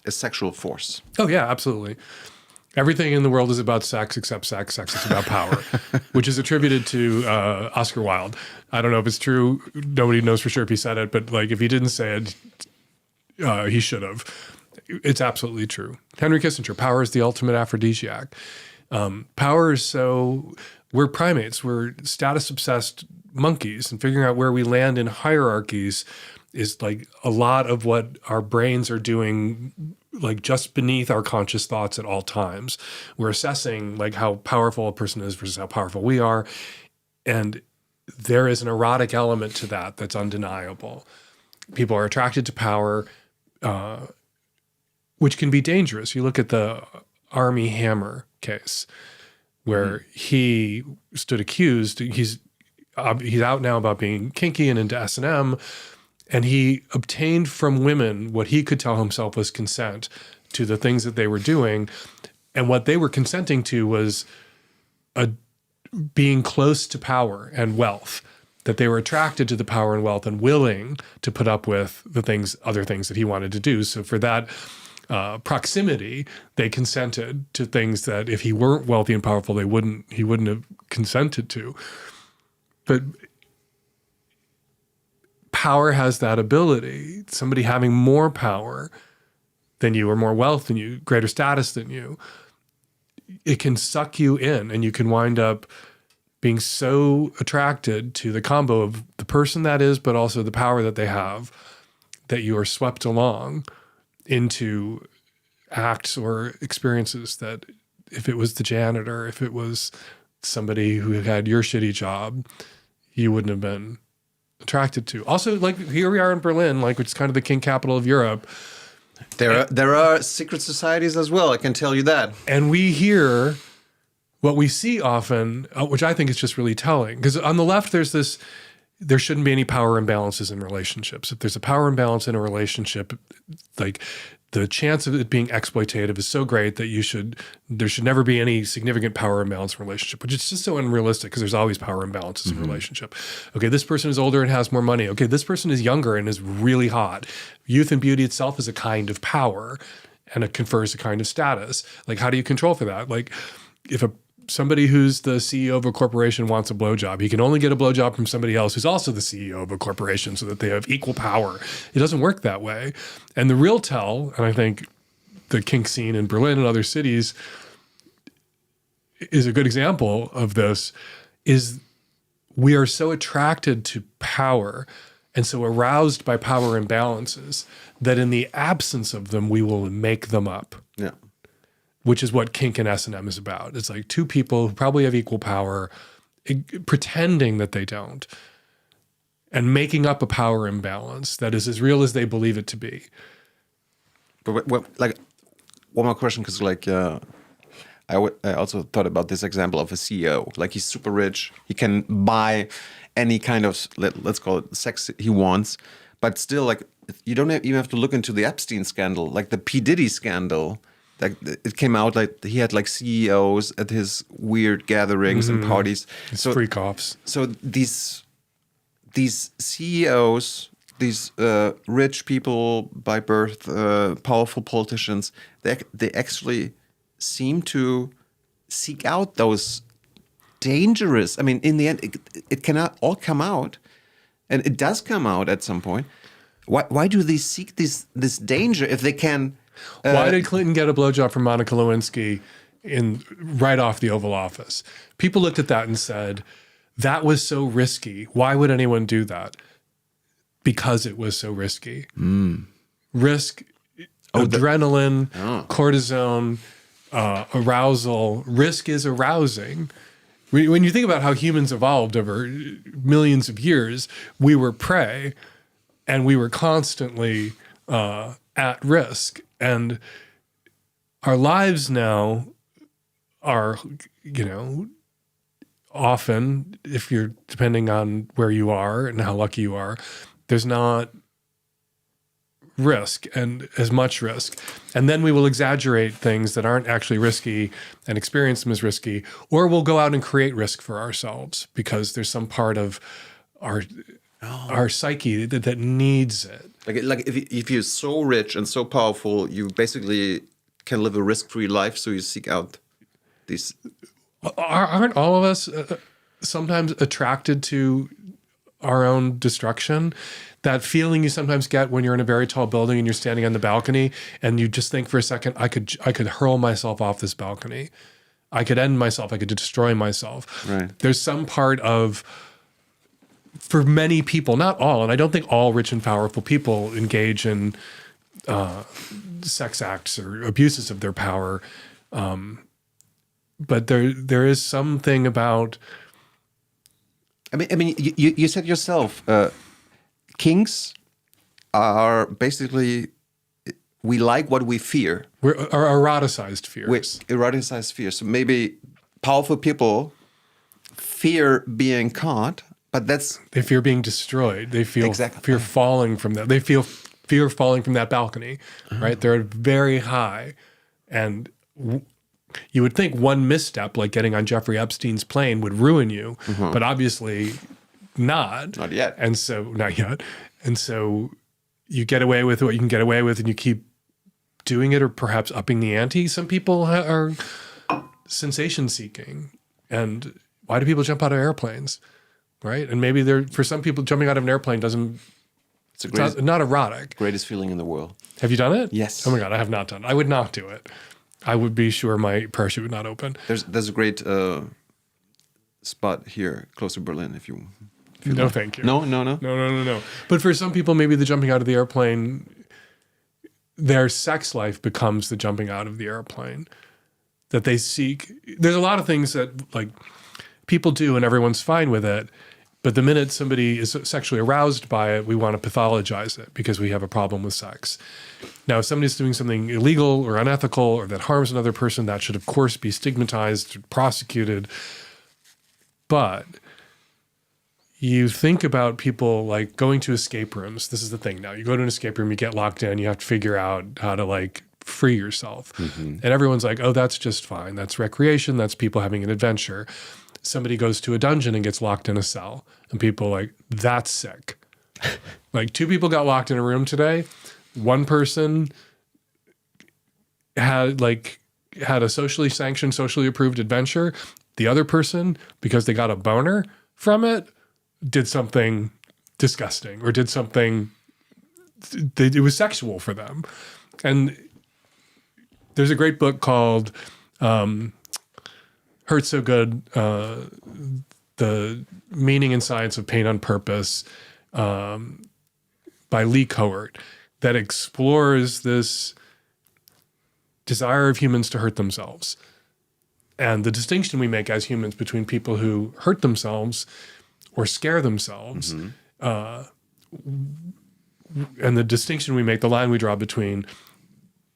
a sexual force? Oh, yeah, absolutely. Everything in the world is about sex except sex. Sex is about power, which is attributed to Oscar Wilde. I don't know if it's true. Nobody knows for sure if he said it, but if he didn't say it, he should have. It's absolutely true. Henry Kissinger, power is the ultimate aphrodisiac. Power is we're primates. We're status-obsessed monkeys, and figuring out where we land in hierarchies is like a lot of what our brains are doing, like just beneath our conscious thoughts at all times. We're assessing like how powerful a person is versus how powerful we are. And there is an erotic element to that that's undeniable. People are attracted to power, which can be dangerous. You look at the Armie Hammer case where he stood accused. He's out now about being kinky and into S&M, and he obtained from women what he could tell himself was consent to the things that they were doing. And what they were consenting to was being close to power and wealth, that they were attracted to the power and wealth and willing to put up with the other things that he wanted to do. So for that proximity, they consented to things that if he weren't wealthy and powerful, he wouldn't have consented to. But power has that ability. Somebody having more power than you or more wealth than you, greater status than you, it can suck you in, and you can wind up being so attracted to the combo of the person that is, but also the power that they have, that you are swept along into acts or experiences that if it was the janitor, if it was somebody who had your shitty job, you wouldn't have been attracted to. Also, like here we are in Berlin, like which is kind of the kink capital of Europe. There are secret societies as well, I can tell you that. And we hear what we see often, which I think is just really telling. Because on the left, there shouldn't be any power imbalances in relationships. If there's a power imbalance in a relationship, like the chance of it being exploitative is so great that there should never be any significant power imbalance in a relationship, which is just so unrealistic because there's always power imbalances in a relationship. Okay, this person is older and has more money. Okay, this person is younger and is really hot. Youth and beauty itself is a kind of power, and it confers a kind of status. Like, how do you control for that? Like, if somebody who's the CEO of a corporation wants a blowjob, he can only get a blowjob from somebody else who's also the CEO of a corporation so that they have equal power. It doesn't work that way. And the real tell, and I think the kink scene in Berlin and other cities is a good example of this, is we are so attracted to power and so aroused by power imbalances that in the absence of them, we will make them up. Yeah. Which is what kink and S&M is about. It's like two people who probably have equal power, pretending that they don't, and making up a power imbalance that is as real as they believe it to be. But like, one more question, because like, I also thought about this example of a CEO. Like, he's super rich, he can buy any kind of, let's call it sex he wants, but still, like, you don't even have to look into the Epstein scandal, like the P. Diddy scandal. Like, it came out like he had like CEOs at his weird gatherings and parties. So freak offs. So these CEOs, these rich people by birth, powerful politicians, they actually seem to seek out those dangerous. I mean, in the end, it cannot all come out, and it does come out at some point. Why do they seek this danger if they can? Why did Clinton get a blowjob from Monica Lewinsky right off the Oval Office? People looked at that and said, that was so risky. Why would anyone do that? Because it was so risky. Risk, adrenaline, cortisone, arousal. Risk is arousing. When you think about how humans evolved over millions of years, we were prey and we were constantly at risk. And our lives now are, often, if you're depending on where you are and how lucky you are, there's not risk and as much risk. And then we will exaggerate things that aren't actually risky and experience them as risky, or we'll go out and create risk for ourselves because there's some part of our psyche that needs it. Like if you're so rich and so powerful, you basically can live a risk-free life. So you seek out these. Aren't all of us sometimes attracted to our own destruction. That feeling you sometimes get when you're in a very tall building and you're standing on the balcony and you just think for a second, I could hurl myself off this balcony. I could end myself. I could destroy myself. Right. There's some part of, for many people, not all, and I don't think all rich and powerful people engage in sex acts or abuses of their power. But there is something about. I mean, you said yourself, kinks are basically, we like what we fear. We're eroticized fears. Eroticized fears. So maybe powerful people fear being caught, but they fear being destroyed. They feel fear falling from that. They feel fear falling from that balcony, right? They're very high, and you would think one misstep, like getting on Jeffrey Epstein's plane, would ruin you, but obviously not. Not yet. Not yet. And so you get away with what you can get away with, and you keep doing it, or perhaps upping the ante. Some people are sensation seeking, and why do people jump out of airplanes, right? And maybe for some people, jumping out of an airplane it's not erotic. Greatest feeling in the world. Have you done it? Yes. Oh my God, I have not done it. I would not do it. I would be sure my parachute would not open. There's a great spot here close to Berlin if you no, like. thank you. No. But for some people, maybe the jumping out of the airplane, their sex life becomes the jumping out of the airplane that they seek. There's a lot of things that like people do and everyone's fine with it. But the minute somebody is sexually aroused by it, we want to pathologize it because we have a problem with sex. Now, if somebody's doing something illegal or unethical or that harms another person, that should, of course, be stigmatized, prosecuted. But you think about people like going to escape rooms. This is the thing now. You go to an escape room, you get locked in, you have to figure out how to like free yourself. And everyone's like, oh, that's just fine. That's recreation. That's people having an adventure. Somebody goes to a dungeon and gets locked in a cell. And people are like, that's sick. Like 2 people got locked in a room today. One person had a socially sanctioned, socially approved adventure. The other person, because they got a boner from it, did something disgusting or did something, it was sexual for them. And there's a great book called Hurt So Good, The Meaning and Science of Pain on Purpose by Lee Cohort that explores this desire of humans to hurt themselves and the distinction we make as humans between people who hurt themselves or scare themselves and the distinction we make, the line we draw between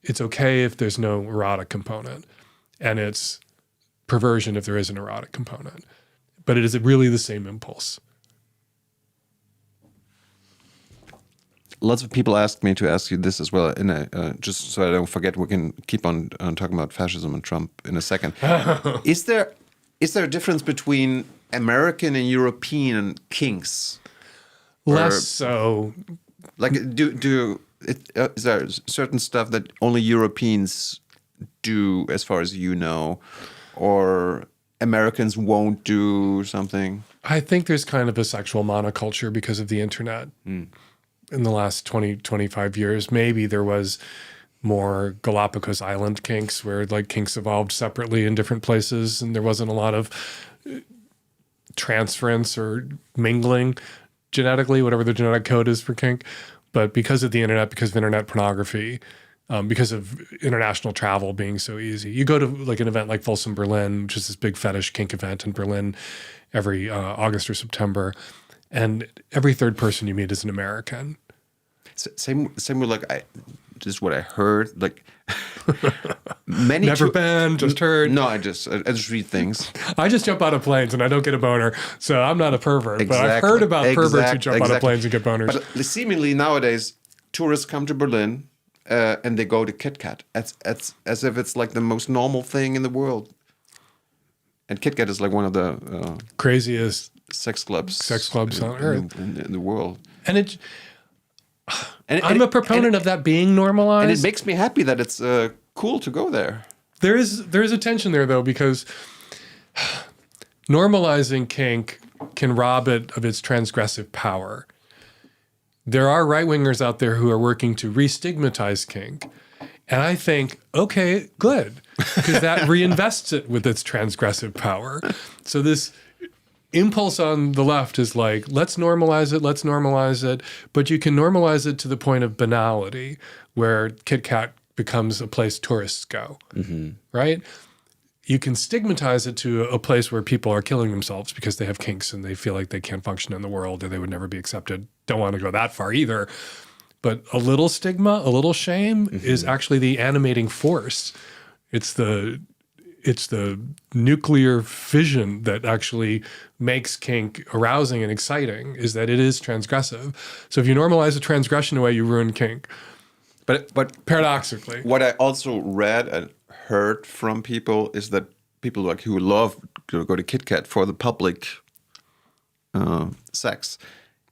it's okay if there's no erotic component and it's perversion if there is an erotic component. But it is really the same impulse. Lots of people ask me to ask you this as well. Just so I don't forget, we can keep on talking about fascism and Trump in a second. Is there a difference between American and European kinks? Less so. Like, is there certain stuff that only Europeans do, as far as you know, or Americans won't do something? I think there's kind of a sexual monoculture because of the internet. In the last 20, 25 years, maybe there was more Galapagos Island kinks where like kinks evolved separately in different places and there wasn't a lot of transference or mingling genetically, whatever the genetic code is for kink. But because of the internet, because of internet pornography, because of international travel being so easy, you go to like an event like Folsom Berlin, which is this big fetish kink event in Berlin every August or September. And every third person you meet is an American. Same with like just what I heard. Like many never been, just heard. No, I just read things. I just jump out of planes and I don't get a boner, so I'm not a pervert. Exactly. But I've heard about perverts who jump out of planes and get boners. But seemingly nowadays, tourists come to Berlin and they go to Kit Kat as if it's like the most normal thing in the world. And Kit Kat is like one of the craziest sex clubs on earth in the world. And I'm a proponent of that being normalized. And it makes me happy that it's cool to go there. There is a tension there though, because normalizing kink can rob it of its transgressive power. There are right-wingers out there who are working to re-stigmatize kink. And I think, okay, good, because that reinvests it with its transgressive power. So this impulse on the left is like, let's normalize it. But you can normalize it to the point of banality, where Kit Kat becomes a place tourists go, right? You can stigmatize it to a place where people are killing themselves because they have kinks and they feel like they can't function in the world or they would never be accepted. Don't want to go that far either. But a little stigma, a little shame is actually the animating force. It's the nuclear fission that actually makes kink arousing and exciting, is that it is transgressive. So if you normalize a transgression away, you ruin kink. But paradoxically. What I also read and heard from people is that people like who love to go to Kit Kat for the public sex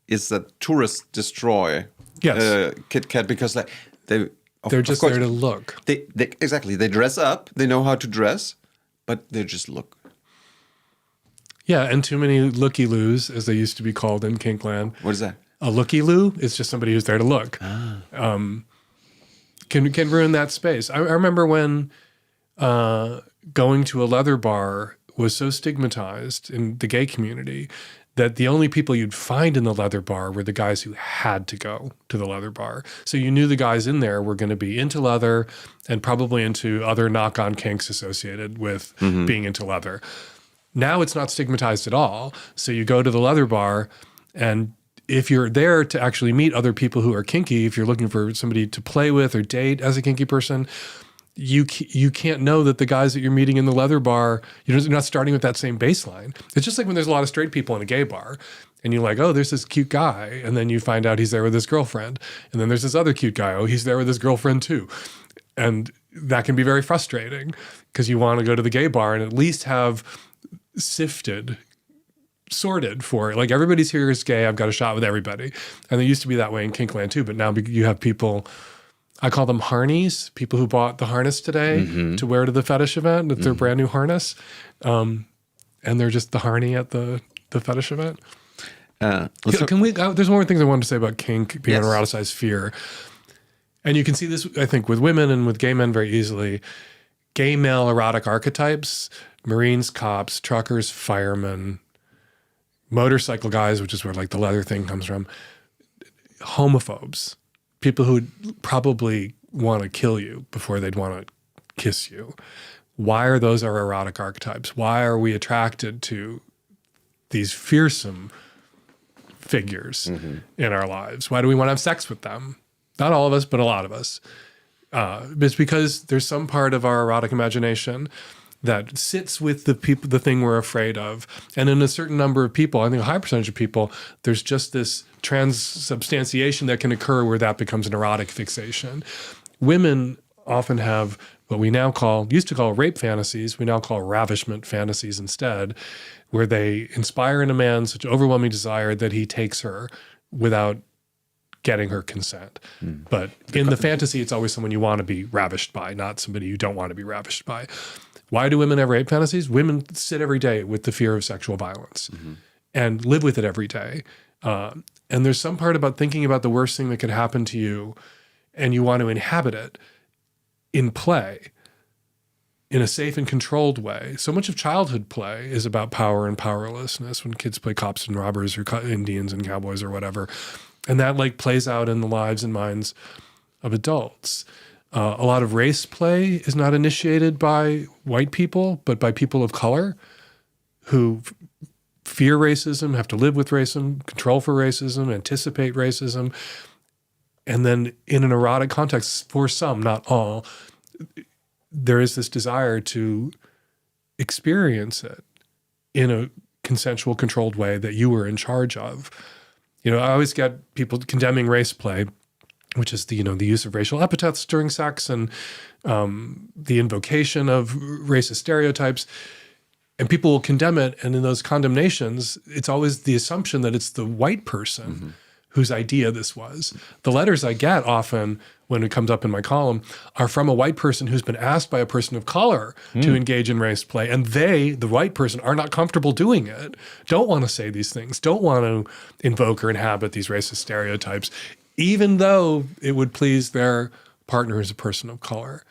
is that tourists destroy Kit Kat because they're just there to look. Exactly. They dress up. They know how to dress, but they just look. Yeah, and too many looky-loos, as they used to be called in Kinkland. What is that? A looky-loo is just somebody who's there to look. Can ruin that space. I remember when going to a leather bar was so stigmatized in the gay community that the only people you'd find in the leather bar were the guys who had to go to the leather bar. So you knew the guys in there were going to be into leather and probably into other knock-on kinks associated with being into leather. Now it's not stigmatized at all. So you go to the leather bar, and if you're there to actually meet other people who are kinky, if you're looking for somebody to play with or date as a kinky person, you can't know that the guys that you're meeting in the leather bar, you're not starting with that same baseline. It's just like when there's a lot of straight people in a gay bar and you're like, oh, there's this cute guy. And then you find out he's there with his girlfriend. And then there's this other cute guy. Oh, he's there with his girlfriend too. And that can be very frustrating because you want to go to the gay bar and at least have sorted for it. Like, everybody's here is gay. I've got a shot with everybody. And it used to be that way in Kinkland too. But now you have people, I call them harnies, people who bought the harness today to wear to the fetish event. It's their brand new harness. And they're just the harney at the fetish event. Can we? There's more things I wanted to say about kink being an eroticized fear. And you can see this, I think, with women and with gay men very easily. Gay male erotic archetypes, Marines, cops, truckers, firemen, motorcycle guys, which is where like the leather thing comes from, homophobes, people who probably want to kill you before they'd want to kiss you. Why are those our erotic archetypes? Why are we attracted to these fearsome figures in our lives? Why do we want to have sex with them? Not all of us, but a lot of us. It's because there's some part of our erotic imagination that sits with the thing we're afraid of. And in a certain number of people, I think a high percentage of people, there's just this transubstantiation that can occur where that becomes an erotic fixation. Women often have what we now used to call rape fantasies, we now call ravishment fantasies instead, where they inspire in a man such overwhelming desire that he takes her without getting her consent. But in the fantasy, it's always someone you want to be ravished by, not somebody you don't want to be ravished by. Why do women have rape fantasies? Women sit every day with the fear of sexual violence and live with it every day. And there's some part about thinking about the worst thing that could happen to you, and you want to inhabit it in play, in a safe and controlled way. So much of childhood play is about power and powerlessness when kids play cops and robbers or Indians and cowboys or whatever. And that like plays out in the lives and minds of adults. A lot of race play is not initiated by white people, but by people of color who fear racism, have to live with racism, control for racism, anticipate racism. And then in an erotic context, for some, not all, there is this desire to experience it in a consensual, controlled way that you were in charge of. You know, I always get people condemning race play, which is the use of racial epithets during sex and the invocation of racist stereotypes. And people will condemn it. And in those condemnations, it's always the assumption that it's the white person whose idea this was. The letters I get often when it comes up in my column are from a white person who's been asked by a person of color to engage in race play. And they, the white person, are not comfortable doing it, don't want to say these things, don't want to invoke or inhabit these racist stereotypes, even though it would please their partner as a person of color.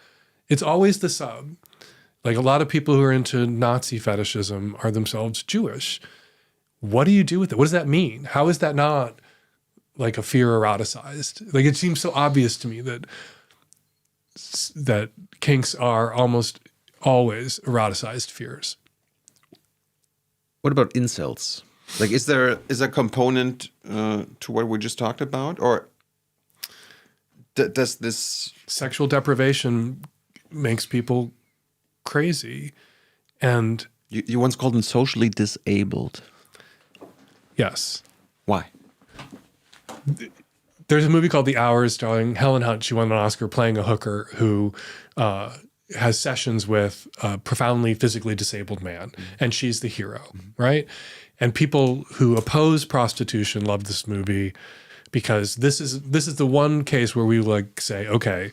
It's always the sub. Like a lot of people who are into Nazi fetishism are themselves Jewish. What do you do with it? What does that mean? How is that not like a fear eroticized? Like it seems so obvious to me that kinks are almost always eroticized fears. What about incels? Like, is there a component to what we just talked about, or does this sexual deprivation makes people crazy? And you once called them socially disabled. Yes. Why? There's a movie called The Hours starring Helen Hunt. She won an Oscar playing a hooker who has sessions with a profoundly physically disabled man, and she's the hero, right? And people who oppose prostitution love this movie because this is the one case where we like say, okay,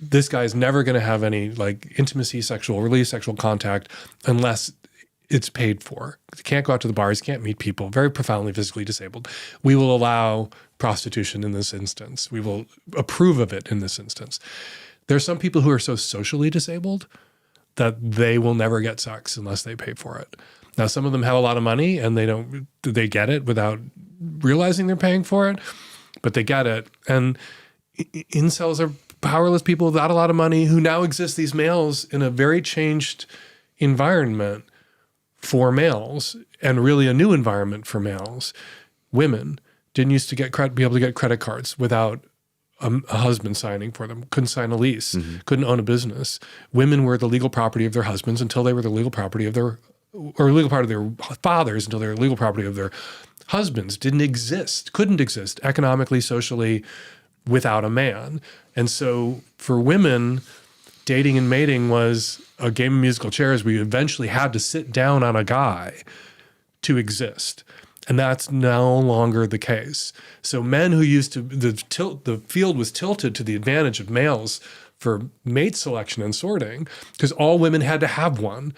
this guy's never going to have any like intimacy, sexual release, sexual contact unless it's paid for. He can't go out to the bars, can't meet people, very profoundly physically disabled. We will allow prostitution in this instance. We will approve of it in this instance. There are some people who are so socially disabled that they will never get sex unless they pay for it. Now, some of them have a lot of money and they get it without realizing they're paying for it, but they get it. And incels are powerless people without a lot of money who now exist, these males, in a very changed environment for males, and really a new environment for males. Women didn't used to be able to get credit cards without a husband signing for them, couldn't sign a lease, couldn't own a business. Women were the legal property of their husbands until they were the legal property of their fathers until they were legal property of their husbands. Couldn't exist economically, socially, without a man. And so for women, dating and mating was a game of musical chairs where you eventually had to sit down on a guy to exist. And that's no longer the case. So men who used to, the field was tilted to the advantage of males for mate selection and sorting because all women had to have one.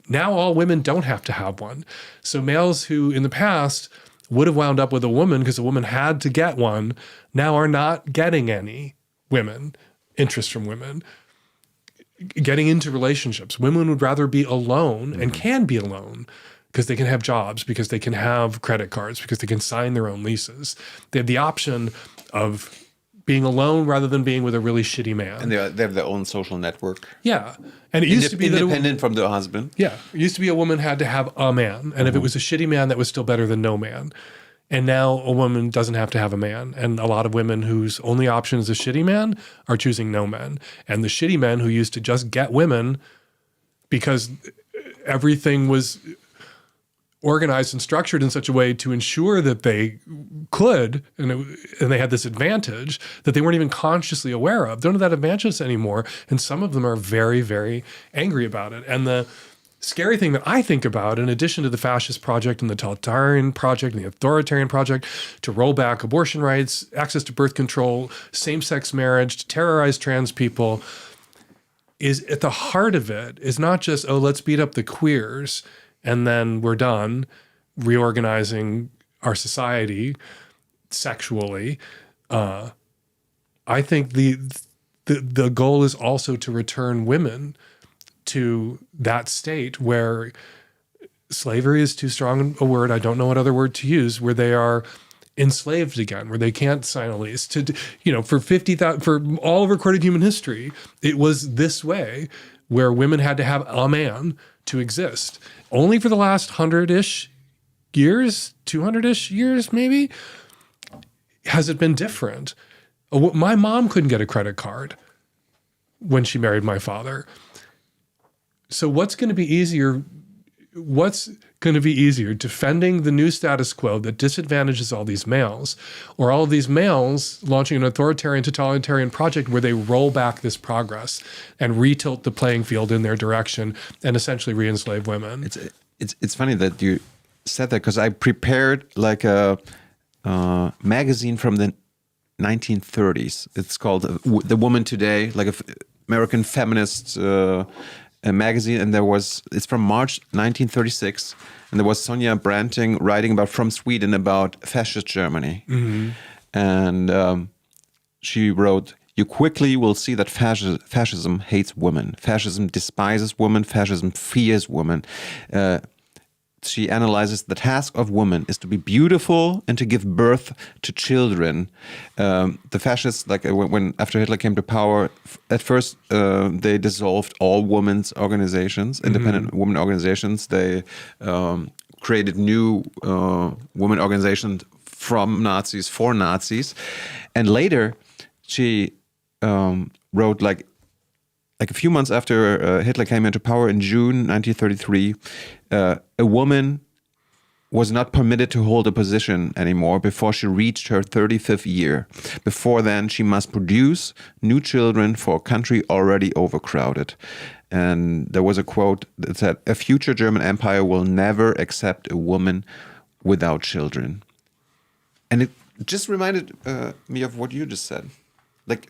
Now all women don't have to have one. So males who in the past would have wound up with a woman because a woman had to get one, now are not getting any interest from women. Getting into relationships. Women would rather be alone and can be alone because they can have jobs, because they can have credit cards, because they can sign their own leases. They have the option of being alone rather than being with a really shitty man. And they have their own social network. Yeah. And it used to be independent from the husband. Yeah. It used to be a woman had to have a man. And if it was a shitty man, that was still better than no man. And now a woman doesn't have to have a man. And a lot of women whose only option is a shitty man are choosing no men. And the shitty men who used to just get women because everything was organized and structured in such a way to ensure that they could, and they had this advantage that they weren't even consciously aware of. They don't have that advantage anymore. And some of them are very, very angry about it. And the scary thing that I think about, in addition to the fascist project and the totalitarian project and the authoritarian project to roll back abortion rights, access to birth control, same-sex marriage, to terrorize trans people, is at the heart of it is not just, oh, let's beat up the queers and then we're done reorganizing our society sexually. I think the goal is also to return women to that state where slavery is too strong a word. I don't know what other word to use, where they are enslaved again, where they can't sign a lease. For all of recorded human history, it was this way, where women had to have a man to exist. Only for the last 100-ish years, 200-ish years maybe, has it been different. My mom couldn't get a credit card when she married my father. So what's going to be easier? What's going to be easier, defending the new status quo that disadvantages all these males, or all of these males launching an authoritarian, totalitarian project where they roll back this progress and retilt the playing field in their direction and essentially re-enslave women? It's funny that you said that, because I prepared like a magazine from the 1930s. It's called The Woman Today, like American feminist magazine. And it's from March 1936. And there was Sonja Branting writing from Sweden about fascist Germany. Mm-hmm. And she wrote, "You quickly will see that fascism hates women. Fascism despises women. Fascism fears women." She analyzes the task of women is to be beautiful and to give birth to children. The fascists, like when after Hitler came to power, at first they dissolved all women's organizations, independent women organizations. They created new women organizations from Nazis for Nazis, and later she wrote like a few months after Hitler came into power in June 1933, a woman was not permitted to hold a position anymore before she reached her 35th year. Before then, she must produce new children for a country already overcrowded. And there was a quote that said, "A future German empire will never accept a woman without children." And it just reminded me of what you just said. Like,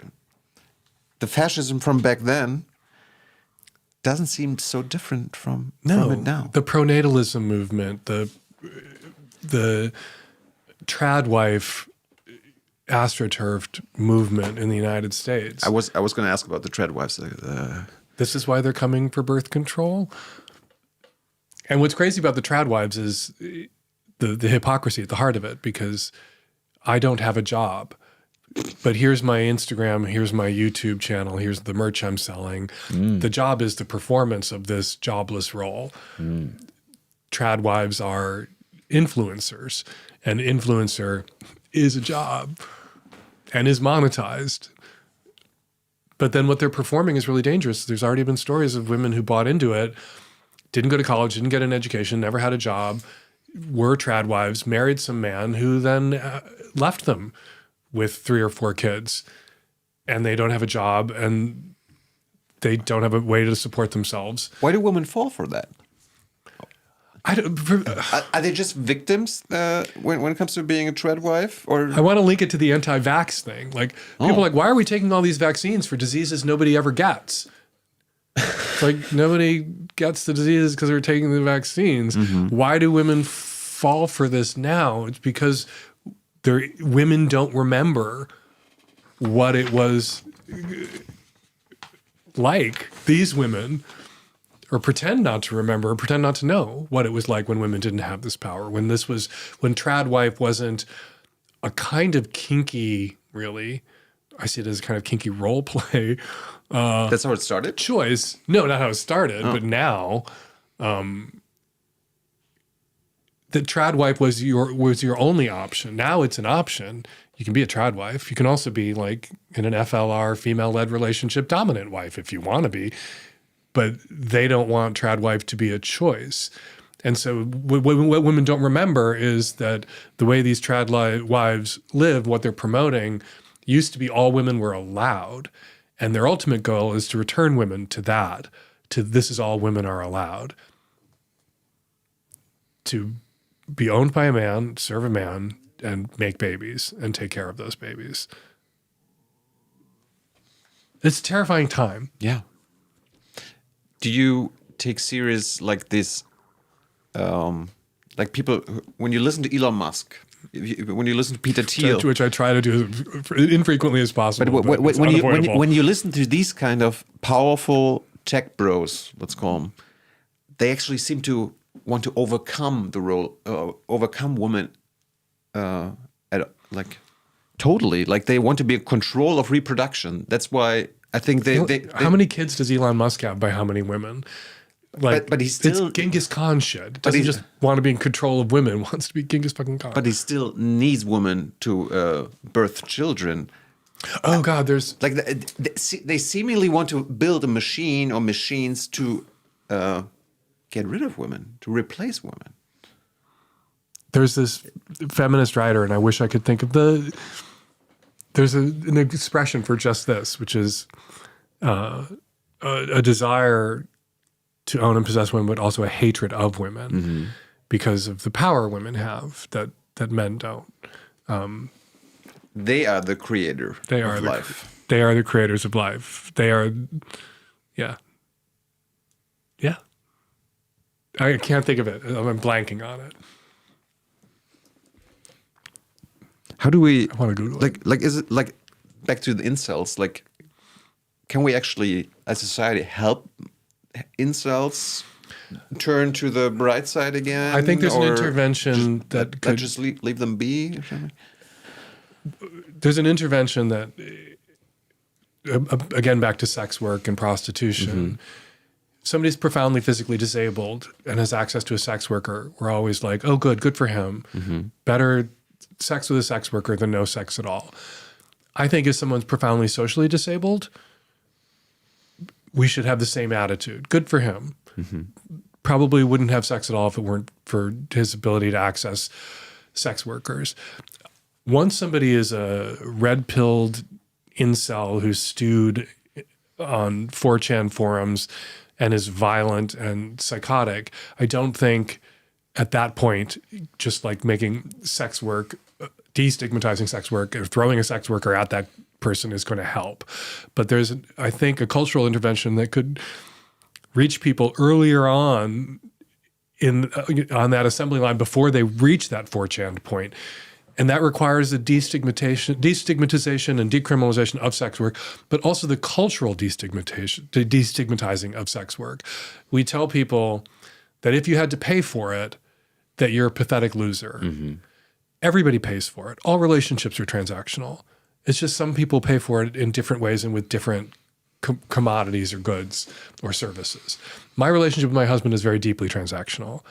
the fascism from back then doesn't seem so different from it now. The pronatalism movement, the trad wife astroturfed movement in the United States. I was going to ask about the trad wives. This is why they're coming for birth control. And what's crazy about the trad wives is the hypocrisy at the heart of it, because I don't have a job. But here's my Instagram, here's my YouTube channel, here's the merch I'm selling. The job is the performance of this jobless role. Trad wives are influencers. An influencer is a job and is monetized. But then what they're performing is really dangerous. There's already been stories of women who bought into it, didn't go to college, didn't get an education, never had a job, were trad wives, married some man who then left them with 3 or 4 kids, and they don't have a job and they don't have a way to support themselves. Why do women fall for that? Are they just victims when it comes to being a trad wife? Or I want to link it to the anti-vax thing. Like, people are like, why are we taking all these vaccines for diseases nobody ever gets? It's like, nobody gets the diseases because they're taking the vaccines. Why do women fall for this now? It's because women don't remember what it was like. These women, or pretend not to remember, or pretend not to know what it was like when women didn't have this power, when trad wife wasn't a kind of kinky, really, I see it as a kind of kinky role play. That's how it started? Choice. No, not how it started, but now, the trad wife was your only option. Now it's an option. You can be a trad wife. You can also be like in an FLR, female-led relationship, dominant wife if you want to be. But they don't want trad wife to be a choice. And so what women don't remember is that the way these trad wives live, what they're promoting, used to be all women were allowed. And their ultimate goal is to return women to that, to this is all women are allowed. To be owned by a man, serve a man, and make babies and take care of those babies. It's a terrifying time. Yeah. Do you take serious like this, like people, when you listen to Elon Musk, when you listen to Peter Thiel, which I try to do infrequently as possible. But when you listen to these kind of powerful tech bros, let's call them, they actually seem to want to overcome the role, overcome women, totally. Like they want to be in control of reproduction. That's why I think they how many kids does Elon Musk have by how many women? Like, but he's still it's Genghis Khan shit. Doesn't just want to be in control of women. Wants to be Genghis fucking Khan. But he still needs women to birth children. Oh God, there's like they seemingly want to build a machine or machines to get rid of women, to replace women. There's this feminist writer, and I wish I could think of there's an expression for just this, which is a desire to own and possess women, but also a hatred of women because of the power women have that men don't. They are the creator of life. They are the creators of life. They are, yeah. Yeah. I can't think of it. I'm blanking on it. How do we... I want to Google it. Like, is it like, back to the incels, like, can we actually, as a society, help incels turn to the bright side again? I think there's an intervention that could... just leave them be or something? There's an intervention that, again, back to sex work and prostitution. Somebody's profoundly physically disabled and has access to a sex worker. We're always like, oh, good for him. Better sex with a sex worker than no sex at all. I think if someone's profoundly socially disabled, we should have the same attitude. Good for him. Probably wouldn't have sex at all if it weren't for his ability to access sex workers. Once somebody is a red-pilled incel who's stewed on 4chan forums and is violent and psychotic, I don't think at that point, just like making sex work, destigmatizing sex work, or throwing a sex worker at that person is going to help. But there's, I think, a cultural intervention that could reach people earlier on that assembly line before they reach that 4chan point. And that requires a destigmatization and decriminalization of sex work, but also the cultural destigmatizing of sex work. We tell people that if you had to pay for it, that you're a pathetic loser. Everybody pays for it. All relationships are transactional. It's just some people pay for it in different ways and with different commodities or goods or services. My relationship with my husband is very deeply transactional.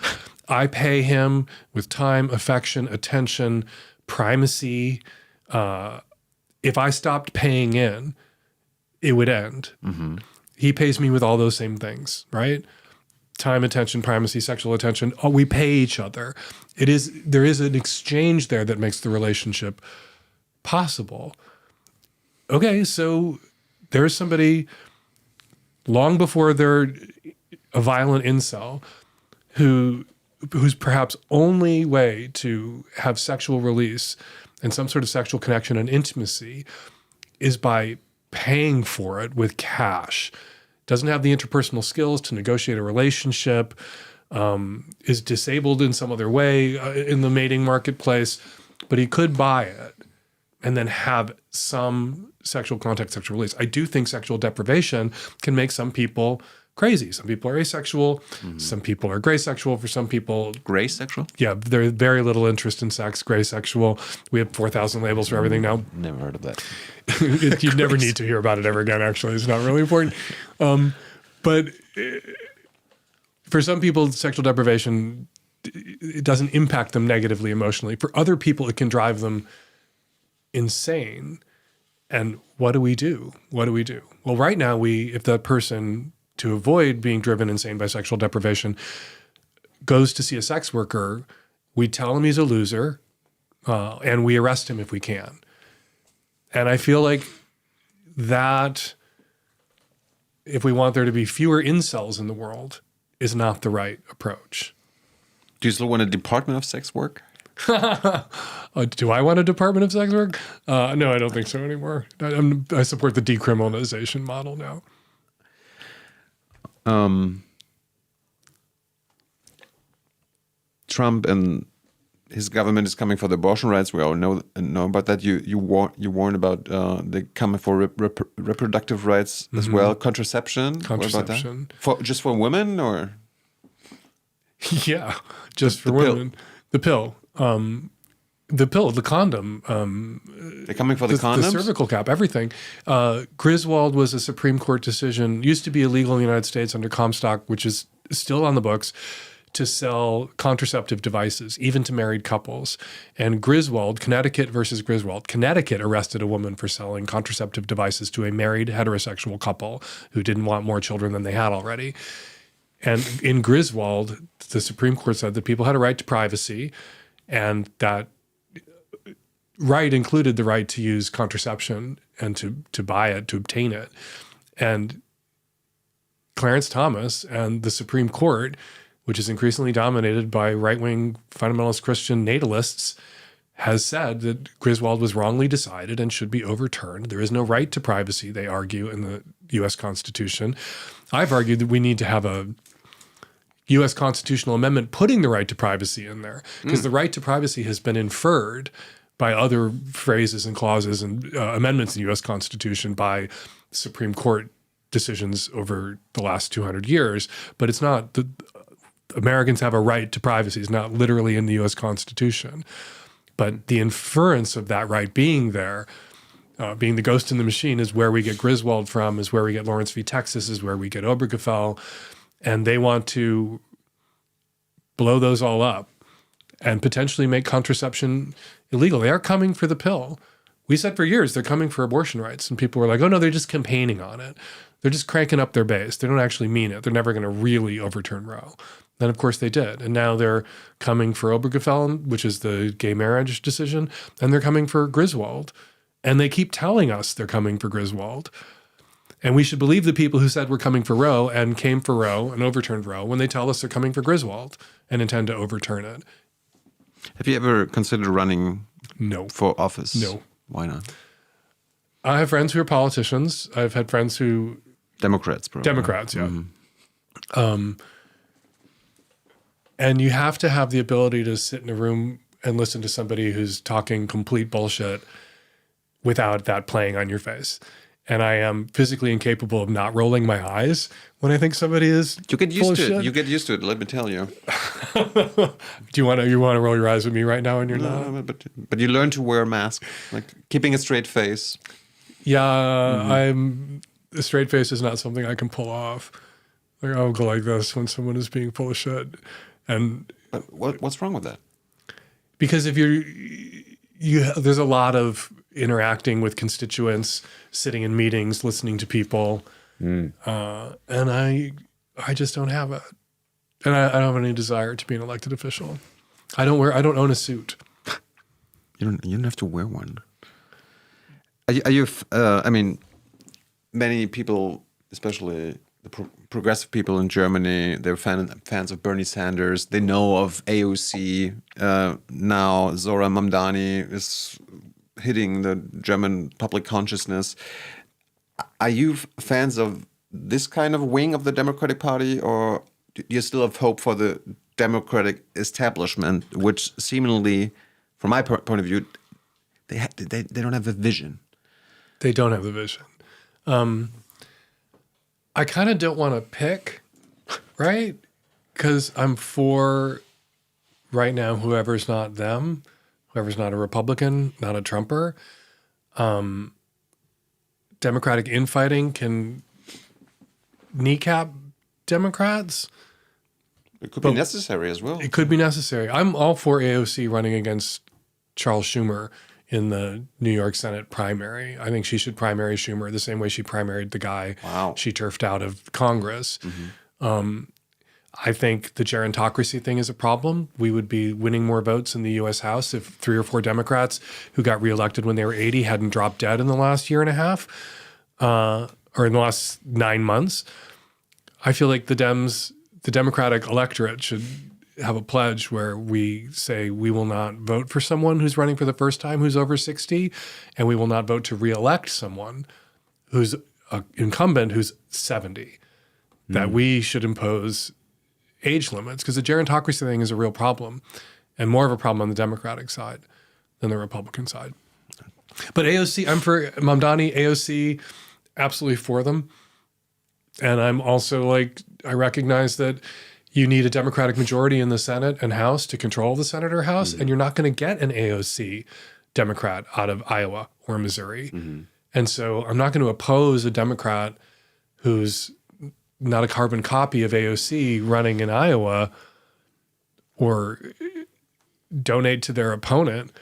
I pay him with time, affection, attention, primacy. If I stopped paying in, it would end. He pays me with all those same things, right? Time, attention, primacy, sexual attention. Oh, we pay each other. There is an exchange there that makes the relationship possible. Okay, so there's somebody long before they're a violent incel whose perhaps only way to have sexual release and some sort of sexual connection and intimacy is by paying for it with cash. Doesn't have the interpersonal skills to negotiate a relationship, is disabled in some other way in the mating marketplace, but he could buy it and then have some sexual contact, sexual release. I do think sexual deprivation can make some people crazy. Some people are asexual. Some people are gray sexual. For some people... Gray sexual? Yeah, there's very little interest in sex, gray sexual. We have 4,000 labels for everything now. Never heard of that. You never need to hear about it ever again, actually. It's not really important. But for some people, sexual deprivation, it doesn't impact them negatively emotionally. For other people, it can drive them insane. And what do we do? What do we do? Well, right now, if that person, to avoid being driven insane by sexual deprivation, goes to see a sex worker, we tell him he's a loser, and we arrest him if we can. And I feel like that, if we want there to be fewer incels in the world, is not the right approach. Do you still want a department of sex work? Do I want a department of sex work? No, I don't think so anymore. I support the decriminalization model now. Trump and his government is coming for the abortion rights. We all know about that. You warn about they coming for reproductive rights as well. Contraception. What about that? Just for women, or? Yeah, just for women. The pill. The condom. They're coming for the condoms? The cervical cap, everything. Griswold was a Supreme Court decision, used to be illegal in the United States under Comstock, which is still on the books, to sell contraceptive devices, even to married couples. And Griswold, Connecticut versus Griswold, Connecticut arrested a woman for selling contraceptive devices to a married heterosexual couple who didn't want more children than they had already. And in Griswold, the Supreme Court said that people had a right to privacy, and that right included the right to use contraception and to buy it, to obtain it. And Clarence Thomas and the Supreme Court, which is increasingly dominated by right-wing fundamentalist Christian natalists, has said that Griswold was wrongly decided and should be overturned. There is no right to privacy, they argue, in the U.S. Constitution. I've argued that we need to have a U.S. constitutional amendment putting the right to privacy in there, because the right to privacy has been inferred by other phrases and clauses and amendments in the U.S. Constitution by Supreme Court decisions over the last 200 years. But it's not Americans have a right to privacy. It's not literally in the U.S. Constitution. But the inference of that right being there, being the ghost in the machine, is where we get Griswold from, is where we get Lawrence v. Texas, is where we get Obergefell. And they want to blow those all up and potentially make contraception illegal. They are coming for the pill. We said for years they're coming for abortion rights. And people were like, oh, no, they're just campaigning on it. They're just cranking up their base. They don't actually mean it. They're never going to really overturn Roe. Then, of course, they did. And now they're coming for Obergefell, which is the gay marriage decision, and they're coming for Griswold. And they keep telling us they're coming for Griswold. And we should believe the people who said we're coming for Roe and came for Roe and overturned Roe when they tell us they're coming for Griswold and intend to overturn it. Have you ever considered running for office? No. Why not? I have friends who are politicians. I've had friends who... Democrats, probably. Democrats, yeah. Mm-hmm. And you have to have the ability to sit in a room and listen to somebody who's talking complete bullshit without that playing on your face. And I am physically incapable of not rolling my eyes when I think somebody is You get used full of to it. shit. You get used to it, let me tell you. Do you want to roll your eyes with me right now and you're not? No, but you learn to wear a mask, like keeping a straight face. Yeah, a straight face is not something I can pull off. Like, I'll go like this when someone is being full of shit. But what's wrong with that? Because if there's a lot of interacting with constituents, sitting in meetings, listening to people, and I just don't have it, and I don't have any desire to be an elected official. I don't own a suit. You don't have to wear one. Are you? I mean, many people, especially the progressive people in Germany, they're fans of Bernie Sanders. They know of AOC. Now Zora Mamdani is hitting the German public consciousness. Are you fans of this kind of wing of the Democratic Party, or do you still have hope for the Democratic establishment, which seemingly, from my point of view, they don't have a vision? They don't have the vision. I kind of don't want to pick, right? Because I'm for, right now, whoever's not them, whoever's not a Republican, not a Trumper. Democratic infighting can kneecap Democrats. It could be necessary as well. It could be necessary. I'm all for AOC running against Charles Schumer in the New York Senate primary. I think she should primary Schumer the same way she primaried the guy she turfed out of Congress. Mm-hmm. I think the gerontocracy thing is a problem. We would be winning more votes in the U.S. House if 3 or 4 Democrats who got reelected when they were 80 hadn't dropped dead in the last year and a half, or in the last 9 months. I feel like the Democratic electorate should have a pledge where we say we will not vote for someone who's running for the first time who's over 60, and we will not vote to reelect someone who's an incumbent who's 70. That we should impose age limits, because the gerontocracy thing is a real problem, and more of a problem on the Democratic side than the Republican side. But AOC, I'm for Mamdani, AOC, absolutely for them. And I'm also I recognize that you need a Democratic majority in the Senate and House to control the Senate or House, and you're not going to get an AOC Democrat out of Iowa or Missouri. Mm-hmm. And so I'm not going to oppose a Democrat who's not a carbon copy of AOC running in Iowa, or donate to their opponent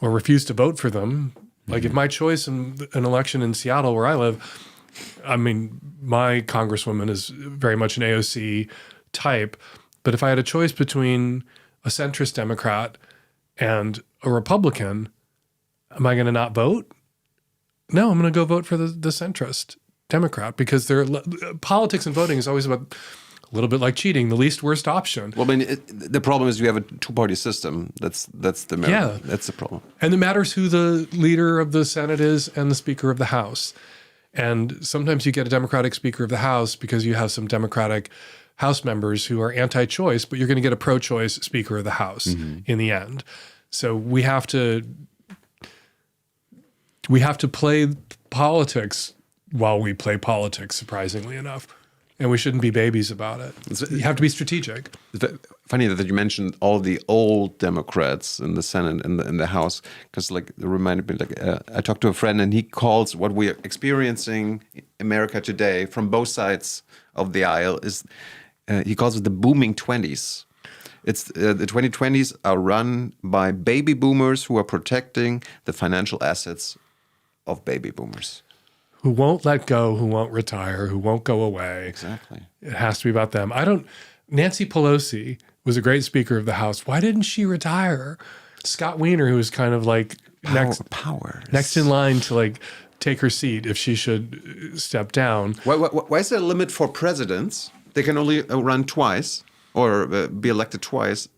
or refuse to vote for them. Mm-hmm. Like if my choice in an election in Seattle where I live, I mean, my congresswoman is very much an AOC type, but if I had a choice between a centrist Democrat and a Republican, am I going to not vote? No, I'm going to go vote for the centrist Democrat, because politics and voting is always about A little bit like cheating, the least worst option. Well, I mean, the problem is you have a two-party system. That's the That's the problem. And it matters who the leader of the Senate is and the Speaker of the House. And sometimes you get a Democratic Speaker of the House because you have some Democratic House members who are anti-choice, but you're going to get a pro-choice Speaker of the House in the end. So we have to play politics while we play politics, surprisingly enough. And we shouldn't be babies about it. You have to be strategic. Funny that you mentioned all the old Democrats in the Senate and in the House, because like it reminded me, like I talked to a friend and he calls what we are experiencing in America today from both sides of the aisle is he calls it the booming 20s. It's the 2020s are run by baby boomers who are protecting the financial assets of baby boomers. Who won't let go, who won't retire, who won't go away. Exactly. It has to be about them. Nancy Pelosi was a great Speaker of the House. Why didn't she retire? Scott Wiener, who was kind of like next in line to like take her seat if she should step down. Why is there a limit for presidents? They can only run twice or be elected twice,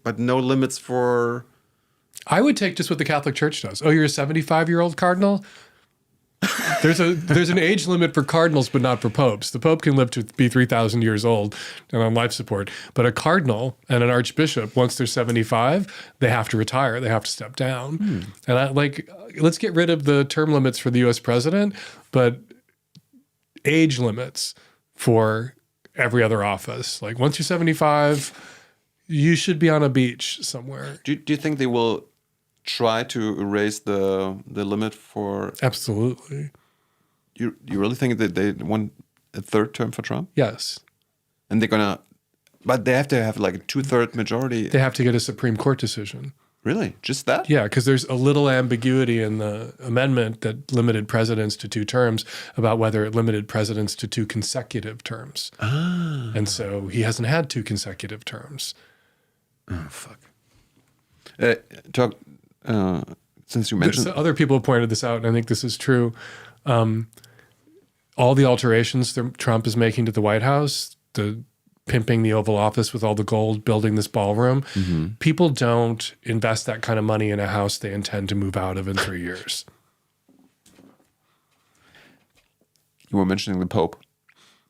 but no limits for... I would take just what the Catholic Church does. Oh, you're a 75-year-old cardinal? There's an age limit for cardinals, but not for popes. The pope can live to be 3,000 years old and on life support. But a cardinal and an archbishop, once they're 75, they have to retire. They have to step down. And let's get rid of the term limits for the U.S. president, but age limits for every other office. Like once you're 75, you should be on a beach somewhere. Do you think they will try to erase the limit for... Absolutely. You really think that they want a third term for Trump? Yes. And they're gonna... But they have to have like a 2/3 majority. They have to get a Supreme Court decision. Really? Just that? Yeah, because there's a little ambiguity in the amendment that limited presidents to 2 terms about whether it limited presidents to 2 consecutive terms. And so he hasn't had 2 consecutive terms. Oh, fuck. Since you mentioned... Other people have pointed this out, and I think this is true. All the alterations that Trump is making to the White House, the pimping the Oval Office with all the gold, building this ballroom, people don't invest that kind of money in a house they intend to move out of in 3 years. You were mentioning the Pope.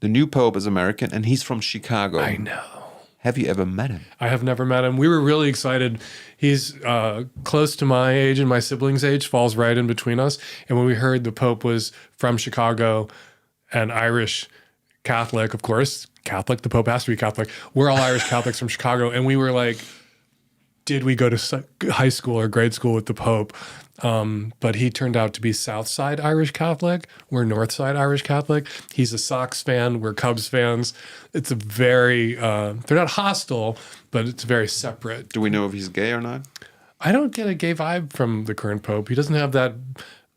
The new Pope is American, and he's from Chicago. I know. Have you ever met him? I have never met him. We were really excited. He's close to my age and my siblings' age, falls right in between us. And when we heard the Pope was from Chicago and Irish Catholic, of course, Catholic, the Pope has to be Catholic. We're all Irish Catholics from Chicago. And we were like, did we go to high school or grade school with the Pope? But he turned out to be South Side Irish Catholic. We're North Side Irish Catholic. He's a Sox fan. We're Cubs fans. It's a very, they're not hostile, but it's very separate. Do we know if he's gay or not? I don't get a gay vibe from the current Pope. He doesn't have that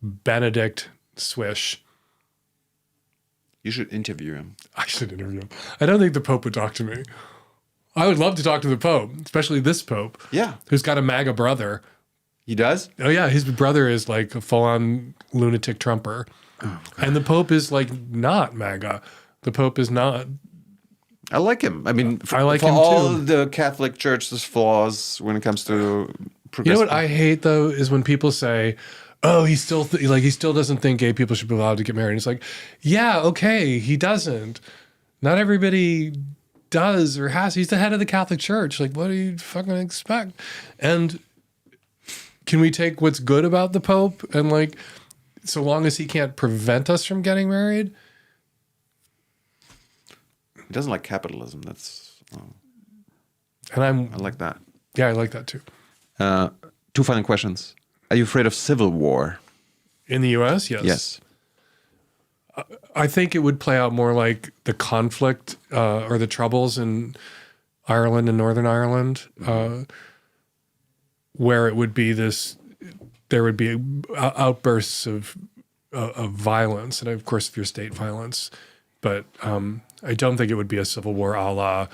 Benedict swish. You should interview him. I should interview him. I don't think the Pope would talk to me. I would love to talk to the Pope, especially this Pope. Yeah. Who's got a MAGA brother. He does? Oh, yeah. His brother is like a full-on lunatic Trumper. Oh, and the Pope is like not MAGA. The Pope is not. I like him. I mean, I like for him all too. The Catholic Church's flaws when it comes to You know what I hate, though, is when people say, oh, he still doesn't think gay people should be allowed to get married. It's like, yeah, okay, he doesn't. Not everybody does or has. He's the head of the Catholic Church. Like, what do you fucking expect? And can we take what's good about the Pope and like, so long as he can't prevent us from getting married? He doesn't like capitalism. That's, and I like that. Yeah, I like that too. 2 final questions. Are you afraid of civil war? In the U.S., yes. Yes. I think it would play out more like the conflict or the troubles in Ireland and Northern Ireland, where it would be there would be outbursts of violence, and of course, your state violence. But I don't think it would be a civil war a la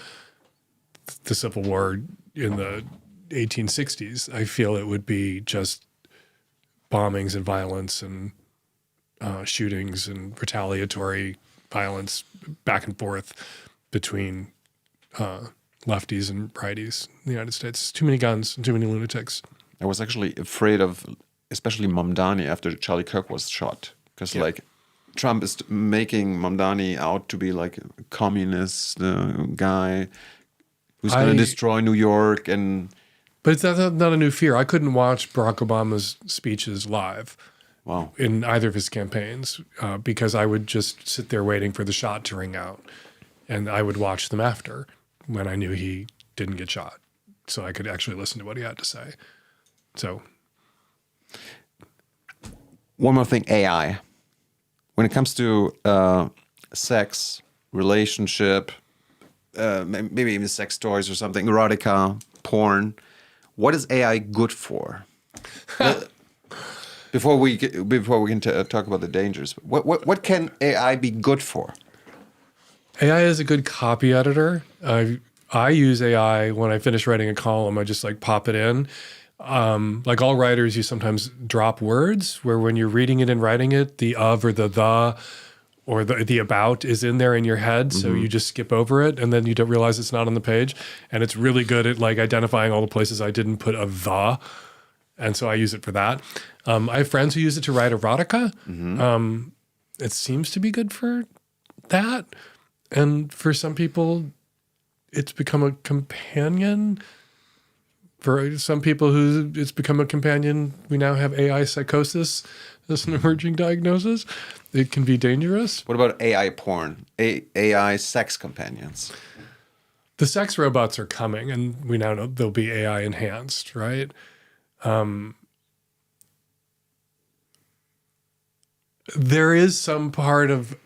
the Civil War in the 1860s. I feel it would be just bombings and violence and shootings and retaliatory violence back and forth between lefties and righties in the United States. Too many guns and too many lunatics. I was actually afraid of, especially Mamdani after Charlie Kirk was shot, because like Trump is making Mamdani out to be like a communist guy who's going to destroy New York. But it's not a new fear. I couldn't watch Barack Obama's speeches live. Wow. In either of his campaigns, because I would just sit there waiting for the shot to ring out, and I would watch them after when I knew he didn't get shot, so I could actually listen to what he had to say. So, one more thing, AI. When it comes to sex, relationship, maybe even sex toys or something, erotica, porn, what is AI good for? Before we can talk about the dangers, what can AI be good for? AI is a good copy editor. I use AI when I finish writing a column. I just like pop it in. Like all writers, you sometimes drop words where when you're reading it and writing it, the of or the or the about is in there in your head. So you just skip over it and then you don't realize it's not on the page. And it's really good at like identifying all the places I didn't put a the. And so I use it for that. I have friends who use it to write erotica. It seems to be good for that. And for some people, it's become a companion. For some people who it's become a companion, we now have AI psychosis as an emerging diagnosis. It can be dangerous. What about AI porn? AI sex companions? The sex robots are coming, and we now know they'll be AI enhanced, right? There is some part of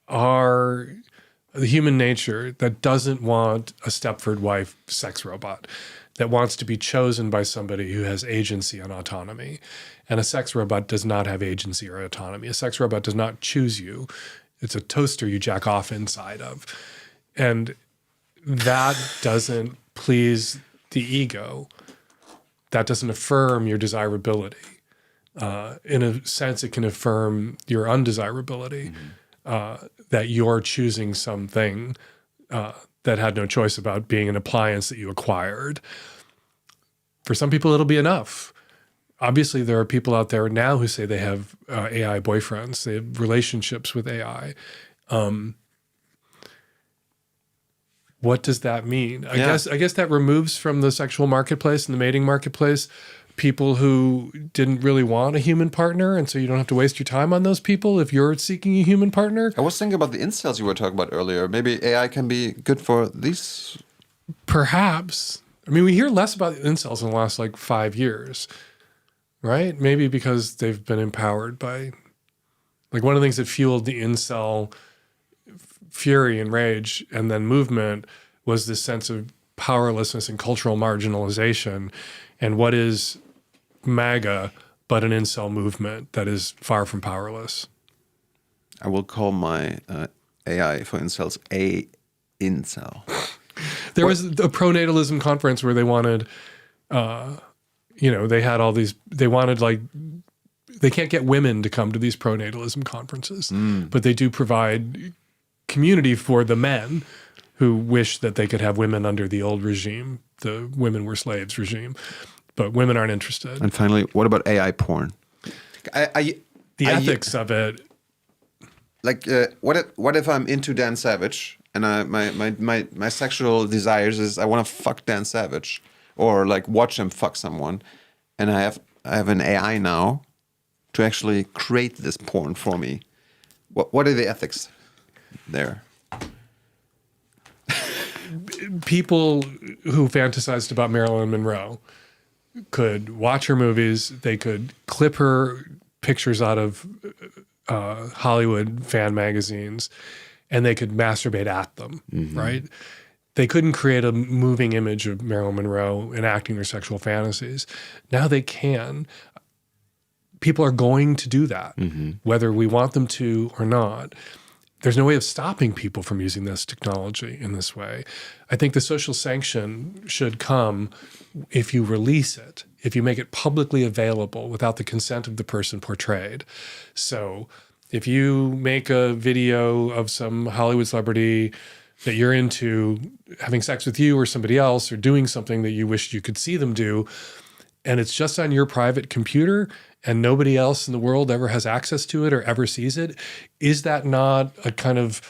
the human nature that doesn't want a Stepford wife sex robot, that wants to be chosen by somebody who has agency and autonomy. And a sex robot does not have agency or autonomy. A sex robot does not choose you. It's a toaster you jack off inside of. And that doesn't please the ego. That doesn't affirm your desirability. In a sense, it can affirm your undesirability, that you're choosing something that had no choice about being an appliance that you acquired. For some people, it'll be enough. Obviously, there are people out there now who say they have AI boyfriends. They have relationships with AI. What does that mean? I guess that removes from the sexual marketplace and the mating marketplace people who didn't really want a human partner, and so you don't have to waste your time on those people if you're seeking a human partner. I was thinking about the incels you were talking about earlier. Maybe AI can be good for these? Perhaps. I mean, we hear less about incels in the last, 5 years, right? Maybe because they've been empowered by... one of the things that fueled the incel fury and rage and then movement was this sense of powerlessness and cultural marginalization. And what is MAGA but an incel movement that is far from powerless? I will call my AI for incels a incel. There was a pronatalism conference where they wanted, they had all these, they wanted they can't get women to come to these pronatalism conferences, but they do provide community for the men who wish that they could have women under the old regime, the women were slaves regime, but women aren't interested. And finally, what about AI porn? The ethics of it. What if I'm into Dan Savage and my sexual desires is I want to fuck Dan Savage or watch him fuck someone, and I have an AI now to actually create this porn for me. What are the ethics there? People who fantasized about Marilyn Monroe could watch her movies. They could clip her pictures out of Hollywood fan magazines, and they could masturbate at them, right? They couldn't create a moving image of Marilyn Monroe enacting their sexual fantasies. Now they can. People are going to do that, whether we want them to or not. There's no way of stopping people from using this technology in this way. I think the social sanction should come if you release it, if you make it publicly available without the consent of the person portrayed. So if you make a video of some Hollywood celebrity that you're into having sex with you or somebody else or doing something that you wished you could see them do, and it's just on your private computer and nobody else in the world ever has access to it or ever sees it, is that not a kind of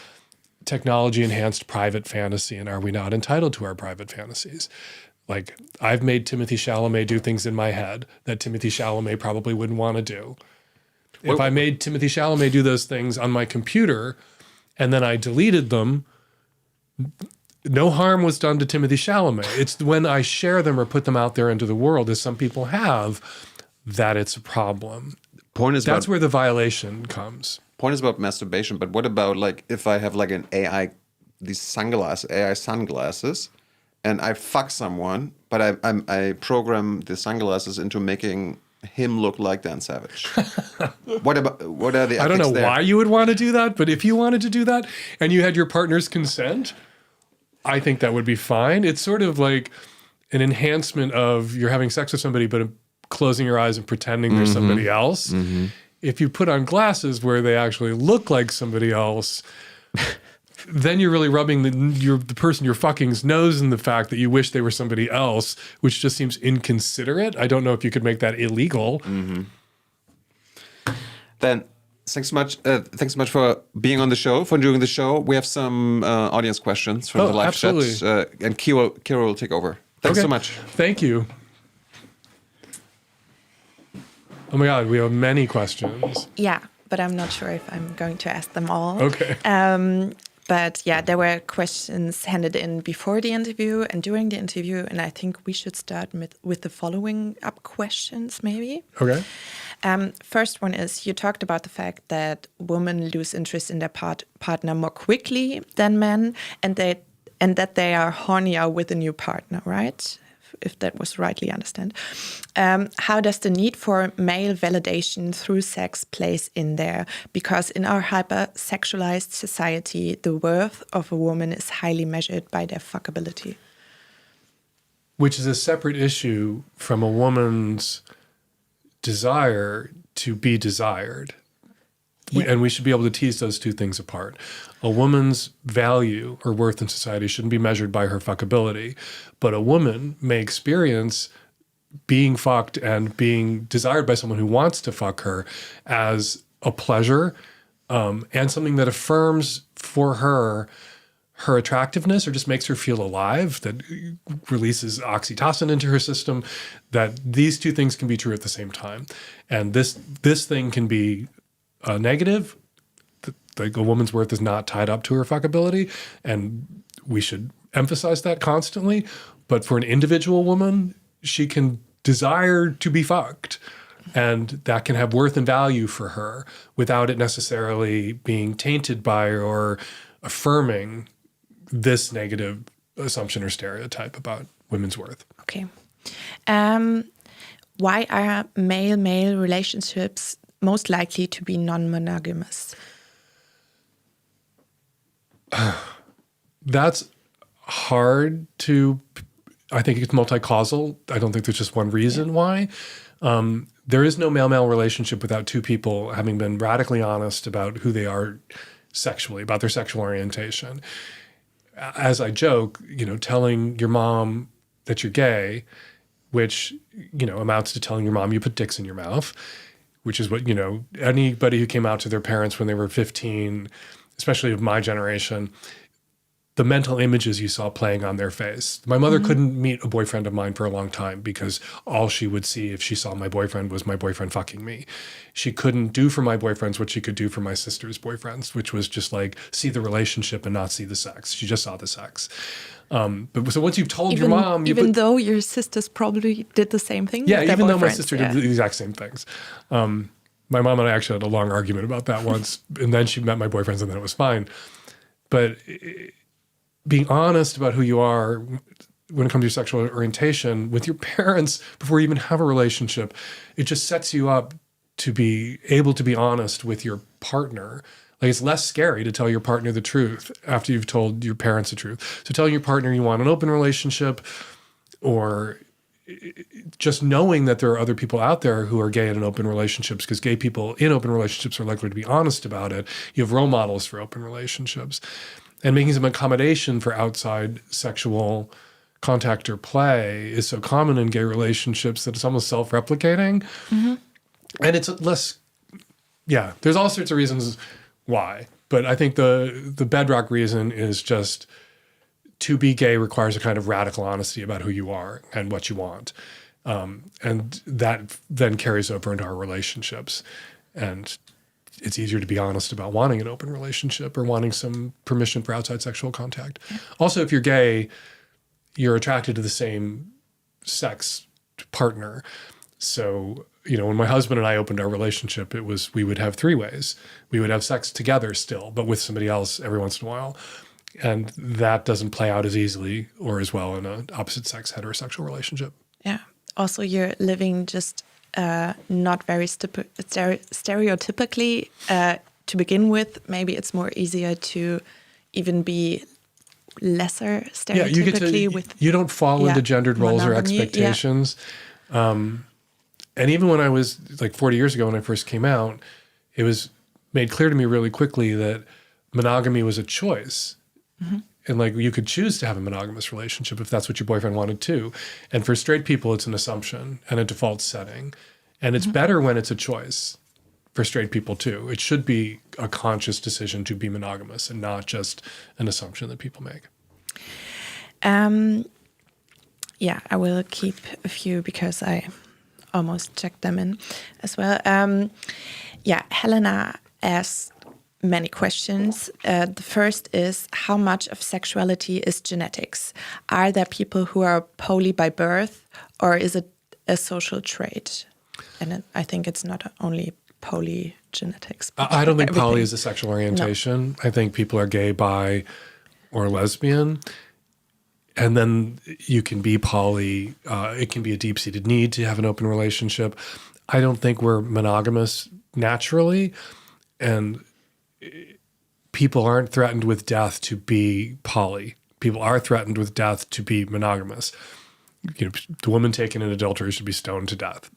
technology-enhanced private fantasy, and are we not entitled to our private fantasies? Like, I've made Timothée Chalamet do things in my head that Timothée Chalamet probably wouldn't want to do. If I made Timothée Chalamet do those things on my computer and then I deleted them, no harm was done to Timothée Chalamet. It's when I share them or put them out there into the world, as some people have, that it's a problem. That's where the violation comes. Point is about masturbation, but what about like if I have like an AI sunglasses, and I fuck someone, but I program the sunglasses into making him look like Dan Savage. What are the ethics I don't know there? why you would want to do that, but if you wanted to do that and you had your partner's consent, I think that would be fine. It's sort of like an enhancement of you're having sex with somebody, but closing your eyes and pretending there's somebody else. If you put on glasses where they actually look like somebody else, then you're really rubbing the person you're fucking's nose in the fact that you wish they were somebody else, which just seems inconsiderate. I don't know if you could make that illegal. Then thanks so much for being on the show, for doing the show. We have some audience questions from the live chat, and Kira will take over. Thanks so much. Thank you. Oh my God, we have many questions. Yeah, but I'm not sure if I'm going to ask them all. Okay. But yeah, there were questions handed in before the interview and during the interview, and I think we should start with the following up questions, maybe. Okay. First one is, you talked about the fact that women lose interest in their partner more quickly than men, and that they are hornier with a new partner, right? If that was rightly understood. How does the need for male validation through sex plays in there? Because in our hyper-sexualized society, the worth of a woman is highly measured by their fuckability. Which is a separate issue from a woman's desire to be desired. And we should be able to tease those two things apart. A woman's value or worth in society shouldn't be measured by her fuckability, but a woman may experience being fucked and being desired by someone who wants to fuck her as a pleasure, and something that affirms for her attractiveness or just makes her feel alive, that releases oxytocin into her system, that these two things can be true at the same time. And this thing can be negative. Like, a woman's worth is not tied up to her fuckability, and we should emphasize that constantly. But for an individual woman, she can desire to be fucked, and that can have worth and value for her without it necessarily being tainted by or affirming this negative assumption or stereotype about women's worth. Okay. Why are male-male relationships most likely to be non-monogamous? That's hard to, I think it's multi-causal. I don't think there's just one reason why. There is no male-male relationship without two people having been radically honest about who they are sexually, about their sexual orientation. As I joke, telling your mom that you're gay, which, amounts to telling your mom you put dicks in your mouth, which is what, anybody who came out to their parents when they were 15, especially of my generation, the mental images you saw playing on their face. My mother couldn't meet a boyfriend of mine for a long time because all she would see if she saw my boyfriend was my boyfriend fucking me. She couldn't do for my boyfriends what she could do for my sister's boyfriends, which was just like see the relationship and not see the sex. She just saw the sex. But so once you've told your mom... Even though your sisters probably did the same thing? Yeah, even though my sister did the exact same things. My mom and I actually had a long argument about that once, and then she met my boyfriends and then it was fine. But being honest about who you are when it comes to your sexual orientation with your parents before you even have a relationship, it just sets you up to be able to be honest with your partner. Like, it's less scary to tell your partner the truth after you've told your parents the truth. So telling your partner you want an open relationship, or just knowing that there are other people out there who are gay and in open relationships, because gay people in open relationships are likely to be honest about it. You have role models for open relationships. and making some accommodation for outside sexual contact or play is so common in gay relationships that it's almost self-replicating. Mm-hmm. And it's less, there's all sorts of reasons why. But I think the bedrock reason is just to be gay requires a kind of radical honesty about who you are and what you want. And that then carries over into our relationships. And it's easier to be honest about wanting an open relationship or wanting some permission for outside sexual contact. Also, if you're gay, you're attracted to the same sex partner. So, when my husband and I opened our relationship, we would have 3 ways. We would have sex together still, but with somebody else every once in a while. And that doesn't play out as easily or as well in an opposite sex heterosexual relationship. Yeah. Also, you're living just not very stereotypically to begin with. Maybe it's more easier to even be lesser stereotypically you don't fall into gendered roles or expectations. And even when I was like 40 years ago when I first came out, it was made clear to me really quickly that monogamy was a choice. Mm-hmm. And like you could choose to have a monogamous relationship if that's what your boyfriend wanted too. And for straight people, it's an assumption and a default setting. And it's better when it's a choice for straight people too. It should be a conscious decision to be monogamous and not just an assumption that people make. I will keep a few because I almost checked them in as well. Helena asked many questions. The first is, how much of sexuality is genetics? Are there people who are poly by birth, or is it a social trait? And I think it's not only poly genetics. I don't think poly is a sexual orientation. No. I think people are gay, bi, or lesbian. And then you can be poly. It can be a deep-seated need to have an open relationship. I don't think we're monogamous naturally. And people aren't threatened with death to be poly. People are threatened with death to be monogamous. The woman taken in adultery should be stoned to death.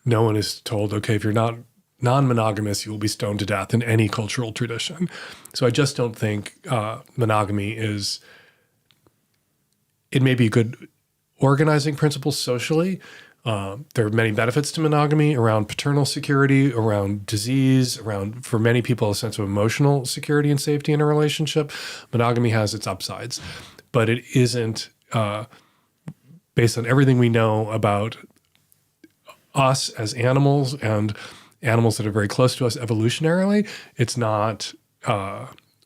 No one is told, okay, if you're not non-monogamous, you will be stoned to death in any cultural tradition. So I just don't think monogamy is, it may be a good organizing principle socially. There are many benefits to monogamy around paternal security, around disease, around, for many people, a sense of emotional security and safety in a relationship. Monogamy has its upsides, but it isn't, based on everything we know about us as animals and animals that are very close to us evolutionarily, it's not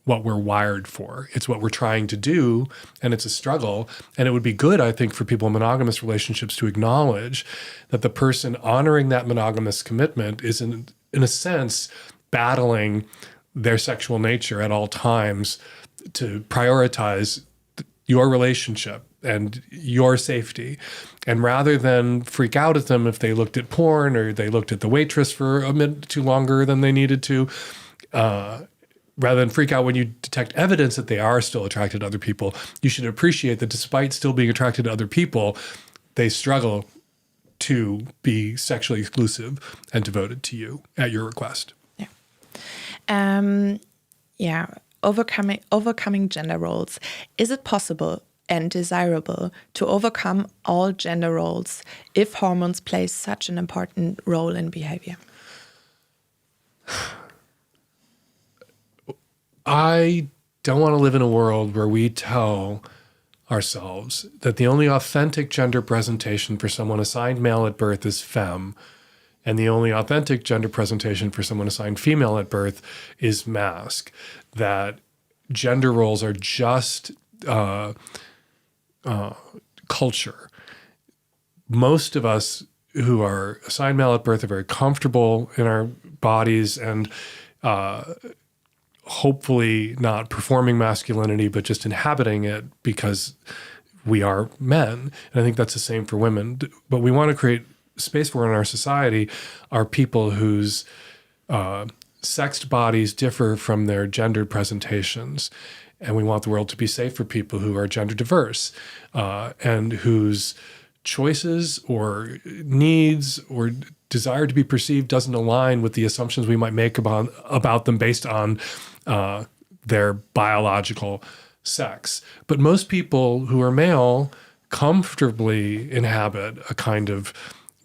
what we're wired for. It's what we're trying to do, and it's a struggle. And it would be good, I think, for people in monogamous relationships to acknowledge that the person honoring that monogamous commitment is, in a sense, battling their sexual nature at all times to prioritize your relationship and your safety. And rather than freak out at them if they looked at porn or they looked at the waitress for a minute too longer than they needed to, rather than freak out when you detect evidence that they are still attracted to other people, you should appreciate that despite still being attracted to other people, they struggle to be sexually exclusive and devoted to you at your request. Overcoming gender roles. Is it possible and desirable to overcome all gender roles if hormones play such an important role in behavior? I don't want to live in a world where we tell ourselves that the only authentic gender presentation for someone assigned male at birth is femme, and the only authentic gender presentation for someone assigned female at birth is masc. That gender roles are just culture. Most of us who are assigned male at birth are very comfortable in our bodies and hopefully not performing masculinity, but just inhabiting it because we are men. And I think that's the same for women. But we want to create space for in our society are people whose sexed bodies differ from their gendered presentations. And we want the world to be safe for people who are gender diverse and whose choices or needs or desire to be perceived doesn't align with the assumptions we might make about them based on their biological sex. But most people who are male comfortably inhabit a kind of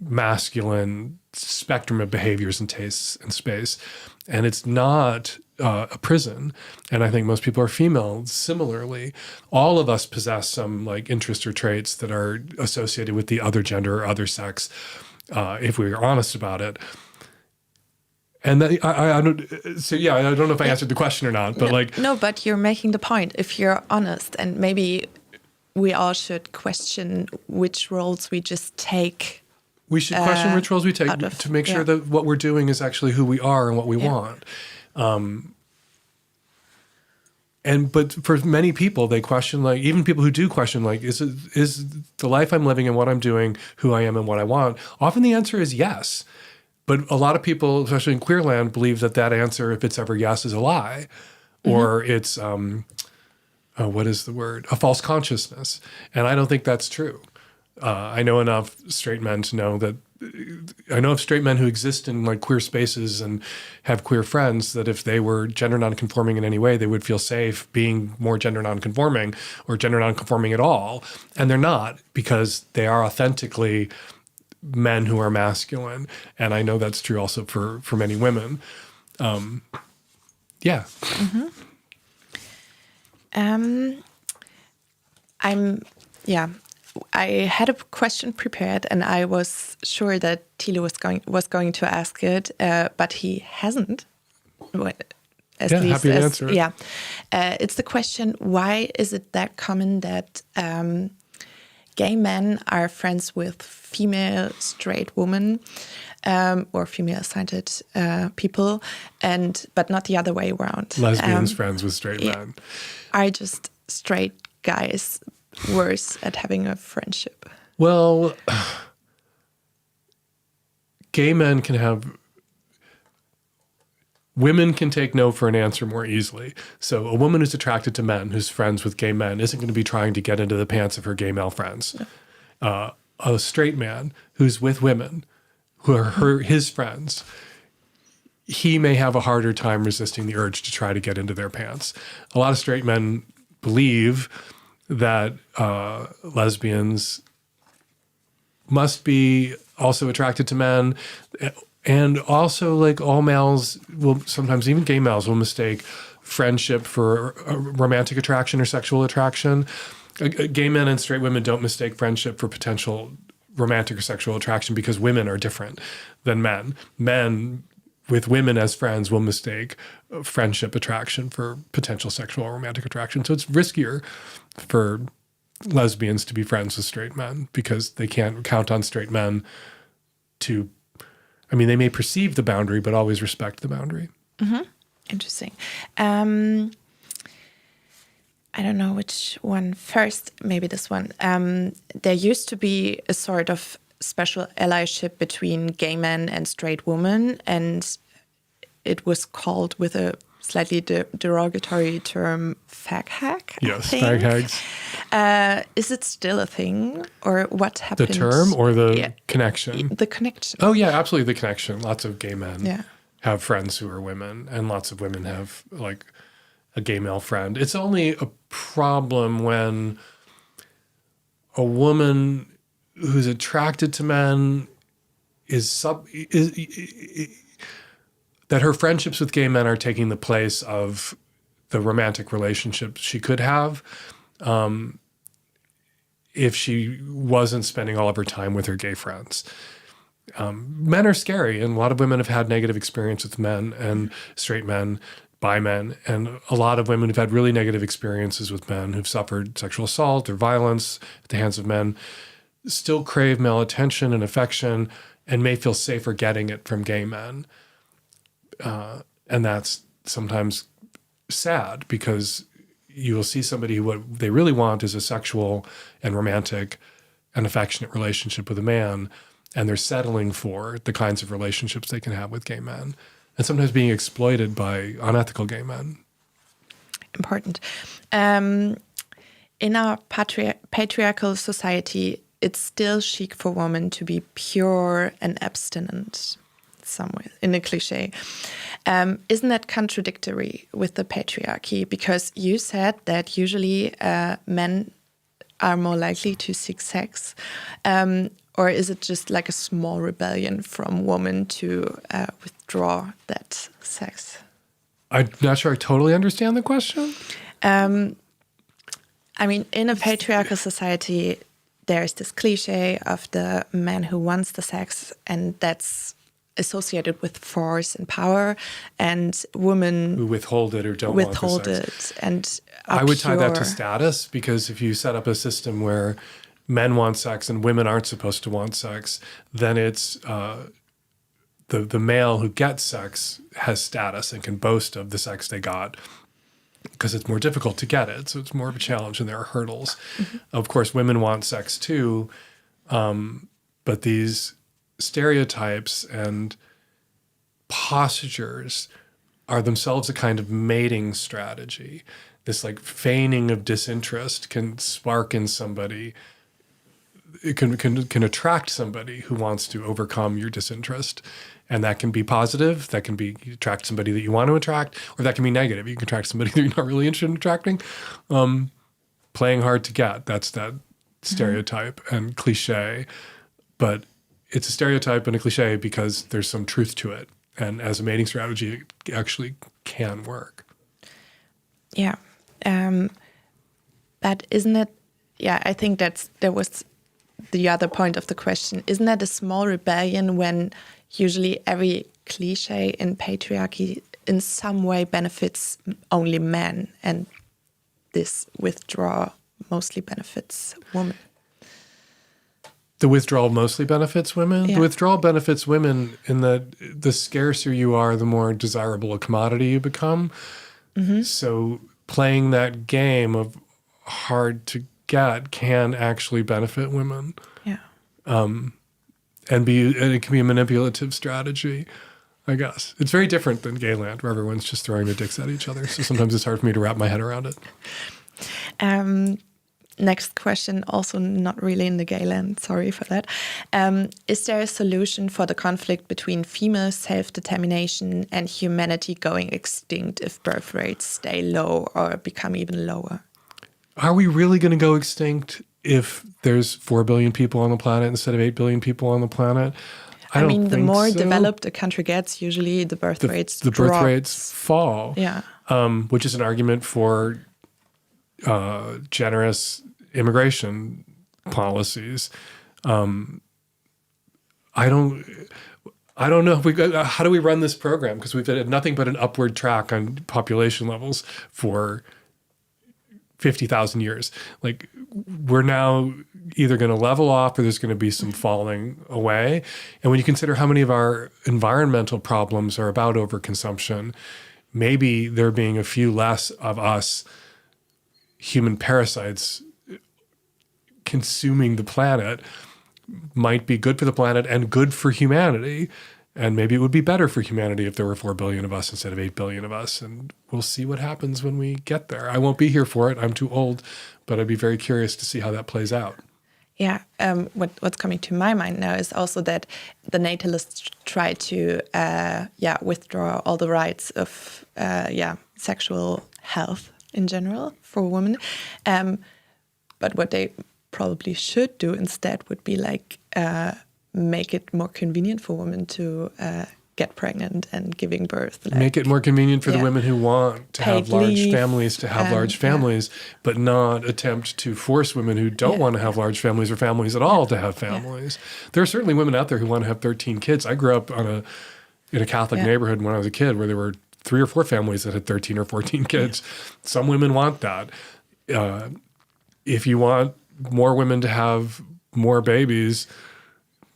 masculine spectrum of behaviors and tastes and space. And it's not a prison. And I think most people are female similarly. All of us possess some like interests or traits that are associated with the other gender or other sex, if we are honest about it. And that, I don't. So yeah, I don't know if I answered the question or not, but no, but you're making the point. If you're honest, and maybe we all should question which roles we just take. We should question which roles we take to make sure that what we're doing is actually who we are and what we want. But for many people, they question, like, even people who do question, like, is the life I'm living and what I'm doing who I am and what I want? Often the answer is yes. But a lot of people, especially in queer land, believe that answer, if it's ever yes, is a lie, or it's what is the word? A false consciousness. And I don't think that's true. I know enough straight men to know that. I know of straight men who exist in like queer spaces and have queer friends that if they were gender nonconforming in any way, they would feel safe being more gender nonconforming or gender nonconforming at all. And they're not, because they are authentically men who are masculine. And I know that's true also for many women. Yeah. I had a question prepared, and I was sure that Thiel was going to ask it, but he hasn't. Happy to answer it. Yeah, it's the question: why is it that common that gay men are friends with female straight women or female-sided people, but not the other way around? Lesbians friends with straight men. Are just straight guys worse at having a friendship? Well, gay men women can take no for an answer more easily. So a woman who's attracted to men, who's friends with gay men, isn't going to be trying to get into the pants of her gay male friends. A straight man who's with women, who are his friends, he may have a harder time resisting the urge to try to get into their pants. A lot of straight men believe that lesbians must be also attracted to men, and also like all males will sometimes, even gay males will mistake friendship for romantic attraction or sexual attraction. Gay men and straight women don't mistake friendship for potential romantic or sexual attraction because women are different than men. Men with women as friends will mistake friendship attraction for potential sexual or romantic attraction. So it's riskier for lesbians to be friends with straight men because they can't count on straight men to, they may perceive the boundary, but always respect the boundary. Mm-hmm. Interesting. I don't know which one first, maybe this one. There used to be a sort of special allyship between gay men and straight women, and it was called with a slightly derogatory term, fag hag. Yes, fag hags. Is it still a thing, or what happened? The term or the connection? The connection. Oh yeah, absolutely, the connection. Lots of gay men have friends who are women, and lots of women have like a gay male friend. It's only a problem when a woman who's attracted to men that her friendships with gay men are taking the place of the romantic relationships she could have if she wasn't spending all of her time with her gay friends. Men are scary, and a lot of women have had negative experience with men and straight men, bi men, and a lot of women who've had really negative experiences with men who've suffered sexual assault or violence at the hands of men still crave male attention and affection and may feel safer getting it from gay men. And that's sometimes sad because you will see somebody who what they really want is a sexual and romantic and affectionate relationship with a man, and they're settling for the kinds of relationships they can have with gay men, and sometimes being exploited by unethical gay men. Important. In our patriarchal society, it's still chic for women to be pure and abstinent. somewhere in a cliche. Isn't that contradictory with the patriarchy? Because you said that usually men are more likely to seek sex, or is it just like a small rebellion from women to withdraw that sex? I'm not sure I totally understand the question. I mean, in a patriarchal society, there's this cliche of the man who wants the sex, and that's associated with force and power, and women who withhold it or don't withhold want the sex. it. And I would tie that to status, because if you set up a system where men want sex and women aren't supposed to want sex, then it's the male who gets sex has status and can boast of the sex they got, because it's more difficult to get it. So it's more of a challenge and there are hurdles. Mm-hmm. Of course, women want sex too, but these stereotypes and postures are themselves a kind of mating strategy. This like feigning of disinterest can spark in somebody, it can attract somebody who wants to overcome your disinterest. And that can be positive, that can be you attract somebody that you want to attract, or that can be negative. You can attract somebody that you're not really interested in attracting. Playing hard to get, that's that stereotype and cliche. But it's a stereotype and a cliche because there's some truth to it. And as a mating strategy, it actually can work. Yeah. But isn't it, I think that was the other point of the question. Isn't that a small rebellion when usually every cliche in patriarchy in some way benefits only men, and this withdrawal mostly benefits women? The withdrawal mostly benefits women? Yeah. The withdrawal benefits women in that the scarcer you are, the more desirable a commodity you become. Mm-hmm. So playing that game of hard to get can actually benefit women. Yeah. And it can be a manipulative strategy, I guess. It's very different than gay land, where everyone's just throwing their dicks at each other. So sometimes it's hard for me to wrap my head around it. Next question, also not really in the gay land, sorry for that. Is there a solution for the conflict between female self-determination and humanity going extinct if birth rates stay low or become even lower? Are we really going to go extinct if there's 4 billion people on the planet instead of 8 billion people on the planet? I mean, the more developed a country gets, usually the birth rates drop. Birth rates fall. Yeah. Which is an argument for generous immigration policies. I don't know if how do we run this program? Because we've had nothing but an upward track on population levels for 50,000 years. Like, we're now either going to level off or there's going to be some falling away. And when you consider how many of our environmental problems are about overconsumption, maybe there being a few less of us human parasites consuming the planet might be good for the planet and good for humanity. And maybe it would be better for humanity if there were 4 billion of us instead of 8 billion of us. And we'll see what happens when we get there. I won't be here for it. I'm too old, but I'd be very curious to see how that plays out. Yeah. What's coming to my mind now is also that the natalists try to, withdraw all the rights of, sexual health in general for women. But what they probably should do instead would be like, make it more convenient for women to get pregnant and giving birth. Like, make it more convenient for the women who want to have large families to have large families, but not attempt to force women who don't want to have large families or families at all to have families. There are certainly women out there who want to have 13 kids. I grew up in a Catholic neighborhood when I was a kid where there were 3 or 4 families that had 13 or 14 kids. Some women want that. If you want more women to have more babies,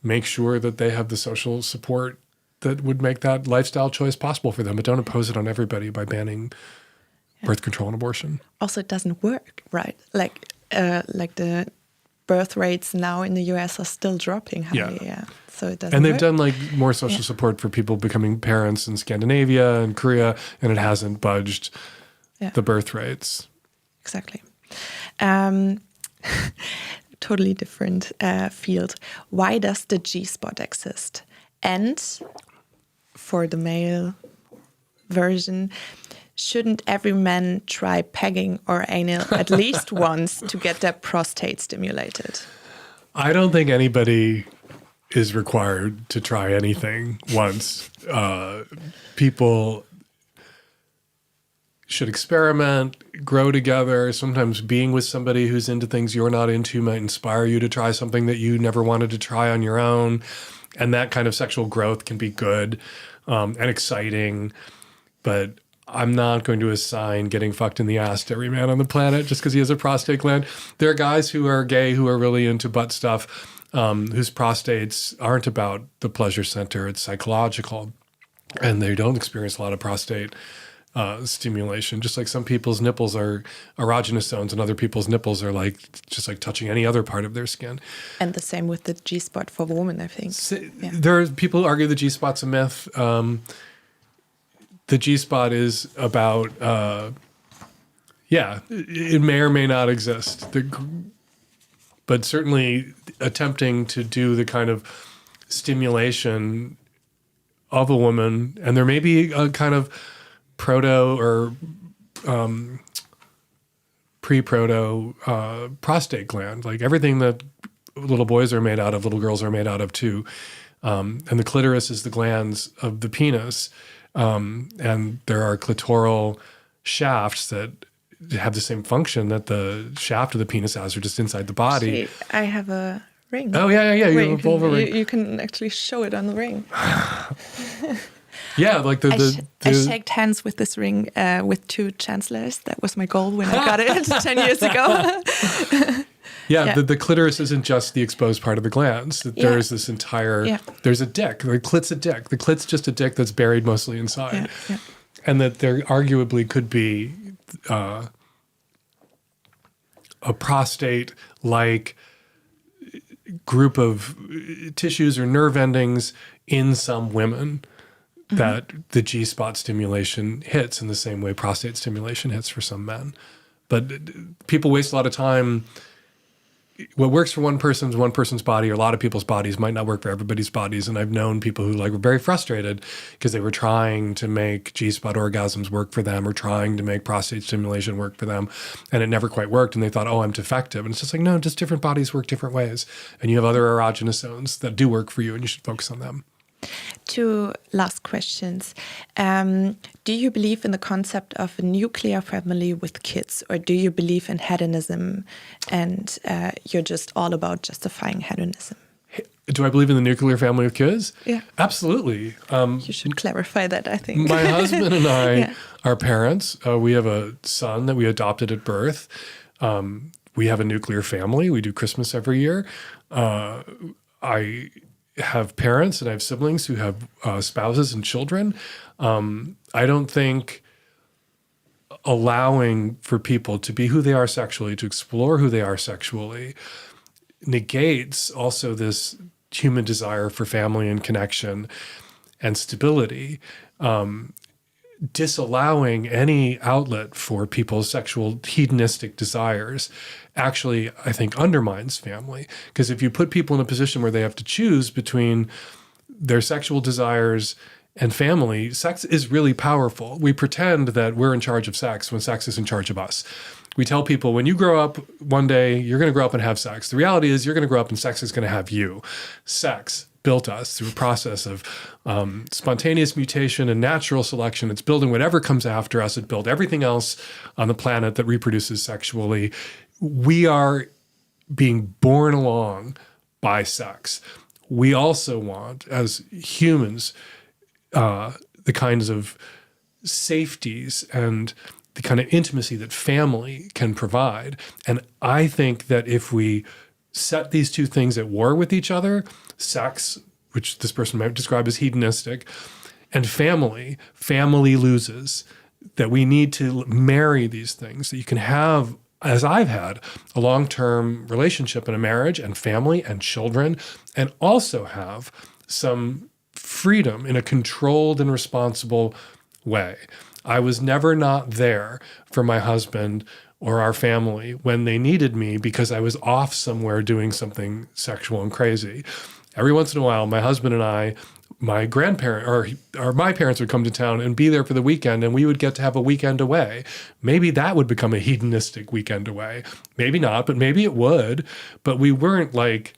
make sure that they have the social support that would make that lifestyle choice possible for them, but don't impose it on everybody by banning birth control and abortion. Also, it doesn't work, right? Like the birth rates now in the US are still dropping highly, so it doesn't And they've work. done like more social support for people becoming parents in Scandinavia and Korea, and it hasn't budged the birth rates. Exactly. Totally different field. Why does the G-spot exist? And for the male version, shouldn't every man try pegging or anal at least once to get their prostate stimulated? I don't think anybody is required to try anything once. People should experiment, grow together. Sometimes being with somebody who's into things you're not into might inspire you to try something that you never wanted to try on your own. And that kind of sexual growth can be good and exciting. But I'm not going to assign getting fucked in the ass to every man on the planet just because he has a prostate gland. There are guys who are gay who are really into butt stuff, whose prostates aren't about the pleasure center. It's psychological. And they don't experience a lot of prostate stimulation. Just like some people's nipples are erogenous zones and other people's nipples are like just like touching any other part of their skin. And the same with the G-spot for women, I think. There are people who argue the G-spot's a myth. The G-spot is about, it may or may not exist. But certainly attempting to do the kind of stimulation of a woman, and there may be a kind of proto or pre-proto prostate gland, like everything that little boys are made out of, little girls are made out of too. And the clitoris is the glands of the penis. And there are clitoral shafts that have the same function that the shaft of the penis has, or just inside the body. Actually, I have a ring. Oh, yeah. You have a vulva ring. You can actually show it on the ring. Yeah, like I shaked hands with this ring with 2 chancellors. That was my goal when I got it 10 years ago. The clitoris isn't just the exposed part of the glands. There's this entire, there's a dick. The clit's a dick. The clit's just a dick that's buried mostly inside. And that there arguably could be a prostate-like group of tissues or nerve endings in some women that the G-spot stimulation hits in the same way prostate stimulation hits for some men. But people waste a lot of time. What works for one person's body, or a lot of people's bodies, might not work for everybody's bodies. And I've known people who were very frustrated because they were trying to make G-spot orgasms work for them, or trying to make prostate stimulation work for them, and it never quite worked. And they thought, oh, I'm defective. And it's just like, no, just different bodies work different ways. And you have other erogenous zones that do work for you, and you should focus on them. 2 last questions. Do you believe in the concept of a nuclear family with kids, or do you believe in hedonism and you're just all about justifying hedonism? Do I believe in the nuclear family with kids? Yeah. Absolutely. You should clarify that, I think. My husband and I are parents. We have a son that we adopted at birth. We have a nuclear family. We do Christmas every year. I have parents and I have siblings who have spouses and children. I don't think allowing for people to be who they are sexually, to explore who they are sexually, negates also this human desire for family and connection and stability. Disallowing any outlet for people's sexual hedonistic desires actually, I think, undermines family. Because if you put people in a position where they have to choose between their sexual desires and family, sex is really powerful. We pretend that we're in charge of sex when sex is in charge of us. We tell people, when you grow up one day, you're going to grow up and have sex. The reality is you're going to grow up and sex is going to have you. Sex built us through a process of spontaneous mutation and natural selection. It's building whatever comes after us. It built everything else on the planet that reproduces sexually. We are being born along by sex. We also want, as humans, the kinds of safeties and the kind of intimacy that family can provide. And I think that if we set these 2 things at war with each other, sex, which this person might describe as hedonistic, and family loses. That we need to marry these things, that you can have, as I've had, a long-term relationship in a marriage and family and children, and also have some freedom in a controlled and responsible way. I was never not there for my husband or our family when they needed me because I was off somewhere doing something sexual and crazy. Every once in a while, my husband and I my grandparent or my parents would come to town and be there for the weekend, and we would get to have a weekend away. Maybe that would become a hedonistic weekend away. Maybe not, but maybe it would. But we weren't like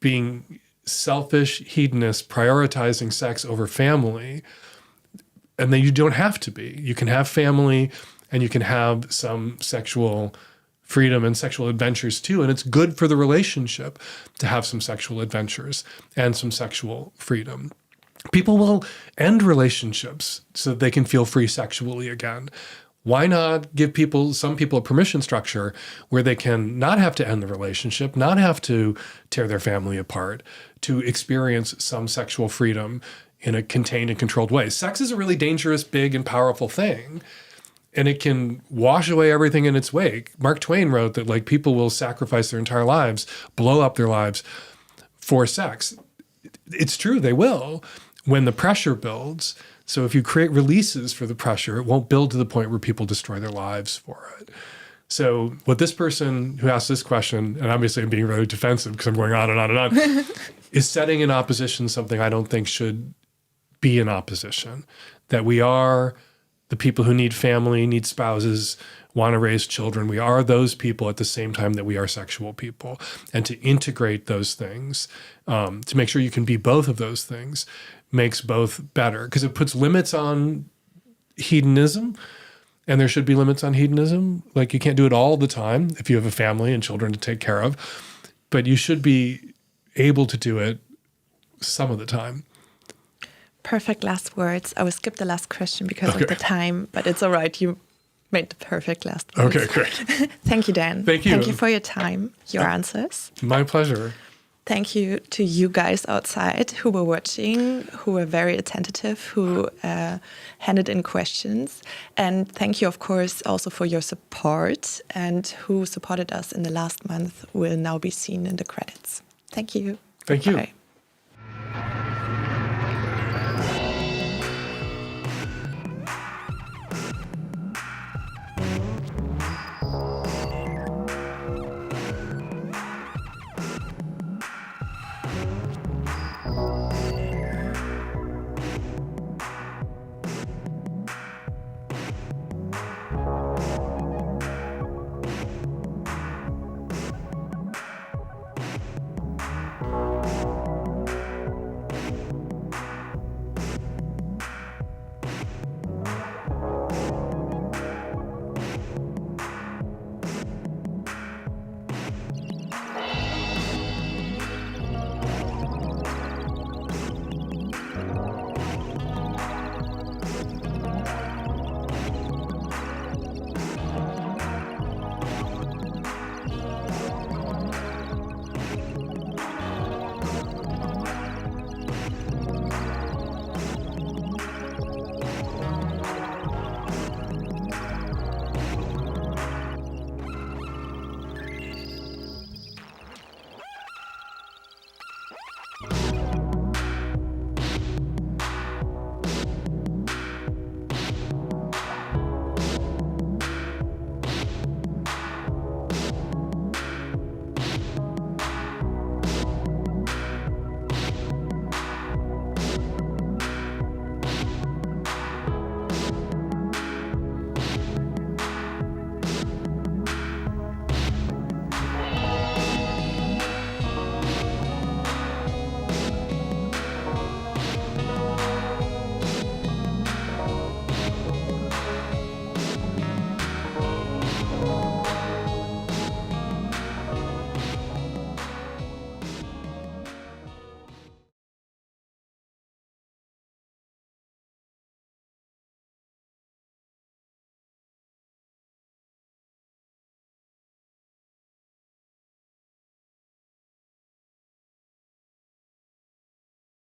being selfish hedonists, prioritizing sex over family. And then you don't have to be. You can have family and you can have some sexual freedom and sexual adventures too. And it's good for the relationship to have some sexual adventures and some sexual freedom. People will end relationships so that they can feel free sexually again. Why not give some people a permission structure where they can not have to end the relationship, not have to tear their family apart, to experience some sexual freedom in a contained and controlled way. Sex is a really dangerous, big, and powerful thing. And it can wash away everything in its wake. Mark Twain wrote that like people will sacrifice their entire lives, blow up their lives for sex. It's true, they will, when the pressure builds. So if you create releases for the pressure, it won't build to the point where people destroy their lives for it. So what this person who asked this question, and obviously I'm being really defensive because I'm going on and on and on, is setting in opposition something I don't think should be in opposition. That we are the people who need family, need spouses, want to raise children. We are those people at the same time that we are sexual people. And to integrate those things, to make sure you can be both of those things, makes both better. Because it puts limits on hedonism, and there should be limits on hedonism. Like you can't do it all the time if you have a family and children to take care of, but you should be able to do it some of the time. Perfect last words. I will skip the last question because of the time, but it's all right. You made the perfect last words. Okay, great. Thank you, Dan. Thank you. Thank you for your time, your answers. My pleasure. Thank you to you guys outside who were watching, who were very attentive, who handed in questions. And thank you, of course, also for your support and who supported us in the last month will now be seen in the credits. Thank you. Thank you. Bye.